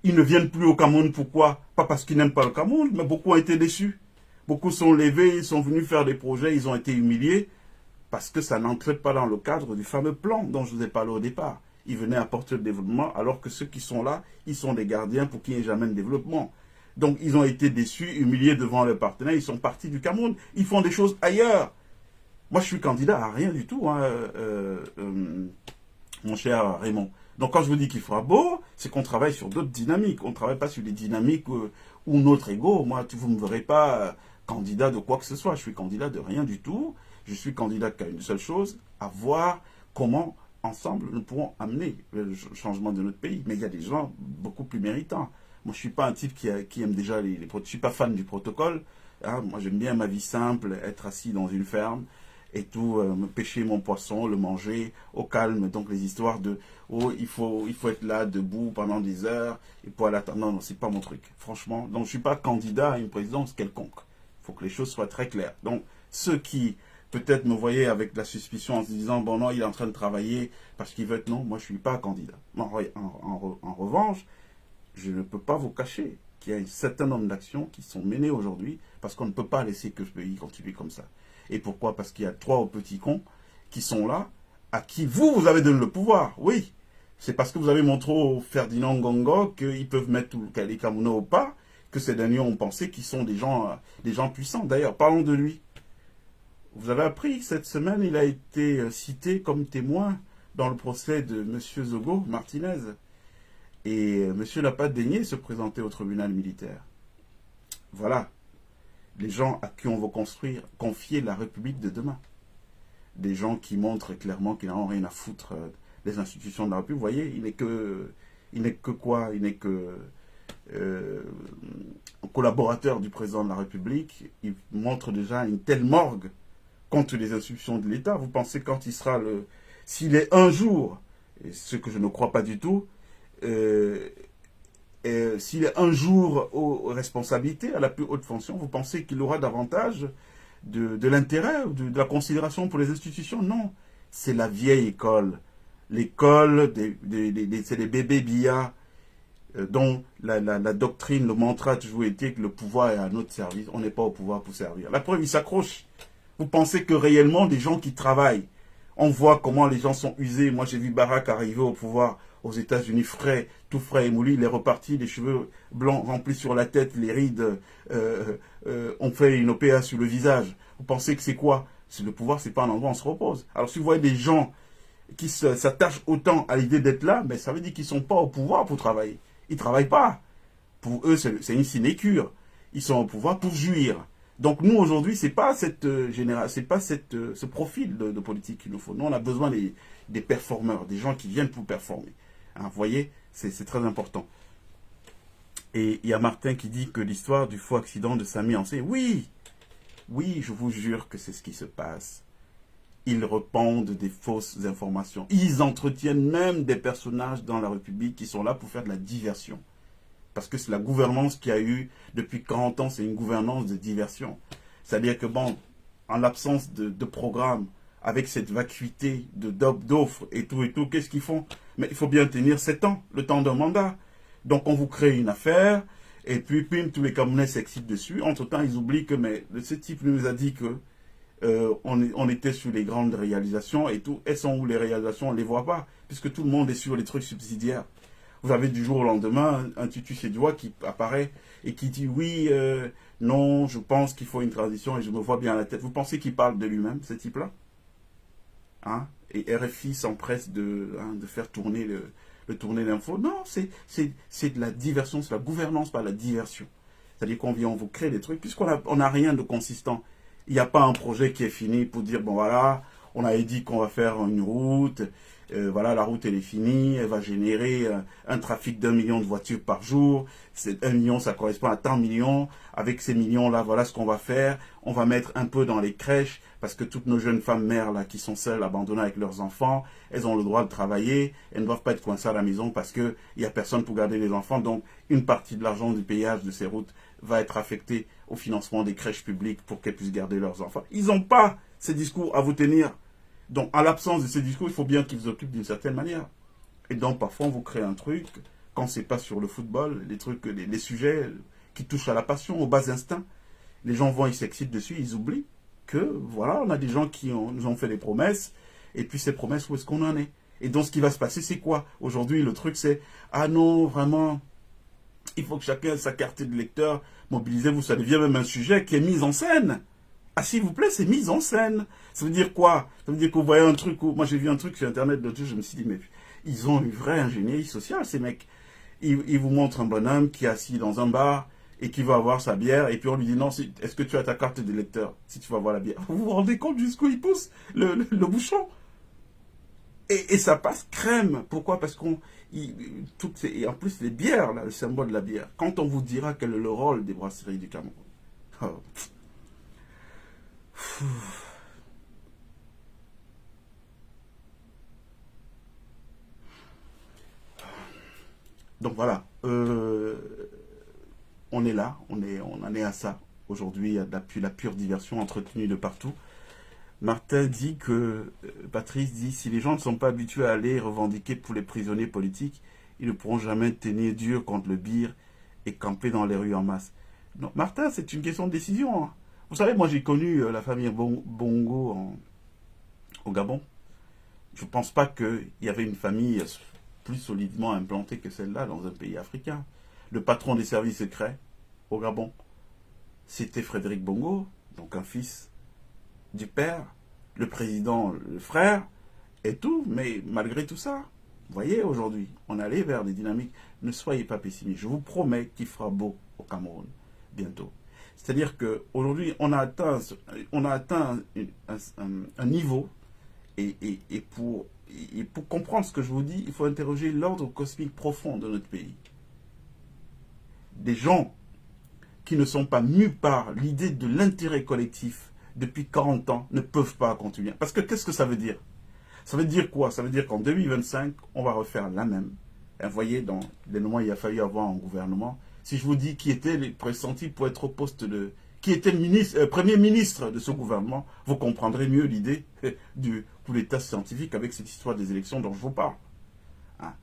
S1: ils ne viennent plus au Cameroun. Pourquoi? Pas parce qu'ils n'aiment pas le Cameroun, mais beaucoup ont été déçus. Beaucoup sont levés, ils sont venus faire des projets, ils ont été humiliés, parce que ça n'entrait pas dans le cadre du fameux plan dont je vous ai parlé au départ. Ils venaient apporter le développement, alors que ceux qui sont là, ils sont des gardiens pour qu'il n'y ait jamais de développement. Donc ils ont été déçus, humiliés devant leurs partenaires, ils sont partis du Cameroun, ils font des choses ailleurs. Moi je suis candidat à rien du tout, hein, mon cher Raymond. Donc quand je vous dis qu'il fera beau, c'est qu'on travaille sur d'autres dynamiques. On ne travaille pas sur des dynamiques où notre ego, moi, vous ne me verrez pas candidat de quoi que ce soit. Je suis candidat de rien du tout. Je suis candidat qu'à une seule chose, à voir comment, ensemble, nous pourrons amener le changement de notre pays. Mais il y a des gens beaucoup plus méritants. Moi, je ne suis pas un type qui aime déjà je ne suis pas fan du protocole. Hein. Moi, j'aime bien ma vie simple, être assis dans une ferme et tout, me pêcher mon poisson, le manger au calme. Donc, les histoires de « oh, il faut être là, debout pendant des heures, et pour aller attendre ». Non, non, c'est pas mon truc, franchement. Donc, je ne suis pas candidat à une présidence quelconque. Il faut que les choses soient très claires. Donc, ceux qui peut-être me voyaient avec la suspicion en se disant « bon, non, il est en train de travailler parce qu'il veut être… » Non, moi, je ne suis pas candidat. En revanche, je ne peux pas vous cacher qu'il y a un certain nombre d'actions qui sont menées aujourd'hui parce qu'on ne peut pas laisser que ce pays continue comme ça. Et pourquoi? Parce qu'il y a 3 petits cons qui sont là, à qui vous avez donné le pouvoir. Oui, c'est parce que vous avez montré au Ferdinand Ngongo qu'ils peuvent mettre tout les Camerounais au pas, que ces derniers ont pensé qu'ils sont des gens puissants. D'ailleurs, parlons de lui. Vous avez appris que cette semaine, il a été cité comme témoin dans le procès de M. Zogo Martinez. Et monsieur n'a pas daigné se présenter au tribunal militaire. Voilà. Les gens à qui on veut confier la République de demain. Des gens qui montrent clairement qu'ils n'ont rien à foutre des institutions de la République. Vous voyez, il n'est que quoi? Il n'est que un collaborateur du président de la République. Il montre déjà une telle morgue contre les institutions de l'État. Vous pensez quand il sera s'il est un jour, et ce que je ne crois pas du tout, s'il est un jour aux responsabilités, à la plus haute fonction, vous pensez qu'il aura davantage de l'intérêt ou de la considération pour les institutions? Non, c'est la vieille école. L'école, c'est les bébés billards dont la doctrine, le mantra a toujours été que le pouvoir est à notre service. On n'est pas au pouvoir pour servir. La preuve, il s'accroche. Vous pensez que réellement, des gens qui travaillent, on voit comment les gens sont usés. Moi, j'ai vu Barack arriver au pouvoir aux États-Unis frais, tout frais et moulu. Il est reparti, les cheveux blancs remplis sur la tête, les rides, on fait une OPA sur le visage. Vous pensez que c'est quoi? C'est le pouvoir, c'est pas un endroit où on se repose. Alors, si vous voyez des gens qui s'attachent autant à l'idée d'être là, ben, ça veut dire qu'ils ne sont pas au pouvoir pour travailler. Ils ne travaillent pas. Pour eux, c'est une sinécure. Ils sont au pouvoir pour jouir. Donc nous, aujourd'hui, ce n'est pas, ce profil de politique qu'il nous faut. Nous, on a besoin des performeurs, des gens qui viennent pour performer. Hein, vous voyez, c'est très important. Et il y a Martin qui dit que l'histoire du faux accident de Samy Ancé, oui, je vous jure que c'est ce qui se passe. Ils répandent des fausses informations. Ils entretiennent même des personnages dans la République qui sont là pour faire de la diversion. Parce que c'est la gouvernance qu'il y a eu depuis 40 ans, c'est une gouvernance de diversion. C'est-à-dire que, bon, en l'absence de programme, avec cette vacuité d'offres et tout, qu'est-ce qu'ils font? Mais il faut bien tenir 7 ans, le temps d'un mandat. Donc, on vous crée une affaire, et puis, tous les Camerounais s'excitent dessus. Entre-temps, ils oublient que, mais ce type nous a dit que on était sur les grandes réalisations et tout. Elles sont où les réalisations? On ne les voit pas, puisque tout le monde est sur les trucs subsidiaires. Vous avez du jour au lendemain un tutu séduois qui apparaît et qui dit oui, non, je pense qu'il faut une transition et je me vois bien à la tête. Vous pensez qu'il parle de lui-même, ce type-là? Hein? Et RFI s'empresse de faire tourner le tourner l'info. Non, c'est de la diversion, c'est la gouvernance par la diversion. C'est-à-dire qu'on vient, on vous crée des trucs, puisqu'on n'a rien de consistant. Il n'y a pas un projet qui est fini pour dire, bon voilà, on avait dit qu'on va faire une route, voilà, la route elle est finie, elle va générer un trafic d'1 million de voitures par jour, c'est 1 million, ça correspond à tant de millions, avec ces millions-là, voilà ce qu'on va faire, on va mettre un peu dans les crèches, parce que toutes nos jeunes femmes mères là, qui sont seules, abandonnées avec leurs enfants, elles ont le droit de travailler, elles ne doivent pas être coincées à la maison parce qu'il n'y a personne pour garder les enfants, donc une partie de l'argent du payage de ces routes va être affectée au financement des crèches publiques pour qu'elles puissent garder leurs enfants. Ils n'ont pas ces discours à vous tenir. Donc, à l'absence de ces discours, il faut bien qu'ils vous occupent d'une certaine manière. Et donc, parfois, on vous crée un truc, quand c'est pas sur le football, les sujets qui touchent à la passion, aux bas instincts, les gens vont, ils s'excitent dessus, ils oublient que, voilà, on a des gens qui nous ont fait des promesses, et puis ces promesses, où est-ce qu'on en est? Et donc, ce qui va se passer, c'est quoi? Aujourd'hui, le truc, c'est, ah non, vraiment, il faut que chacun ait sa carte de lecteur, mobilisez-vous, ça devient même un sujet qui est mis en scène. Ah, s'il vous plaît, c'est mis en scène. Ça veut dire quoi? Ça veut dire que vous voyez un truc où... Moi, j'ai vu un truc sur Internet l'autre jour, je me suis dit, mais Ils ont une vraie ingénierie sociale, ces mecs. Ils vous montrent un bonhomme qui est assis dans un bar et qui va avoir sa bière, et puis on lui dit non, est-ce que tu as ta carte de lecteur si tu vas voir la bière? Vous vous rendez compte jusqu'où il pousse le bouchon? Et ça passe crème. Pourquoi? Parce et en plus les bières, là, le symbole de la bière, quand on vous dira quel est le rôle des brasseries du Cameroun. Oh. Donc voilà, on est là, on en est à ça. Aujourd'hui, il y a la pure diversion entretenue de partout. Martin dit que, Patrice dit, si les gens ne sont pas habitués à aller revendiquer pour les prisonniers politiques, ils ne pourront jamais tenir dur contre le bir et camper dans les rues en masse. Non, Martin, c'est une question de décision. Hein. Vous savez, moi j'ai connu la famille Bongo au Gabon. Je ne pense pas qu'il y avait une famille plus solidement implantée que celle-là dans un pays africain. Le patron des services secrets au Gabon, c'était Frédéric Bongo, donc un fils du père, le président, le frère, et tout. Mais malgré tout ça, vous voyez, aujourd'hui, on allait vers des dynamiques. Ne soyez pas pessimistes. Je vous promets qu'il fera beau au Cameroun bientôt. C'est-à-dire qu'aujourd'hui, on a atteint un niveau, et pour comprendre ce que je vous dis, il faut interroger l'ordre cosmique profond de notre pays. Des gens qui ne sont pas mus par l'idée de l'intérêt collectif depuis 40 ans ne peuvent pas continuer. Parce que qu'est-ce que ça veut dire? Ça veut dire quoi? Ça veut dire qu'en 2025, on va refaire la même. Et vous voyez, dans les moments où il a fallu avoir un gouvernement, si je vous dis qui était les pressentis pour être au poste de... qui était premier ministre de ce gouvernement, vous comprendrez mieux l'idée du coup d'état scientifique avec cette histoire des élections dont je vous parle. Hein?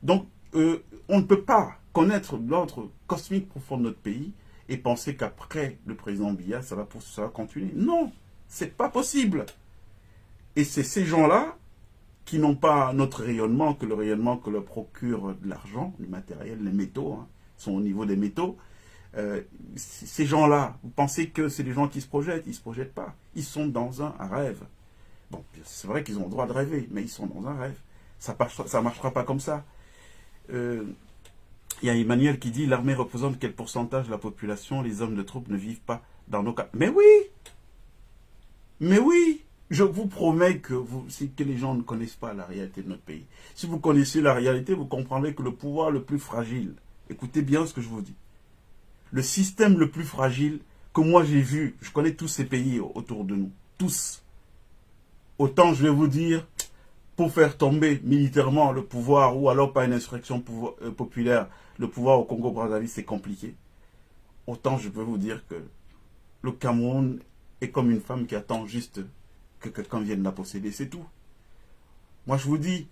S1: Donc, on ne peut pas connaître l'ordre cosmique profond de notre pays et penser qu'après le président Biya, ça va continuer. Non, c'est pas possible. Et c'est ces gens-là qui n'ont pas notre rayonnement, que le rayonnement que leur procure de l'argent, du matériel, les métaux, hein, sont au niveau des métaux. Ces gens-là, vous pensez que c'est des gens qui se projettent? Ils ne se projettent pas. Ils sont dans un rêve. Bon, c'est vrai qu'ils ont le droit de rêver, mais ils sont dans un rêve. Ça ne marchera pas comme ça. Il y a Emmanuel qui dit, l'armée représente quel pourcentage de la population? Les hommes de troupes ne vivent pas dans nos cas. Mais oui, je vous promets que les gens ne connaissent pas la réalité de notre pays. Si vous connaissez la réalité, vous comprendrez que le pouvoir le plus fragile, écoutez bien ce que je vous dis, le système le plus fragile que moi j'ai vu, je connais tous ces pays autour de nous, tous. Autant je vais vous dire, pour faire tomber militairement le pouvoir, ou alors par une insurrection populaire, le pouvoir au Congo-Brazzaville, c'est compliqué. Autant je peux vous dire que le Cameroun est comme une femme qui attend juste que quelqu'un vienne la posséder, c'est tout. Moi je vous dis,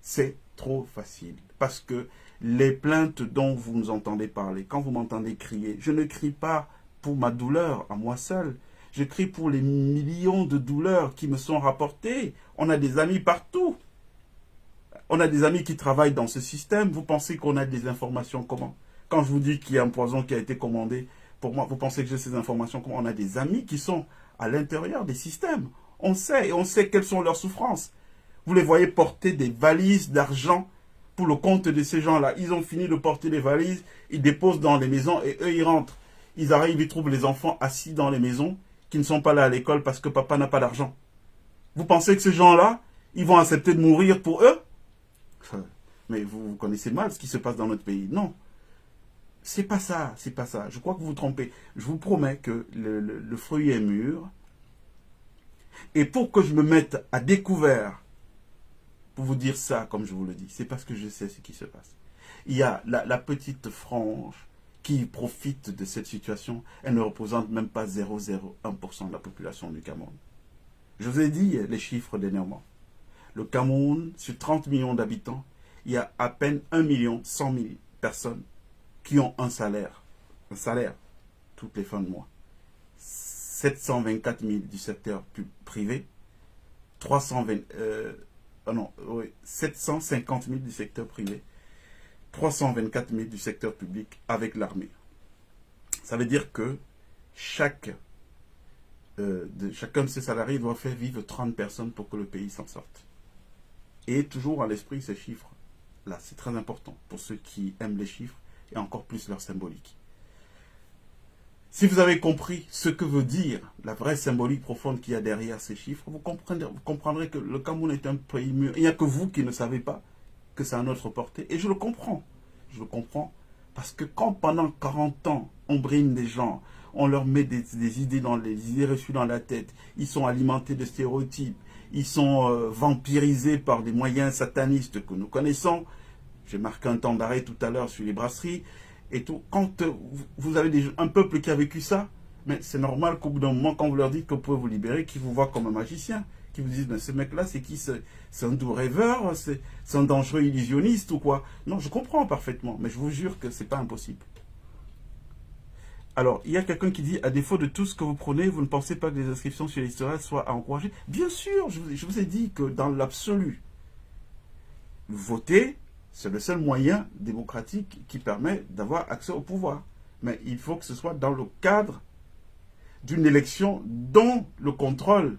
S1: c'est trop facile. Parce que les plaintes dont vous nous entendez parler, quand vous m'entendez crier, je ne crie pas pour ma douleur à moi seul. Je crie pour les millions de douleurs qui me sont rapportées. On a des amis partout. On a des amis qui travaillent dans ce système. Vous pensez qu'on a des informations comment? Quand je vous dis qu'il y a un poison qui a été commandé, pour moi, vous pensez que j'ai ces informations comment? On a des amis qui sont à l'intérieur des systèmes. On sait quelles sont leurs souffrances. Vous les voyez porter des valises d'argent pour le compte de ces gens-là. Ils ont fini de porter les valises, ils déposent dans les maisons et eux, ils rentrent. Ils arrivent, ils trouvent les enfants assis dans les maisons qui ne sont pas là à l'école parce que papa n'a pas d'argent. Vous pensez que ces gens-là, ils vont accepter de mourir pour eux? Mais vous connaissez mal ce qui se passe dans notre pays. Non. C'est pas ça, c'est pas ça. Je crois que vous vous trompez. Je vous promets que le fruit est mûr. Et pour que je me mette à découvert pour vous dire ça, comme je vous le dis, c'est parce que je sais ce qui se passe. Il y a la petite frange qui profite de cette situation. Elle ne représente même pas 0,01% de la population du Cameroun. Je vous ai dit les chiffres dernièrement. Le Cameroun, sur 30 millions d'habitants, il y a à peine 1,1 million personnes qui ont un salaire toutes les fins de mois. 724 000 du secteur privé, 750 000 du secteur privé, 324 000 du secteur public avec l'armée. Ça veut dire que chacun de ces salariés doit faire vivre 30 personnes pour que le pays s'en sorte. Et toujours à l'esprit ces chiffres. Là, c'est très important pour ceux qui aiment les chiffres et encore plus leur symbolique. Si vous avez compris ce que veut dire la vraie symbolique profonde qu'il y a derrière ces chiffres, vous comprendrez que le Cameroun est un pays mûr. Il n'y a que vous qui ne savez pas que c'est à notre portée. Et je le comprends. Je le comprends. Parce que quand pendant 40 ans, on brime des gens, on leur met des idées reçues dans la tête, ils sont alimentés de stéréotypes, ils sont vampirisés par des moyens satanistes que nous connaissons. J'ai marqué un temps d'arrêt tout à l'heure sur les brasseries. Et tout, quand vous avez un peuple qui a vécu ça, mais c'est normal qu'au bout d'un moment, quand vous leur dites que vous pouvez vous libérer, qu'ils vous voient comme un magicien, qu'ils vous disent, mais ce mec-là, c'est qui? C'est un doux rêveur, c'est un dangereux illusionniste ou quoi? Non, je comprends parfaitement, mais je vous jure que c'est pas impossible. Alors, il y a quelqu'un qui dit, à défaut de tout ce que vous prenez, vous ne pensez pas que les inscriptions sur l'histoire soient à encourager? Bien sûr, je vous ai dit que dans l'absolu, voter, c'est le seul moyen démocratique qui permet d'avoir accès au pouvoir. Mais il faut que ce soit dans le cadre d'une élection dont le contrôle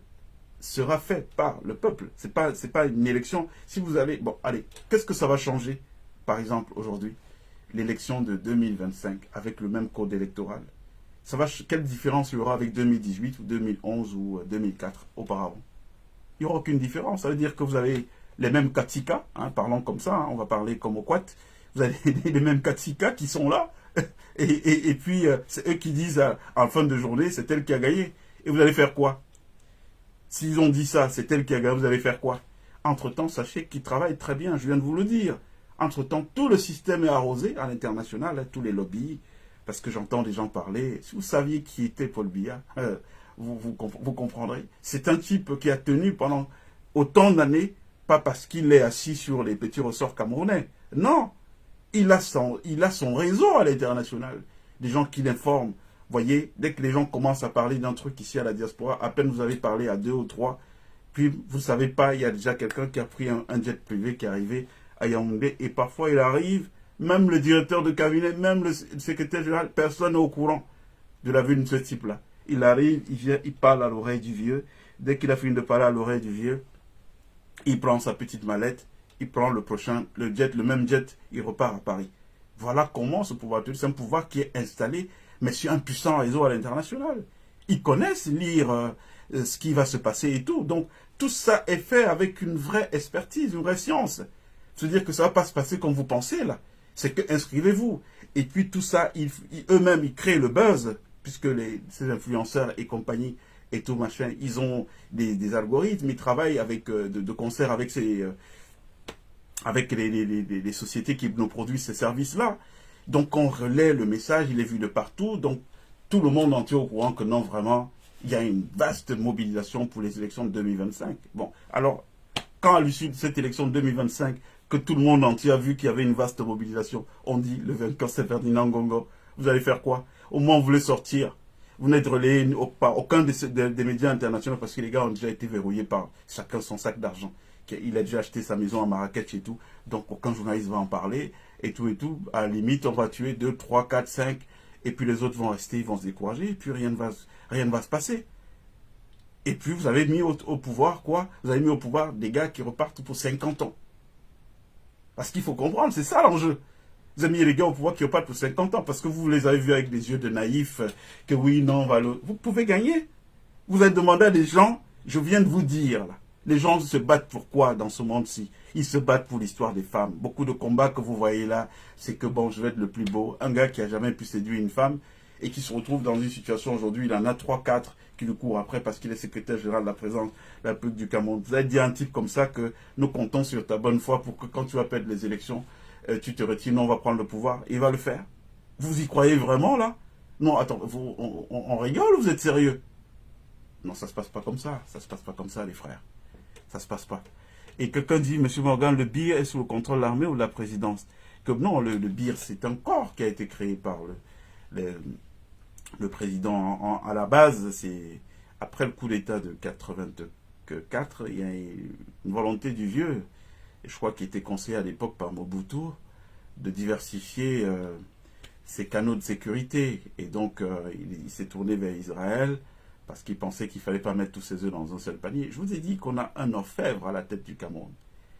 S1: sera fait par le peuple. C'est pas une élection. Si vous allez... Bon, allez, qu'est-ce que ça va changer, par exemple, aujourd'hui? L'élection de 2025 avec le même code électoral. Quelle différence il y aura avec 2018 ou 2011 ou 2004 auparavant? Il n'y aura aucune différence. Ça veut dire que vous avez les mêmes Katika, parlons comme ça, on va parler comme au Quat. Vous avez les mêmes Katika qui sont là, et puis c'est eux qui disent en fin de journée, c'est elle qui a gagné. Et vous allez faire quoi? S'ils ont dit ça, c'est elle qui a gagné, vous allez faire quoi? Entre-temps, sachez qu'ils travaillent très bien, je viens de vous le dire. Entre-temps, tout le système est arrosé à l'international, tous les lobbies, parce que j'entends des gens parler. Si vous saviez qui était Paul Biya, vous comprendrez. C'est un type qui a tenu pendant autant d'années, pas parce qu'il est assis sur les petits ressorts camerounais. Non, il a son réseau à l'international. Des gens qui l'informent. Voyez, dès que les gens commencent à parler d'un truc ici à la diaspora, à peine vous avez parlé à 2 ou 3, puis vous ne savez pas, il y a déjà quelqu'un qui a pris un jet privé qui est arrivé à Yaoundé, et parfois il arrive, même le directeur de cabinet, même le secrétaire général, personne n'est au courant de la vue de ce type-là. Il arrive, il vient, il parle à l'oreille du vieux. Dès qu'il a fini de parler à l'oreille du vieux, il prend sa petite mallette, il prend le même jet, il repart à Paris. Voilà comment ce pouvoir, c'est un pouvoir qui est installé, mais sur un puissant réseau à l'international. Ils connaissent lire ce qui va se passer et tout. Donc, tout ça est fait avec une vraie expertise, une vraie science. C'est-à-dire que ça ne va pas se passer comme vous pensez, là. C'est que inscrivez-vous. Et puis tout ça, eux-mêmes, ils créent le buzz, puisque ces influenceurs et compagnie et tout machin, ils ont des algorithmes, ils travaillent de concert avec les sociétés qui nous produisent ces services-là. Donc on relaie le message, il est vu de partout, donc tout le monde entier au courant que non, vraiment, il y a une vaste mobilisation pour les élections de 2025. Bon, alors, quand à l'issue de cette élection de 2025, que tout le monde entier a vu qu'il y avait une vaste mobilisation, on dit, le 24 c'est Ferdinand Ngongo, vous allez faire quoi? Au moins, vous voulez sortir. Vous n'êtes relayé par aucun des médias internationaux parce que les gars ont déjà été verrouillés par chacun son sac d'argent. Il a déjà acheté sa maison à Marrakech et tout. Donc, aucun journaliste va en parler et tout et tout. À la limite, on va tuer 2, 3, 4, 5 et puis les autres vont rester, ils vont se décourager et puis rien ne va se passer. Et puis, vous avez mis au pouvoir quoi? Vous avez mis au pouvoir des gars qui repartent pour 50 ans. Parce qu'il faut comprendre, c'est ça l'enjeu. Vous avez mis les gars au pouvoir qui repartent pour 50 ans parce que vous les avez vus avec des yeux de naïfs, que oui, non, vous pouvez gagner. Vous avez demandé à des gens, je viens de vous dire, là, les gens se battent pour quoi dans ce monde-ci? Ils se battent pour l'histoire des femmes. Beaucoup de combats que vous voyez là, c'est que bon, je vais être le plus beau. Un gars qui a jamais pu séduire une femme et qui se retrouve dans une situation aujourd'hui, il en a 3, 4 qui le courent après parce qu'il est secrétaire général de la présence de la République du Cameroun. Vous avez dit à un type comme ça que nous comptons sur ta bonne foi pour que quand tu vas perdre les élections, tu te retires, non, on va prendre le pouvoir. Et il va le faire. Vous y croyez vraiment là? Non, attends, on rigole ou vous êtes sérieux? Non, ça se passe pas comme ça. Ça se passe pas comme ça, les frères. Ça se passe pas. Et quelqu'un dit, Monsieur Morgan, le BIR est sous le contrôle de l'armée ou de la présidence? Que non, le BIR, c'est un corps qui a été créé par le président. À la base, c'est après le coup d'État de 84, il y a une volonté du vieux, et je crois qu'il était conseillé à l'époque par Mobutu, de diversifier ses canaux de sécurité. Et donc, il s'est tourné vers Israël, parce qu'il pensait qu'il ne fallait pas mettre tous ses œufs dans un seul panier. Je vous ai dit qu'on a un orfèvre à la tête du Cameroun.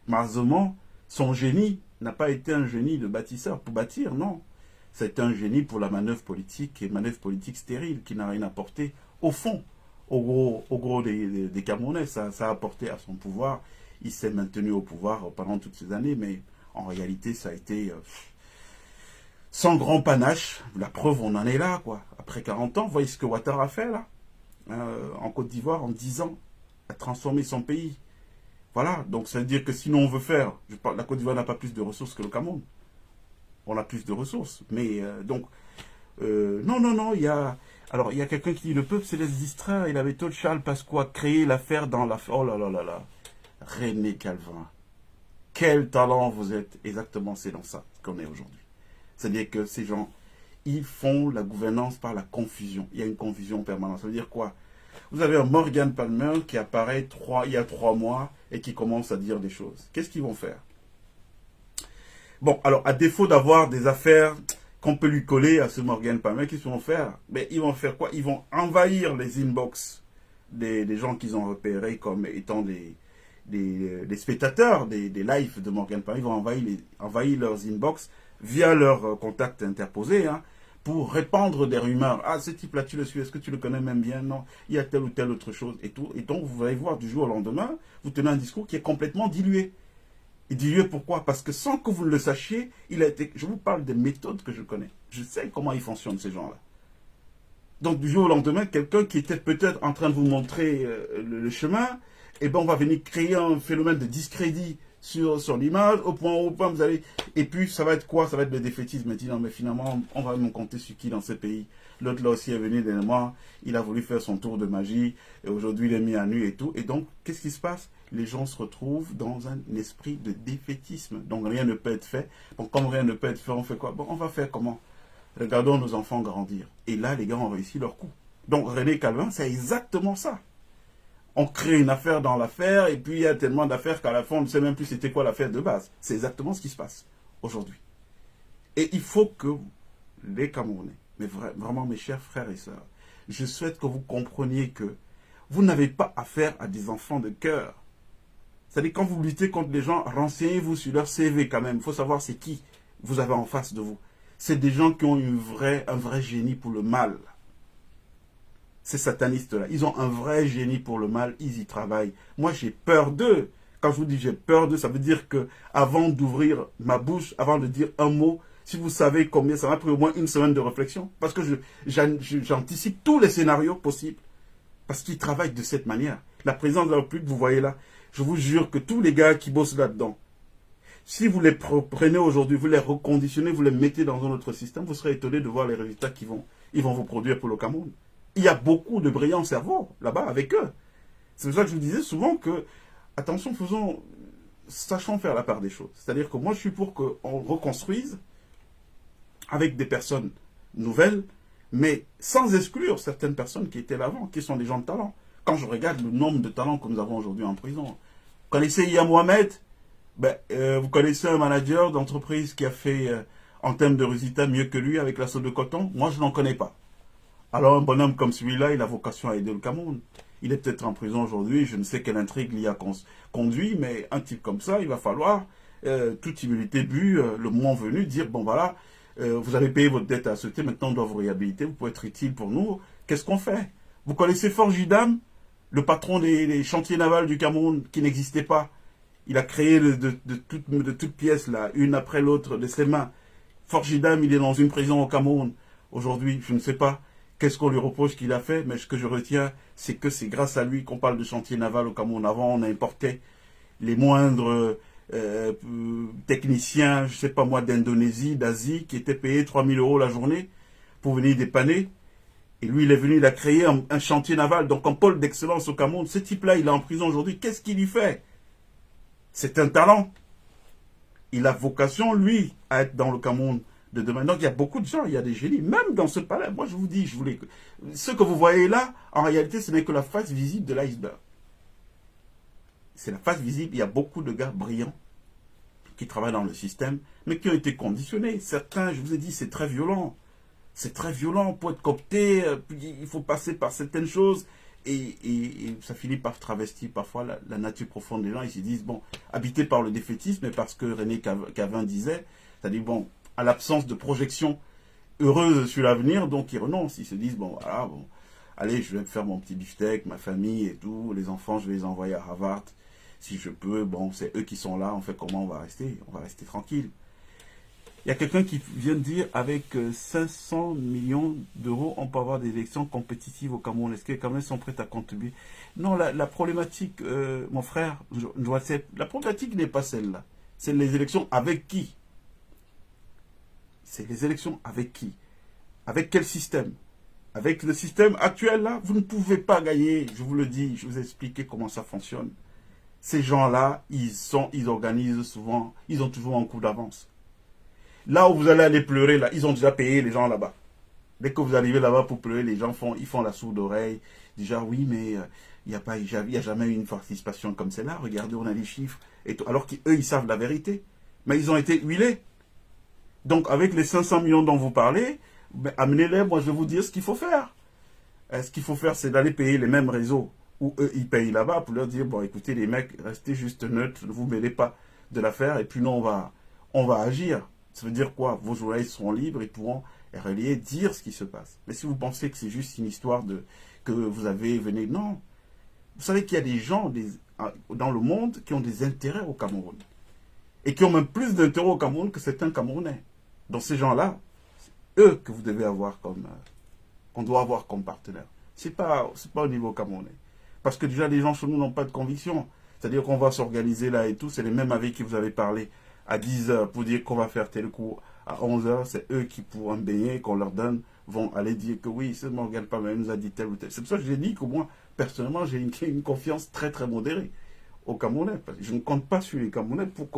S1: Malheureusement, son génie n'a pas été un génie de bâtisseur pour bâtir, non. C'est un génie pour la manœuvre politique, et manœuvre politique stérile qui n'a rien apporté au fond, au gros des Camerounais. Ça a apporté à son pouvoir. Il s'est maintenu au pouvoir pendant toutes ces années, mais en réalité, ça a été sans grand panache. La preuve, on en est là, quoi. Après 40 ans, vous voyez ce que Ouattara a fait, là, en Côte d'Ivoire, en 10 ans, a transformé son pays. Voilà, donc ça veut dire que sinon on veut faire, la Côte d'Ivoire n'a pas plus de ressources que le Cameroun. On a plus de ressources. Mais non, il y a... Alors, il y a quelqu'un qui dit, le peuple se laisse distraire. Il avait tout Charles Pasqua créé l'affaire dans l'affaire. Oh là là là là. René Calvin. Quel talent vous êtes. Exactement, c'est dans ça qu'on est aujourd'hui. C'est-à-dire que ces gens, ils font la gouvernance par la confusion. Il y a une confusion permanente. Ça veut dire quoi? Vous avez un Morgan Palmer qui apparaît il y a 3 mois et qui commence à dire des choses. Qu'est-ce qu'ils vont faire? Bon, alors, à défaut d'avoir des affaires qu'on peut lui coller à ce Morgan Palmer, qu'est-ce qu'ils vont faire? Mais ils vont faire quoi? Ils vont envahir les inbox des gens qu'ils ont repérés comme étant des spectateurs des lives de Morgan Palmer. Ils vont envahir leurs inbox via leurs contacts interposés, hein, pour répandre des rumeurs. Ah, ce type-là, tu le suis, est-ce que tu le connais même bien? Non, il y a telle ou telle autre chose et tout. Et donc, vous allez voir du jour au lendemain, vous tenez un discours qui est complètement dilué. Et dilué pourquoi? Parce que sans que vous le sachiez, je vous parle des méthodes que je connais. Je sais comment ils fonctionnent, ces gens-là. Donc, du jour au lendemain, quelqu'un qui était peut-être en train de vous montrer le chemin, eh ben, on va venir créer un phénomène de discrédit sur l'image, au point vous allez... Et puis, ça va être quoi? Ça va être le défaitisme. Il dit, non, mais finalement, on va me compter sur qui dans ce pays? L'autre, là aussi, est venu dernièrement, il a voulu faire son tour de magie, et aujourd'hui, il est mis à nu et tout. Et donc, qu'est-ce qui se passe? Les gens se retrouvent dans un esprit de défaitisme. Donc, rien ne peut être fait. Donc, comme rien ne peut être fait, on fait quoi? Bon, on va faire comment? Regardons nos enfants grandir. Et là, les gars ont réussi leur coup. Donc, René Calvin, c'est exactement ça. On crée une affaire dans l'affaire, et puis il y a tellement d'affaires qu'à la fin, on ne sait même plus c'était quoi l'affaire de base. C'est exactement ce qui se passe aujourd'hui. Et il faut que les Camerounais, mais vraiment mes chers frères et sœurs, je souhaite que vous compreniez que vous n'avez pas affaire à des enfants de cœur. C'est-à-dire, quand vous luttez contre les gens, renseignez-vous sur leur CV quand même. Il faut savoir c'est qui vous avez en face de vous. C'est des gens qui ont un vrai génie pour le mal. Ces satanistes-là, ils ont un vrai génie pour le mal, ils y travaillent. Moi, j'ai peur d'eux. Quand je vous dis j'ai peur d'eux, ça veut dire que avant d'ouvrir ma bouche, avant de dire un mot, si vous savez combien, ça m'a pris au moins une semaine de réflexion. Parce que j'anticipe tous les scénarios possibles. Parce qu'ils travaillent de cette manière. La présidence de la République, vous voyez là, je vous jure que tous les gars qui bossent là-dedans, si vous les prenez aujourd'hui, vous les reconditionnez, vous les mettez dans un autre système, vous serez étonné de voir les résultats ils vont vous produire pour le Cameroun. Il y a beaucoup de brillants cerveaux là-bas avec eux. C'est pour ça que je vous disais souvent que, attention, sachons faire la part des choses. C'est-à-dire que moi, je suis pour qu'on reconstruise avec des personnes nouvelles, mais sans exclure certaines personnes qui étaient là avant, qui sont des gens de talent. Quand je regarde le nombre de talents que nous avons aujourd'hui en prison, vous connaissez Iya Mohamed? Vous connaissez un manager d'entreprise qui a fait, en termes de résultats, mieux que lui avec la sauce de coton? Moi, je n'en connais pas. Alors, un bonhomme comme celui-là, il a vocation à aider le Cameroun. Il est peut-être en prison aujourd'hui, je ne sais quelle intrigue l'y a conduit, mais un type comme ça, il va falloir, toute humilité but, le moment venu, dire, bon voilà, vous avez payé votre dette à la société, maintenant on doit vous réhabiliter, vous pouvez être utile pour nous, qu'est-ce qu'on fait? Vous connaissez Forjidam, le patron des chantiers navals du Cameroun, qui n'existait pas. Il a créé de toutes pièces, là, une après l'autre, de ses mains. Forjidam, il est dans une prison au Cameroun. Aujourd'hui, je ne sais pas. Qu'est-ce qu'on lui reproche qu'il a fait? Mais ce que je retiens, c'est que c'est grâce à lui qu'on parle de chantier naval au Cameroun. Avant, on importait les moindres techniciens, je ne sais pas moi, d'Indonésie, d'Asie, qui étaient payés 3 000 € la journée pour venir dépanner. Et lui, il est venu, il a créé un chantier naval, donc un pôle d'excellence au Cameroun. Ce type-là, il est en prison aujourd'hui. Qu'est-ce qu'il lui fait? C'est un talent. Il a vocation, lui, à être dans le Cameroun de demain. Donc il y a beaucoup de gens, il y a des génies, même dans ce palais. Moi je vous dis, ce que vous voyez là, en réalité, ce n'est que la face visible de l'iceberg. C'est la face visible, il y a beaucoup de gars brillants qui travaillent dans le système, mais qui ont été conditionnés. Certains, je vous ai dit, c'est très violent. C'est très violent pour être coopté, il faut passer par certaines choses et ça finit par travestir parfois la nature profonde des gens. Ils se disent, bon, habité par le défaitisme, parce que René Cavin disait, c'est-à-dire, bon, à l'absence de projection heureuse sur l'avenir, donc ils renoncent. Ils se disent, bon, voilà, bon, allez, je vais me faire mon petit beefsteak, ma famille et tout, les enfants, je vais les envoyer à Harvard, si je peux, bon, c'est eux qui sont là, on fait comment on va rester tranquille. Il y a quelqu'un qui vient de dire, avec 500 millions d'euros, on peut avoir des élections compétitives au Cameroun. Est-ce que les Camerounais sont prêts à contribuer? Non, la problématique, mon frère, la problématique n'est pas celle-là. C'est les élections avec qui? C'est les élections avec qui? Avec quel système? Avec le système actuel, là, vous ne pouvez pas gagner. Je vous le dis, je vous ai expliqué comment ça fonctionne. Ces gens-là, ils organisent souvent, ils ont toujours un coup d'avance. Là où vous allez aller pleurer, là, ils ont déjà payé les gens là-bas. Dès que vous arrivez là-bas pour pleurer, les gens font la sourde oreille. Déjà, oui, mais il n'y a jamais eu une participation comme celle-là. Regardez, on a les chiffres. Et tout. Alors qu'eux, ils savent la vérité. Mais ils ont été huilés. Donc, avec les 500 millions dont vous parlez, ben, amenez-les, moi je vais vous dire ce qu'il faut faire. Ce qu'il faut faire, c'est d'aller payer les mêmes réseaux où eux, ils payent là-bas pour leur dire, bon, écoutez, les mecs, restez juste neutres, ne vous mêlez pas de l'affaire, et puis nous, on va agir. Ça veut dire quoi? Vos journalistes seront libres, ils pourront relayer, dire ce qui se passe. Mais si vous pensez que c'est juste une histoire que vous avez venu... Non. Vous savez qu'il y a des gens dans le monde qui ont des intérêts au Cameroun. Et qui ont même plus d'intérêts au Cameroun que certains Camerounais. Donc ces gens-là, c'est eux que vous devez avoir qu'on doit avoir comme partenaire. C'est pas au niveau camerounais. Parce que déjà, les gens chez nous n'ont pas de conviction. C'est-à-dire qu'on va s'organiser là et tout. C'est les mêmes avec qui vous avez parlé à 10 heures pour dire qu'on va faire tel coup à 11 heures. C'est eux qui, pour un beignet qu'on leur donne, vont aller dire que oui, ce Morgan Pamela nous a dit tel ou tel. C'est pour ça que j'ai dit que moi, personnellement, j'ai une confiance très très modérée aux Camerounais. Parce que je ne compte pas sur les Camerounais pour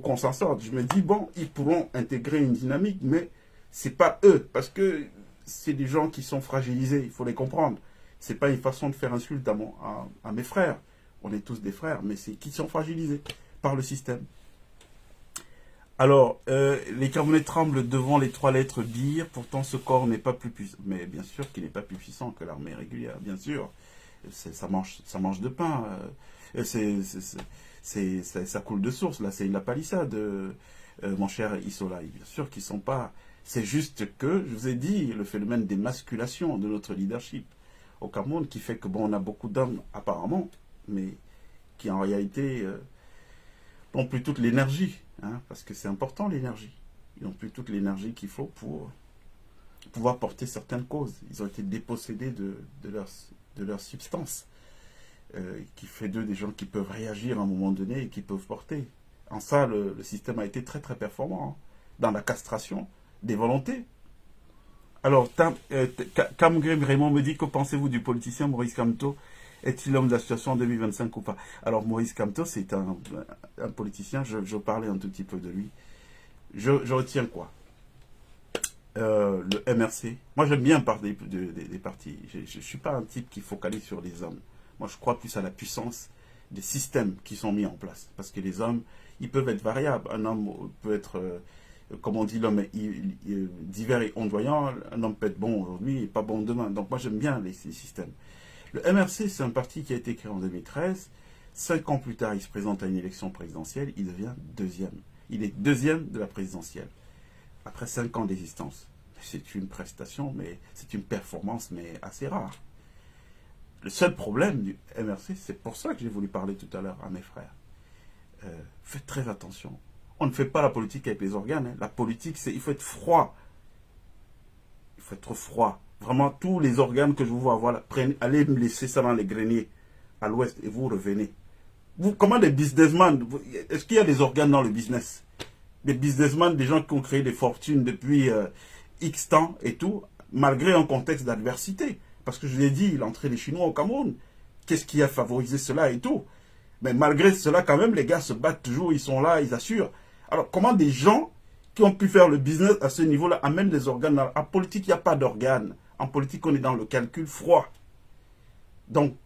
S1: qu'on s'en sorte. Je me dis, bon, ils pourront intégrer une dynamique, mais c'est pas eux. Parce que c'est des gens qui sont fragilisés, il faut les comprendre. C'est pas une façon de faire insulte à mes frères. On est tous des frères, mais c'est qui sont fragilisés par le système. Alors, les Camerounais tremblent devant les 3 lettres BIR, pourtant ce corps n'est pas plus puissant. Mais bien sûr qu'il n'est pas plus puissant que l'armée régulière, bien sûr. Ça mange de pain. Ça coule de source, là, c'est la palissade, mon cher Issola. Bien sûr qu'ils ne sont pas... C'est juste que, je vous ai dit, le phénomène d'émasculation de notre leadership au Cameroun qui fait que, bon, on a beaucoup d'hommes, apparemment, mais qui en réalité n'ont plus toute l'énergie, hein, parce que c'est important l'énergie. Ils n'ont plus toute l'énergie qu'il faut pour pouvoir porter certaines causes. Ils ont été dépossédés de leur substance, qui fait d'eux des gens qui peuvent réagir à un moment donné et qui peuvent porter. En ça, le système a été très très performant, hein, dans la castration des volontés. Alors, Camgrim Raymond me dit, que pensez-vous du politicien Maurice Kamto? Est-il l'homme de la situation en 2025 ou pas? Alors, Maurice Kamto, c'est un politicien, je parlais un tout petit peu de lui. Je retiens quoi? Le MRC. Moi, j'aime bien parler des partis. Je ne suis pas un type qui focalise sur les hommes. Moi, je crois plus à la puissance des systèmes qui sont mis en place. Parce que les hommes, ils peuvent être variables. Un homme peut être... comme on dit, l'homme divers et ondoyant, un homme peut être bon aujourd'hui et pas bon demain. Donc moi j'aime bien ces systèmes. Le MRC, c'est un parti qui a été créé en 2013. 5 ans plus tard, il se présente à une élection présidentielle, il devient deuxième. Il est deuxième de la présidentielle. Après 5 ans d'existence. C'est une prestation, mais c'est une performance, mais assez rare. Le seul problème du MRC, c'est pour ça que j'ai voulu parler tout à l'heure à mes frères. Faites très attention. On ne fait pas la politique avec les organes. Hein. La politique, il faut être froid. Il faut être froid. Vraiment, tous les organes que je vous vois avoir, allez me laisser ça dans les greniers à l'ouest et vous revenez. Vous, comment des businessmen, est-ce qu'il y a des organes dans le business? Des businessmen, des gens qui ont créé des fortunes depuis X temps et tout, malgré un contexte d'adversité. Parce que je l'ai dit, l'entrée des Chinois au Cameroun, qu'est-ce qui a favorisé cela et tout? Mais malgré cela, quand même, les gars se battent toujours, ils sont là, ils assurent. Alors, comment des gens qui ont pu faire le business à ce niveau-là amènent des organes? En politique, il n'y a pas d'organes. En politique, on est dans le calcul froid. Donc,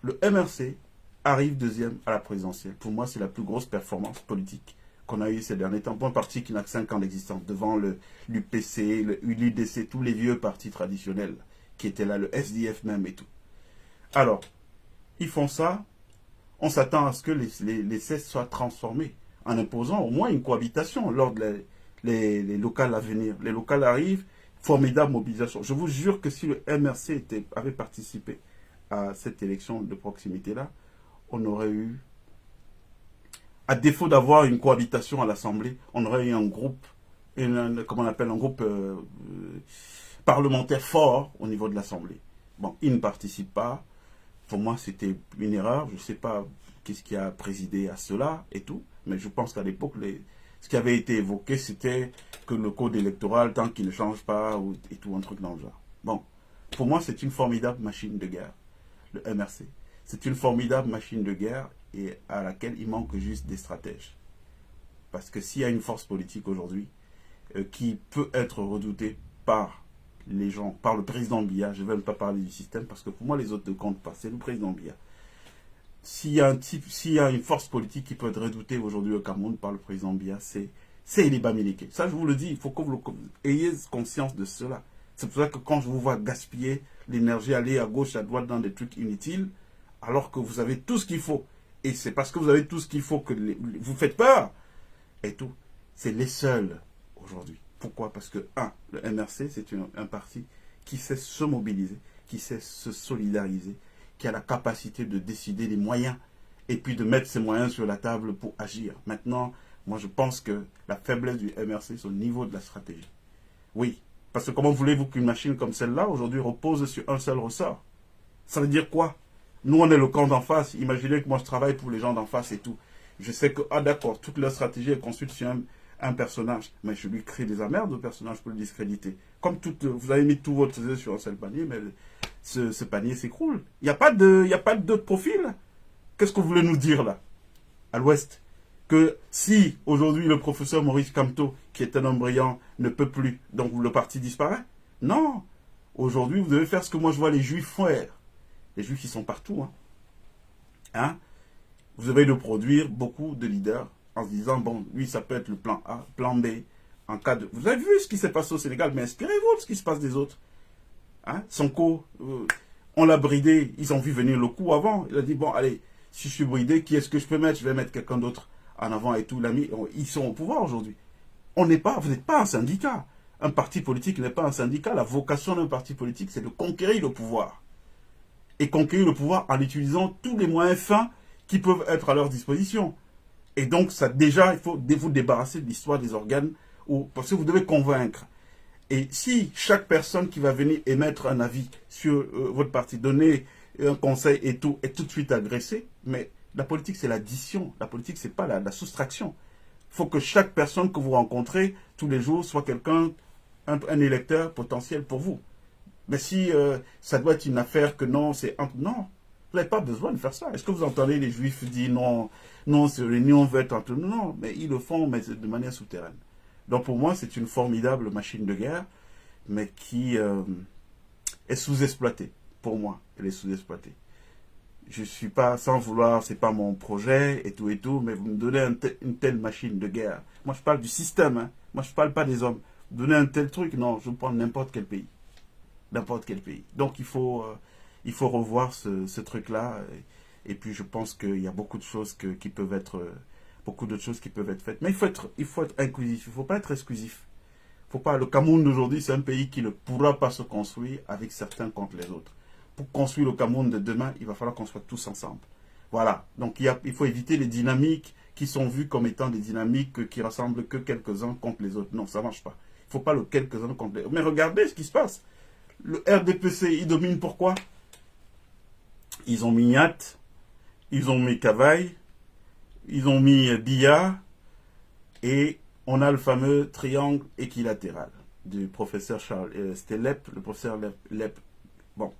S1: le MRC arrive deuxième à la présidentielle. Pour moi, c'est la plus grosse performance politique qu'on a eue ces derniers temps. Pour un parti qui n'a que 5 ans d'existence, devant l'UPC, l'UDC, tous les vieux partis traditionnels qui étaient là, le SDF même et tout. Alors, ils font ça, on s'attend à ce que les CES soient transformés en imposant au moins une cohabitation lors les locales à venir. Les locales arrivent, formidable mobilisation. Je vous jure que si le MRC avait participé à cette élection de proximité-là, on aurait eu, à défaut d'avoir une cohabitation à l'Assemblée, on aurait eu un groupe, comment on appelle, un groupe parlementaire fort au niveau de l'Assemblée. Bon, ils ne participent pas. Pour moi, c'était une erreur. Je ne sais pas qu'est-ce qui a présidé à cela et tout. Mais je pense qu'à l'époque, ce qui avait été évoqué, c'était que le code électoral, tant qu'il ne change pas, et tout, un truc dans le genre. Bon, pour moi, c'est une formidable machine de guerre, le MRC. C'est une formidable machine de guerre et à laquelle il manque juste des stratèges. Parce que s'il y a une force politique aujourd'hui qui peut être redoutée par les gens, par le président Biya, je ne vais même pas parler du système, parce que pour moi, les autres ne comptent pas, c'est le président Biya. S'il y a une force politique qui peut être redoutée aujourd'hui au Cameroun par le président Biya, c'est Eliba Mileke. Ça, je vous le dis, il faut que vous ayez conscience de cela. C'est pour ça que quand je vous vois gaspiller l'énergie, aller à gauche, à droite dans des trucs inutiles, alors que vous avez tout ce qu'il faut, et c'est parce que vous avez tout ce qu'il faut que vous faites peur, et tout. C'est les seuls aujourd'hui. Pourquoi? Parce que, le MRC, c'est un parti qui sait se mobiliser, qui sait se solidariser, qui a la capacité de décider des moyens et puis de mettre ces moyens sur la table pour agir. Maintenant, moi je pense que la faiblesse du MRC, c'est au niveau de la stratégie. Oui, parce que comment voulez-vous qu'une machine comme celle-là, aujourd'hui, repose sur un seul ressort? Ça veut dire quoi? Nous, on est le camp d'en face. Imaginez que moi, je travaille pour les gens d'en face et tout. Je sais que, d'accord, toute leur stratégie est construite sur un personnage, mais je lui crée des emmerdes au personnage pour le discréditer. Comme vous avez mis tout votre œuf sur un seul panier, mais ce panier s'écroule. Il n'y a pas d'autre profil. Qu'est-ce que vous voulez nous dire là, à l'Ouest? Que si aujourd'hui le professeur Maurice Kamto, qui est un homme brillant, ne peut plus, donc le parti disparaît? Non. Aujourd'hui, vous devez faire ce que moi je vois les juifs faire. Les juifs qui sont partout. Vous devez de produire beaucoup de leaders en se disant, bon, lui, ça peut être le plan A, plan B, en cas de... Vous avez vu ce qui s'est passé au Sénégal, mais inspirez-vous de ce qui se passe des autres. Sonko, on l'a bridé, ils ont vu venir le coup avant. Il a dit, bon, allez, si je suis bridé, qui est-ce que je peux mettre? Je vais mettre quelqu'un d'autre en avant et tout. Ils sont au pouvoir aujourd'hui. Vous n'êtes pas un syndicat. Un parti politique n'est pas un syndicat. La vocation d'un parti politique, c'est de conquérir le pouvoir. Et conquérir le pouvoir en utilisant tous les moyens fins qui peuvent être à leur disposition. Et donc, ça déjà, il faut vous débarrasser de l'histoire des organes, parce que vous devez convaincre. Et si chaque personne qui va venir émettre un avis sur votre parti, donner un conseil et tout, est tout de suite agressée, mais la politique, c'est l'addition. La politique, c'est pas la soustraction. Il faut que chaque personne que vous rencontrez tous les jours soit quelqu'un, un électeur potentiel pour vous. Mais si ça doit être une affaire que non, non, vous n'avez pas besoin de faire ça. Est-ce que vous entendez les juifs dire non, c'est l'union veut être entre nous? Non, mais ils le font, mais de manière souterraine. Donc pour moi, c'est une formidable machine de guerre, mais qui est sous-exploitée. Pour moi, elle est sous-exploitée. Je suis pas, sans vouloir, c'est pas mon projet et tout, mais vous me donnez une telle machine de guerre. Moi, je parle du système, Moi, je parle pas des hommes. Vous donnez un tel truc, non, je prends n'importe quel pays. N'importe quel pays. Donc, il faut revoir ce truc-là. Et puis, je pense qu'il y a beaucoup de choses qui peuvent être... beaucoup d'autres choses qui peuvent être faites. Mais il faut être inclusif. Il ne faut pas être exclusif. Le Cameroun d'aujourd'hui, c'est un pays qui ne pourra pas se construire avec certains contre les autres. Pour construire le Cameroun de demain, il va falloir qu'on soit tous ensemble. Voilà. Donc, il faut éviter les dynamiques qui sont vues comme étant des dynamiques qui rassemblent que quelques-uns contre les autres. Non, ça ne marche pas. Il ne faut pas le quelques-uns contre les autres. Mais regardez ce qui se passe. Le RDPC, il domine pourquoi? Ils ont mis Niat, ils ont mis Cavaille, ils ont mis Biya, et on a le fameux triangle équilatéral du professeur Charles. C'était Lep, le professeur Lep. Bon.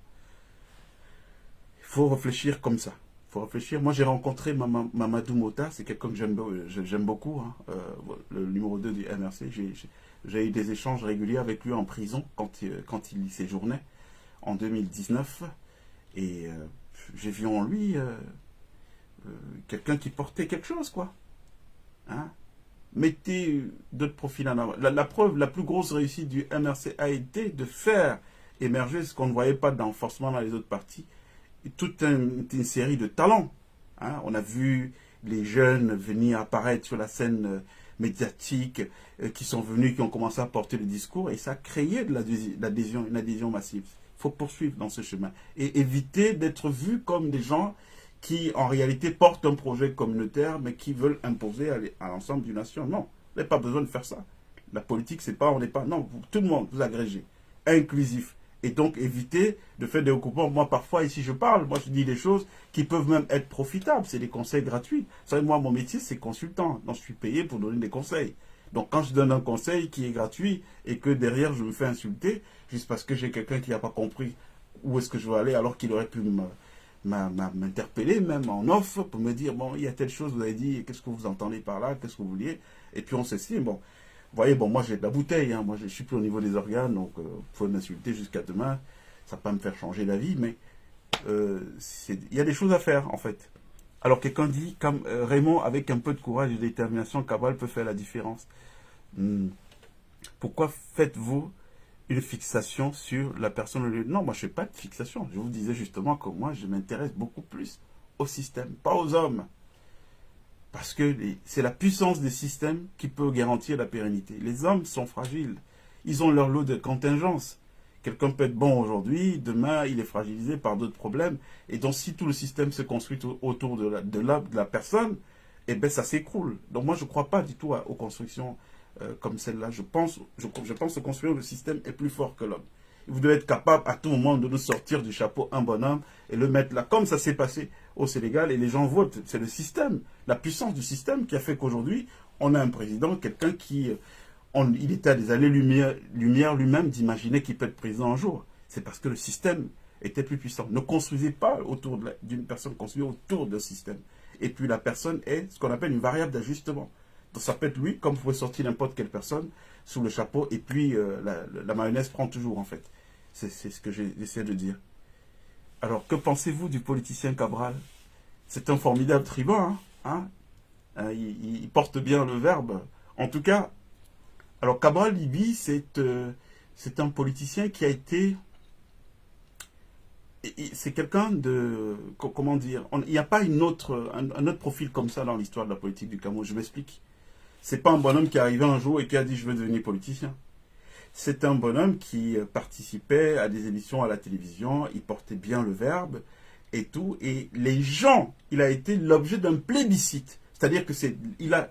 S1: Il faut réfléchir comme ça. Il faut réfléchir. Moi, j'ai rencontré Mamadou Mota, c'est quelqu'un que j'aime beaucoup, le numéro 2 du MRC. J'ai eu des échanges réguliers avec lui en prison quand il séjournait en 2019. Et j'ai vu en lui quelqu'un qui portait quelque chose, quoi. Mettez d'autres profils en avant. La preuve, la plus grosse réussite du MRC a été de faire émerger ce qu'on ne voyait pas d'enforcement dans les autres partis, une série de talents. Hein. On a vu les jeunes venir apparaître sur la scène médiatique, qui sont venus, qui ont commencé à porter le discours, et ça a créé de l'adhésion, une adhésion massive. Il faut poursuivre dans ce chemin et éviter d'être vu comme des gens qui, en réalité, portent un projet communautaire, mais qui veulent imposer à l'ensemble d'une nation. Non, vous n'avez pas besoin de faire ça. La politique, c'est pas, on n'est pas, non, tout le monde, vous agrégez, inclusif. Et donc, éviter de faire des recoupements. Moi, parfois, ici, je parle, moi, je dis des choses qui peuvent même être profitables. C'est des conseils gratuits. Vous savez, moi, mon métier, c'est consultant. Donc, je suis payé pour donner des conseils. Donc, quand je donne un conseil qui est gratuit et que derrière, je me fais insulter, juste parce que j'ai quelqu'un qui n'a pas compris où est-ce que je veux aller, alors qu'il aurait pu m'interpeller, même en off, pour me dire, bon, il y a telle chose, vous avez dit, qu'est-ce que vous entendez par là, qu'est-ce que vous vouliez, et puis on s'estime, bon. Vous voyez, bon, moi j'ai de la bouteille, hein. Moi je suis plus au niveau des organes, donc vous pouvez m'insulter jusqu'à demain, ça va pas me faire changer la vie, mais il y a des choses à faire en fait. Alors quelqu'un dit, comme Raymond, avec un peu de courage et de détermination, Cabral peut faire la différence. Pourquoi faites-vous une fixation sur la personne? Non, moi je ne fais pas de fixation. Je vous disais justement que moi je m'intéresse beaucoup plus au système, pas aux hommes. Parce que c'est la puissance des systèmes qui peut garantir la pérennité. Les hommes sont fragiles. Ils ont leur lot de contingences. Quelqu'un peut être bon aujourd'hui, demain il est fragilisé par d'autres problèmes. Et donc si tout le système se construit autour de la personne, eh bien ça s'écroule. Donc moi je ne crois pas du tout aux constructions comme celle-là. Je pense que construire le système est plus fort que l'homme. Vous devez être capable à tout moment de nous sortir du chapeau un bonhomme et le mettre là, comme ça s'est passé au Sénégal, et les gens votent. C'est le système, la puissance du système qui a fait qu'aujourd'hui, on a un président, quelqu'un qui, il était à des années-lumière lui-même d'imaginer qu'il peut être président un jour. C'est parce que le système était plus puissant. Ne construisez pas autour d'une personne, construisez autour d'un système. Et puis la personne est ce qu'on appelle une variable d'ajustement. Donc ça peut être lui, comme vous pouvez sortir n'importe quelle personne sous le chapeau, et puis la mayonnaise prend toujours en fait. C'est ce que j'essaie de dire. Alors, que pensez-vous du politicien Cabral? C'est un formidable tribun, hein, il porte bien le verbe. En tout cas, alors Cabral Libye, c'est un politicien qui a été... C'est quelqu'un de... Comment dire? Il n'y a pas un autre profil comme ça dans l'histoire de la politique du Cameroun. Je m'explique. C'est pas un bonhomme qui est arrivé un jour et qui a dit « je veux devenir politicien ». C'est un bonhomme qui participait à des émissions à la télévision, il portait bien le verbe et tout. Et les gens, il a été l'objet d'un plébiscite. C'est-à-dire que c'est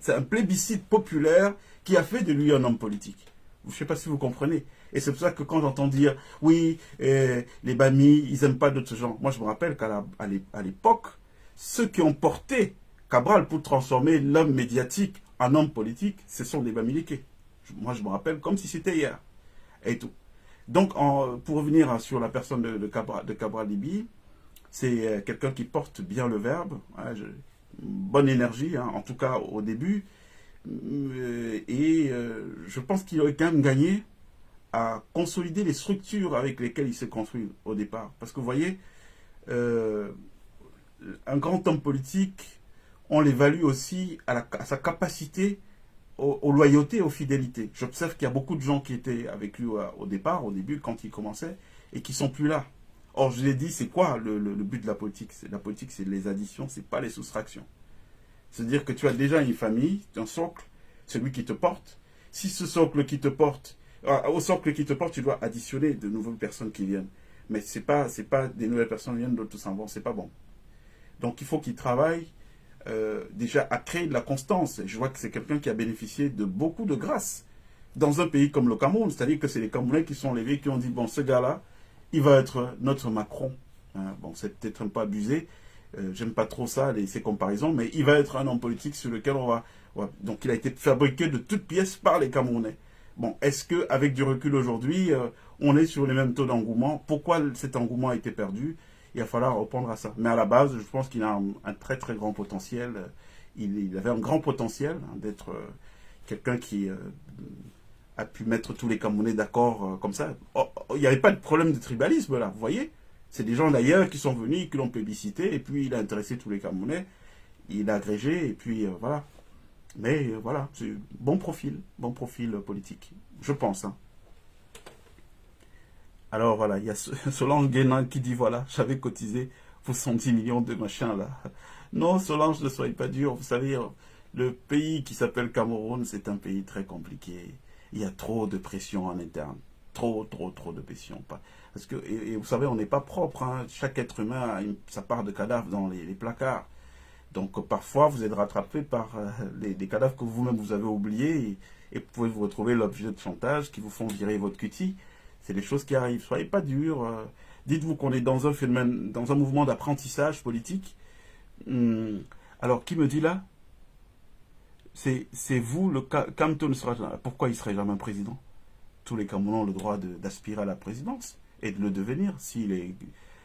S1: un plébiscite populaire qui a fait de lui un homme politique. Je ne sais pas si vous comprenez. Et c'est pour ça que quand j'entends dire, oui, les Bami, ils n'aiment pas d'autres gens. Moi, je me rappelle qu'à l'époque, ceux qui ont porté Cabral pour transformer l'homme médiatique en homme politique, ce sont les Bamileke. Moi, je me rappelle comme si c'était hier. Et tout. Donc, pour revenir sur la personne de Cabral Libye, c'est quelqu'un qui porte bien le verbe, hein, bonne énergie, hein, en tout cas au début, et je pense qu'il aurait quand même gagné à consolider les structures avec lesquelles il s'est construit au départ. Parce que vous voyez, un grand homme politique, on l'évalue aussi à sa capacité aux loyautés, aux fidélités. J'observe qu'il y a beaucoup de gens qui étaient avec lui au début, quand il commençait, et qui sont plus là. Or, je l'ai dit, c'est quoi le but de la politique? La politique, c'est les additions, c'est pas les soustractions. C'est-à-dire que tu as déjà une famille, un socle, celui qui te porte. Si ce socle qui te porte, au socle qui te porte, tu dois additionner de nouvelles personnes qui viennent. Mais c'est pas des nouvelles personnes qui viennent, d'autres s'en vont, c'est pas bon. Donc, il faut qu'il travaille déjà à créer de la constance. Je vois que c'est quelqu'un qui a bénéficié de beaucoup de grâce dans un pays comme le Cameroun. C'est-à-dire que c'est les Camerounais qui sont levés, qui ont dit, bon, ce gars-là, il va être notre Macron. Hein, bon, c'est peut-être un peu abusé. J'aime pas trop ça, ces comparaisons, mais il va être un homme politique sur lequel on va... Donc, il a été fabriqué de toutes pièces par les Camerounais. Bon, est-ce qu'avec du recul aujourd'hui, on est sur les mêmes taux d'engouement? Pourquoi cet engouement a été perdu? Il va falloir reprendre à ça. Mais à la base, je pense qu'il a un très très grand potentiel. Il avait un grand potentiel d'être quelqu'un qui a pu mettre tous les Camerounais d'accord comme ça. Il n'y avait pas de problème de tribalisme là, vous voyez? C'est des gens d'ailleurs qui sont venus, qui l'ont plébiscité, et puis il a intéressé tous les Camerounais. Il a agrégé, et puis voilà. Mais voilà, c'est bon profil politique, je pense. Hein. Alors voilà, il y a Solange Guénin qui dit voilà, j'avais cotisé, pour 110 millions de machins là. Non, Solange, ne soyez pas dur. Vous savez, le pays qui s'appelle Cameroun, c'est un pays très compliqué. Il y a trop de pression en interne. Trop, trop, trop de pression. Parce que, et vous savez, on n'est pas propre. Hein. Chaque être humain a sa part de cadavres dans les placards. Donc parfois, vous êtes rattrapé par des cadavres que vous-même vous avez oubliés et vous pouvez vous retrouver l'objet de chantage qui vous font virer votre cutie. C'est des choses qui arrivent. Soyez pas dur. Dites-vous qu'on est dans un phénomène, dans un mouvement d'apprentissage politique. Alors, qui me dit là? C'est vous, le Kamto ne sera jamais. Pourquoi il serait jamais président? Tous les Camerounais ont le droit d'aspirer à la présidence et de le devenir si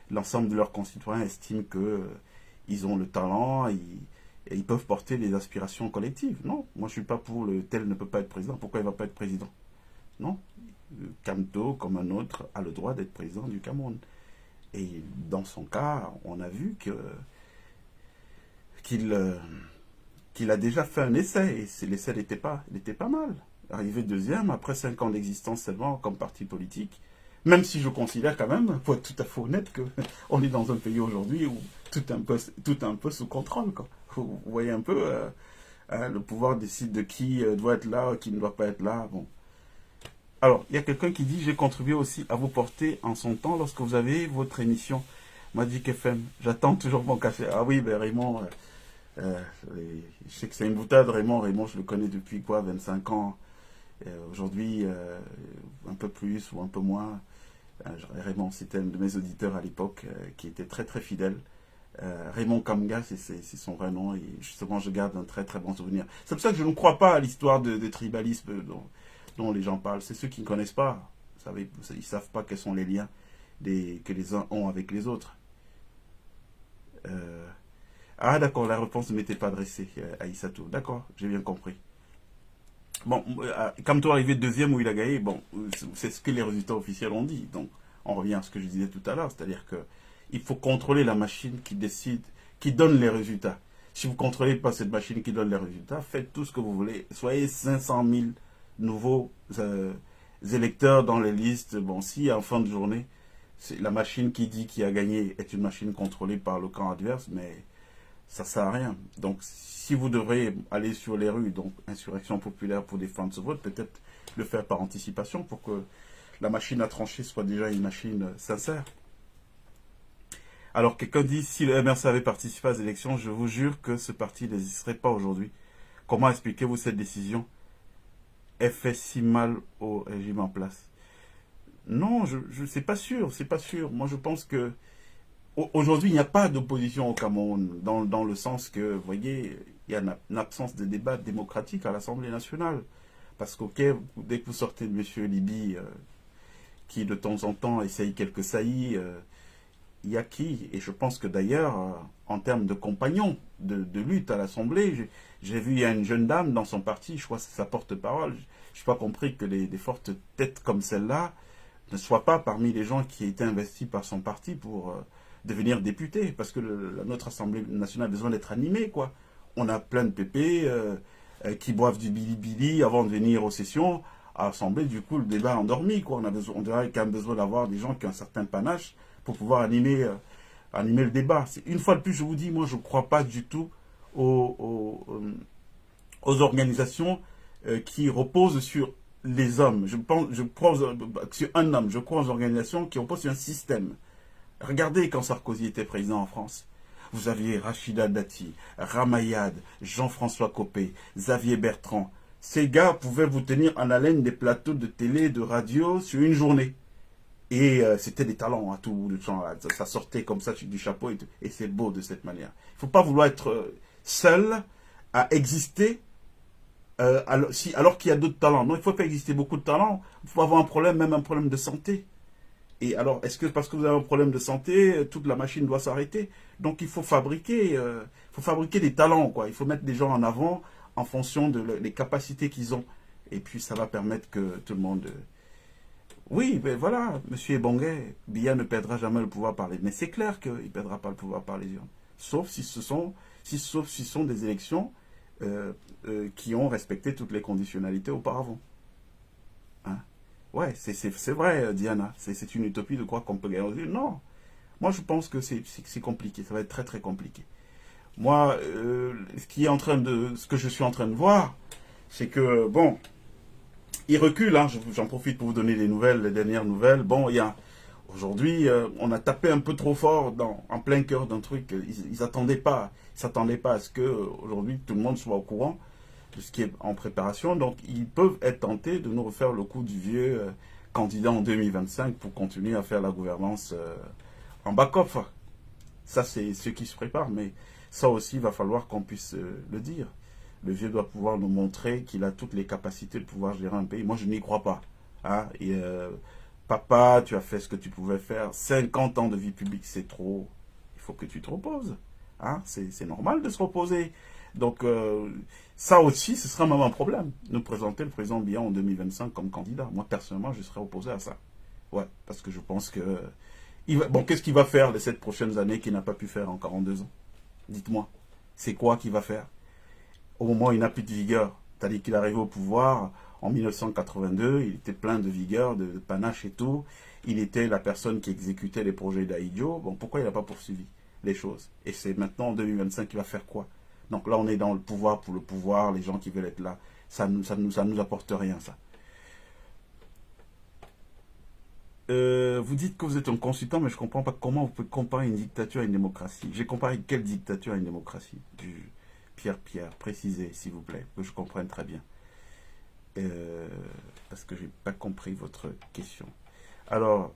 S1: l'ensemble de leurs concitoyens estiment que ils ont le talent et ils peuvent porter des aspirations collectives. Non, moi je suis pas pour le tel ne peut pas être président. Pourquoi il va pas être président? Non, Kamto, comme un autre, a le droit d'être président du Cameroun. Et dans son cas, on a vu qu'il a déjà fait un essai, et l'essai n'était pas mal. Arrivé deuxième, après 5 ans d'existence seulement comme parti politique, même si je considère quand même, pour être tout à fait honnête, qu'on est dans un pays aujourd'hui où tout est un peu sous contrôle. Quoi. Vous voyez un peu, le pouvoir décide de qui doit être là, qui ne doit pas être là. Bon. Alors, il y a quelqu'un qui dit, j'ai contribué aussi à vous porter en son temps lorsque vous avez votre émission Magic FM. J'attends toujours mon café. Ah oui, ben Raymond, je sais que c'est une boutade, Raymond. Raymond, je le connais depuis quoi, 25 ans. Aujourd'hui, un peu plus ou un peu moins. Raymond, c'était un de mes auditeurs à l'époque qui était très très fidèle. Raymond Kamga, c'est son vrai nom, et justement, je garde un très très bon souvenir. C'est pour ça que je ne crois pas à l'histoire de tribalisme dont les gens parlent. C'est ceux qui ne connaissent pas. Vous savez, ils ne savent pas quels sont les liens que les uns ont avec les autres. Ah d'accord, la réponse ne m'était pas adressée à Issatou. D'accord, j'ai bien compris. Bon, comme toi arrivé deuxième où il a gagné, bon, c'est ce que les résultats officiels ont dit. Donc, on revient à ce que je disais tout à l'heure, c'est-à-dire que il faut contrôler la machine qui décide, qui donne les résultats. Si vous ne contrôlez pas cette machine qui donne les résultats, faites tout ce que vous voulez. Soyez 500 000 nouveaux électeurs dans les listes. Bon, si en fin de journée, la machine qui dit qui a gagné est une machine contrôlée par le camp adverse, mais ça ne sert à rien. Donc, si vous devrez aller sur les rues, donc insurrection populaire pour défendre ce vote, peut-être le faire par anticipation pour que la machine à trancher soit déjà une machine sincère. Alors, quelqu'un dit, si le MRC avait participé aux élections, je vous jure que ce parti n'existerait pas aujourd'hui. Comment expliquez-vous cette décision? Elle fait si mal au régime en place. Non, c'est pas sûr, c'est pas sûr. Moi, je pense que aujourd'hui, il n'y a pas d'opposition au Cameroun, dans le sens que, vous voyez, il y a une absence de débat démocratique à l'Assemblée nationale. Parce que, dès que vous sortez de M. Liby, qui de temps en temps essaye quelques saillies, il y a qui? Et je pense que d'ailleurs, en termes de compagnons de lutte à l'Assemblée, j'ai vu, il y a une jeune dame dans son parti, je crois que c'est sa porte-parole. Je n'ai pas compris que des fortes têtes comme celle-là ne soient pas parmi les gens qui étaient investis par son parti pour devenir député. Parce que notre Assemblée nationale a besoin d'être animée, quoi. On a plein de pépés qui boivent du bilibili avant de venir aux sessions. À l'Assemblée, du coup, le débat est endormi, quoi. On dirait quand même besoin d'avoir des gens qui ont un certain panache pour pouvoir animer le débat. Une fois de plus, je vous dis, moi, je ne crois pas du tout aux organisations qui reposent sur les hommes. Je crois sur un homme. Je crois aux organisations qui reposent sur un système. Regardez quand Sarkozy était président en France. Vous aviez Rachida Dati, Ramayad, Jean-François Copé, Xavier Bertrand. Ces gars pouvaient vous tenir en haleine des plateaux de télé, de radio sur une journée. Et c'était des talents à tout le temps. Ça sortait comme ça du chapeau et c'est beau de cette manière. Il ne faut pas vouloir être seul à exister alors qu'il y a d'autres talents. Non, il ne faut pas exister beaucoup de talents. Il faut avoir un problème, même un problème de santé. Et alors, est-ce que parce que vous avez un problème de santé, toute la machine doit s'arrêter? Donc il faut fabriquer des talents, quoi. Il faut mettre des gens en avant en fonction des capacités qu'ils ont. Et puis ça va permettre que tout le monde... Oui, mais voilà, M. Ebongue, Biya ne perdra jamais le pouvoir par les... Mais c'est clair qu'il ne perdra pas le pouvoir par les urnes. Sauf si ce sont des élections qui ont respecté toutes les conditionnalités auparavant. Hein? Ouais, c'est vrai, Diana. C'est une utopie de croire qu'on peut gagner aux urnes. Non. Moi, je pense que c'est compliqué, ça va être très très compliqué. Moi, ce que je suis en train de voir, c'est que, bon, il recule, hein, j'en profite pour vous donner les nouvelles, les dernières nouvelles. Bon, aujourd'hui, on a tapé un peu trop fort en plein cœur d'un truc. Ils s'attendaient pas à ce que aujourd'hui tout le monde soit au courant de ce qui est en préparation. Donc, ils peuvent être tentés de nous refaire le coup du vieux candidat en 2025 pour continuer à faire la gouvernance en back-off. Ça, c'est ce qui se prépare, mais ça aussi, il va falloir qu'on puisse le dire. Le vieux doit pouvoir nous montrer qu'il a toutes les capacités de pouvoir gérer un pays. Moi, je n'y crois pas. Hein. Et, papa, tu as fait ce que tu pouvais faire. 50 ans de vie publique, c'est trop. Il faut que tu te reposes. Hein. C'est normal de se reposer. Donc, ça aussi, ce sera même un problème. Nous présenter le président Biya en 2025 comme candidat. Moi, personnellement, je serais opposé à ça. Ouais, parce que je pense que... Bon, qu'est-ce qu'il va faire les 7 prochaines années qu'il n'a pas pu faire en 42 ans? Dites-moi. C'est quoi qu'il va faire? Au moment où il n'a plus de vigueur. C'est-à-dire qu'il est arrivé au pouvoir en 1982, il était plein de vigueur, de panache et tout. Il était la personne qui exécutait les projets d'Aïdjo. Bon, pourquoi il n'a pas poursuivi les choses? Et c'est maintenant en 2025 qu'il va faire quoi? Donc là, on est dans le pouvoir pour le pouvoir, les gens qui veulent être là. Ça nous apporte rien, ça. Vous dites que vous êtes un consultant, mais je ne comprends pas comment vous pouvez comparer une dictature à une démocratie. J'ai comparé quelle dictature à une démocratie? Pierre, précisez, s'il vous plaît, que je comprenne très bien. Parce que je n'ai pas compris votre question. Alors,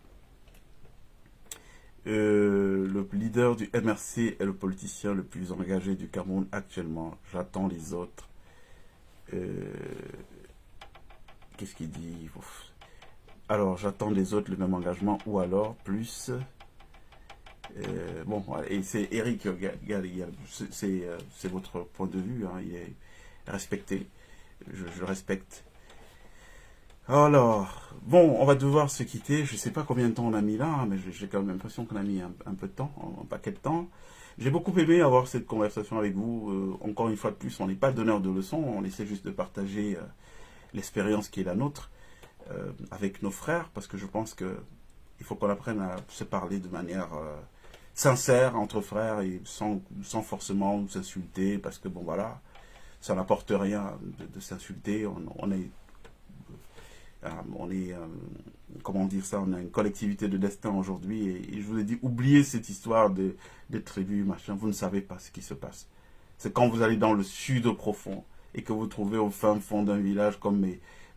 S1: le leader du MRC est le politicien le plus engagé du Cameroun actuellement. J'attends les autres. Qu'est-ce qu'il dit? Alors, j'attends des autres le même engagement, ou alors plus. Bon, et c'est Eric Gallier, c'est votre point de vue, hein, il est respecté. Je le respecte. Alors, bon, on va devoir se quitter. Je ne sais pas combien de temps on a mis là, hein, mais j'ai quand même l'impression qu'on a mis un peu de temps, un paquet de temps. J'ai beaucoup aimé avoir cette conversation avec vous. Encore une fois de plus, on n'est pas donneur de leçons, on essaie juste de partager l'expérience qui est la nôtre avec nos frères, parce que je pense que il faut qu'on apprenne à se parler de manière sincère entre frères et sans forcément s'insulter, parce que bon voilà, ça n'apporte rien de s'insulter. On est comment dire ça, on a une collectivité de destin aujourd'hui, et je vous ai dit, oubliez cette histoire des tribus, machin, vous ne savez pas ce qui se passe. C'est quand vous allez dans le sud profond et que vous trouvez au fin fond d'un village comme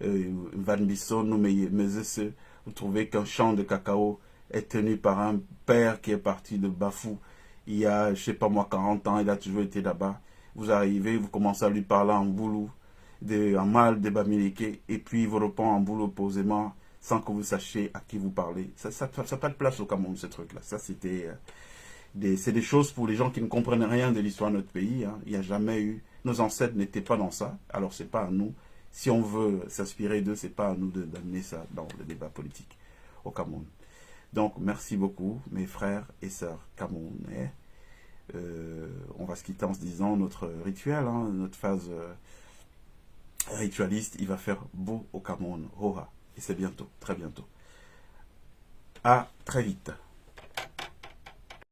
S1: Van Bisson ou Mezese, vous trouvez qu'un champ de cacao est tenu par un père qui est parti de Bafou il y a, je sais pas moi, 40 ans, il a toujours été là-bas. Vous arrivez, vous commencez à lui parler en boulou, en mal de Bamileke, et puis il vous répond en boulot posément, sans que vous sachiez à qui vous parlez. Ça n'a pas de place au Cameroun, ce truc-là. Ça, c'est des choses pour les gens qui ne comprennent rien de l'histoire de notre pays. Hein. Il n'y a jamais eu... Nos ancêtres n'étaient pas dans ça, alors c'est pas à nous. Si on veut s'inspirer d'eux, c'est pas à nous d'amener ça dans le débat politique au Cameroun. Donc, merci beaucoup, mes frères et sœurs camerounais. On va se quitter en se disant notre rituel, hein, notre phase ritualiste. Il va faire beau au Cameroun. Hoha. Et c'est bientôt, très bientôt. À très vite.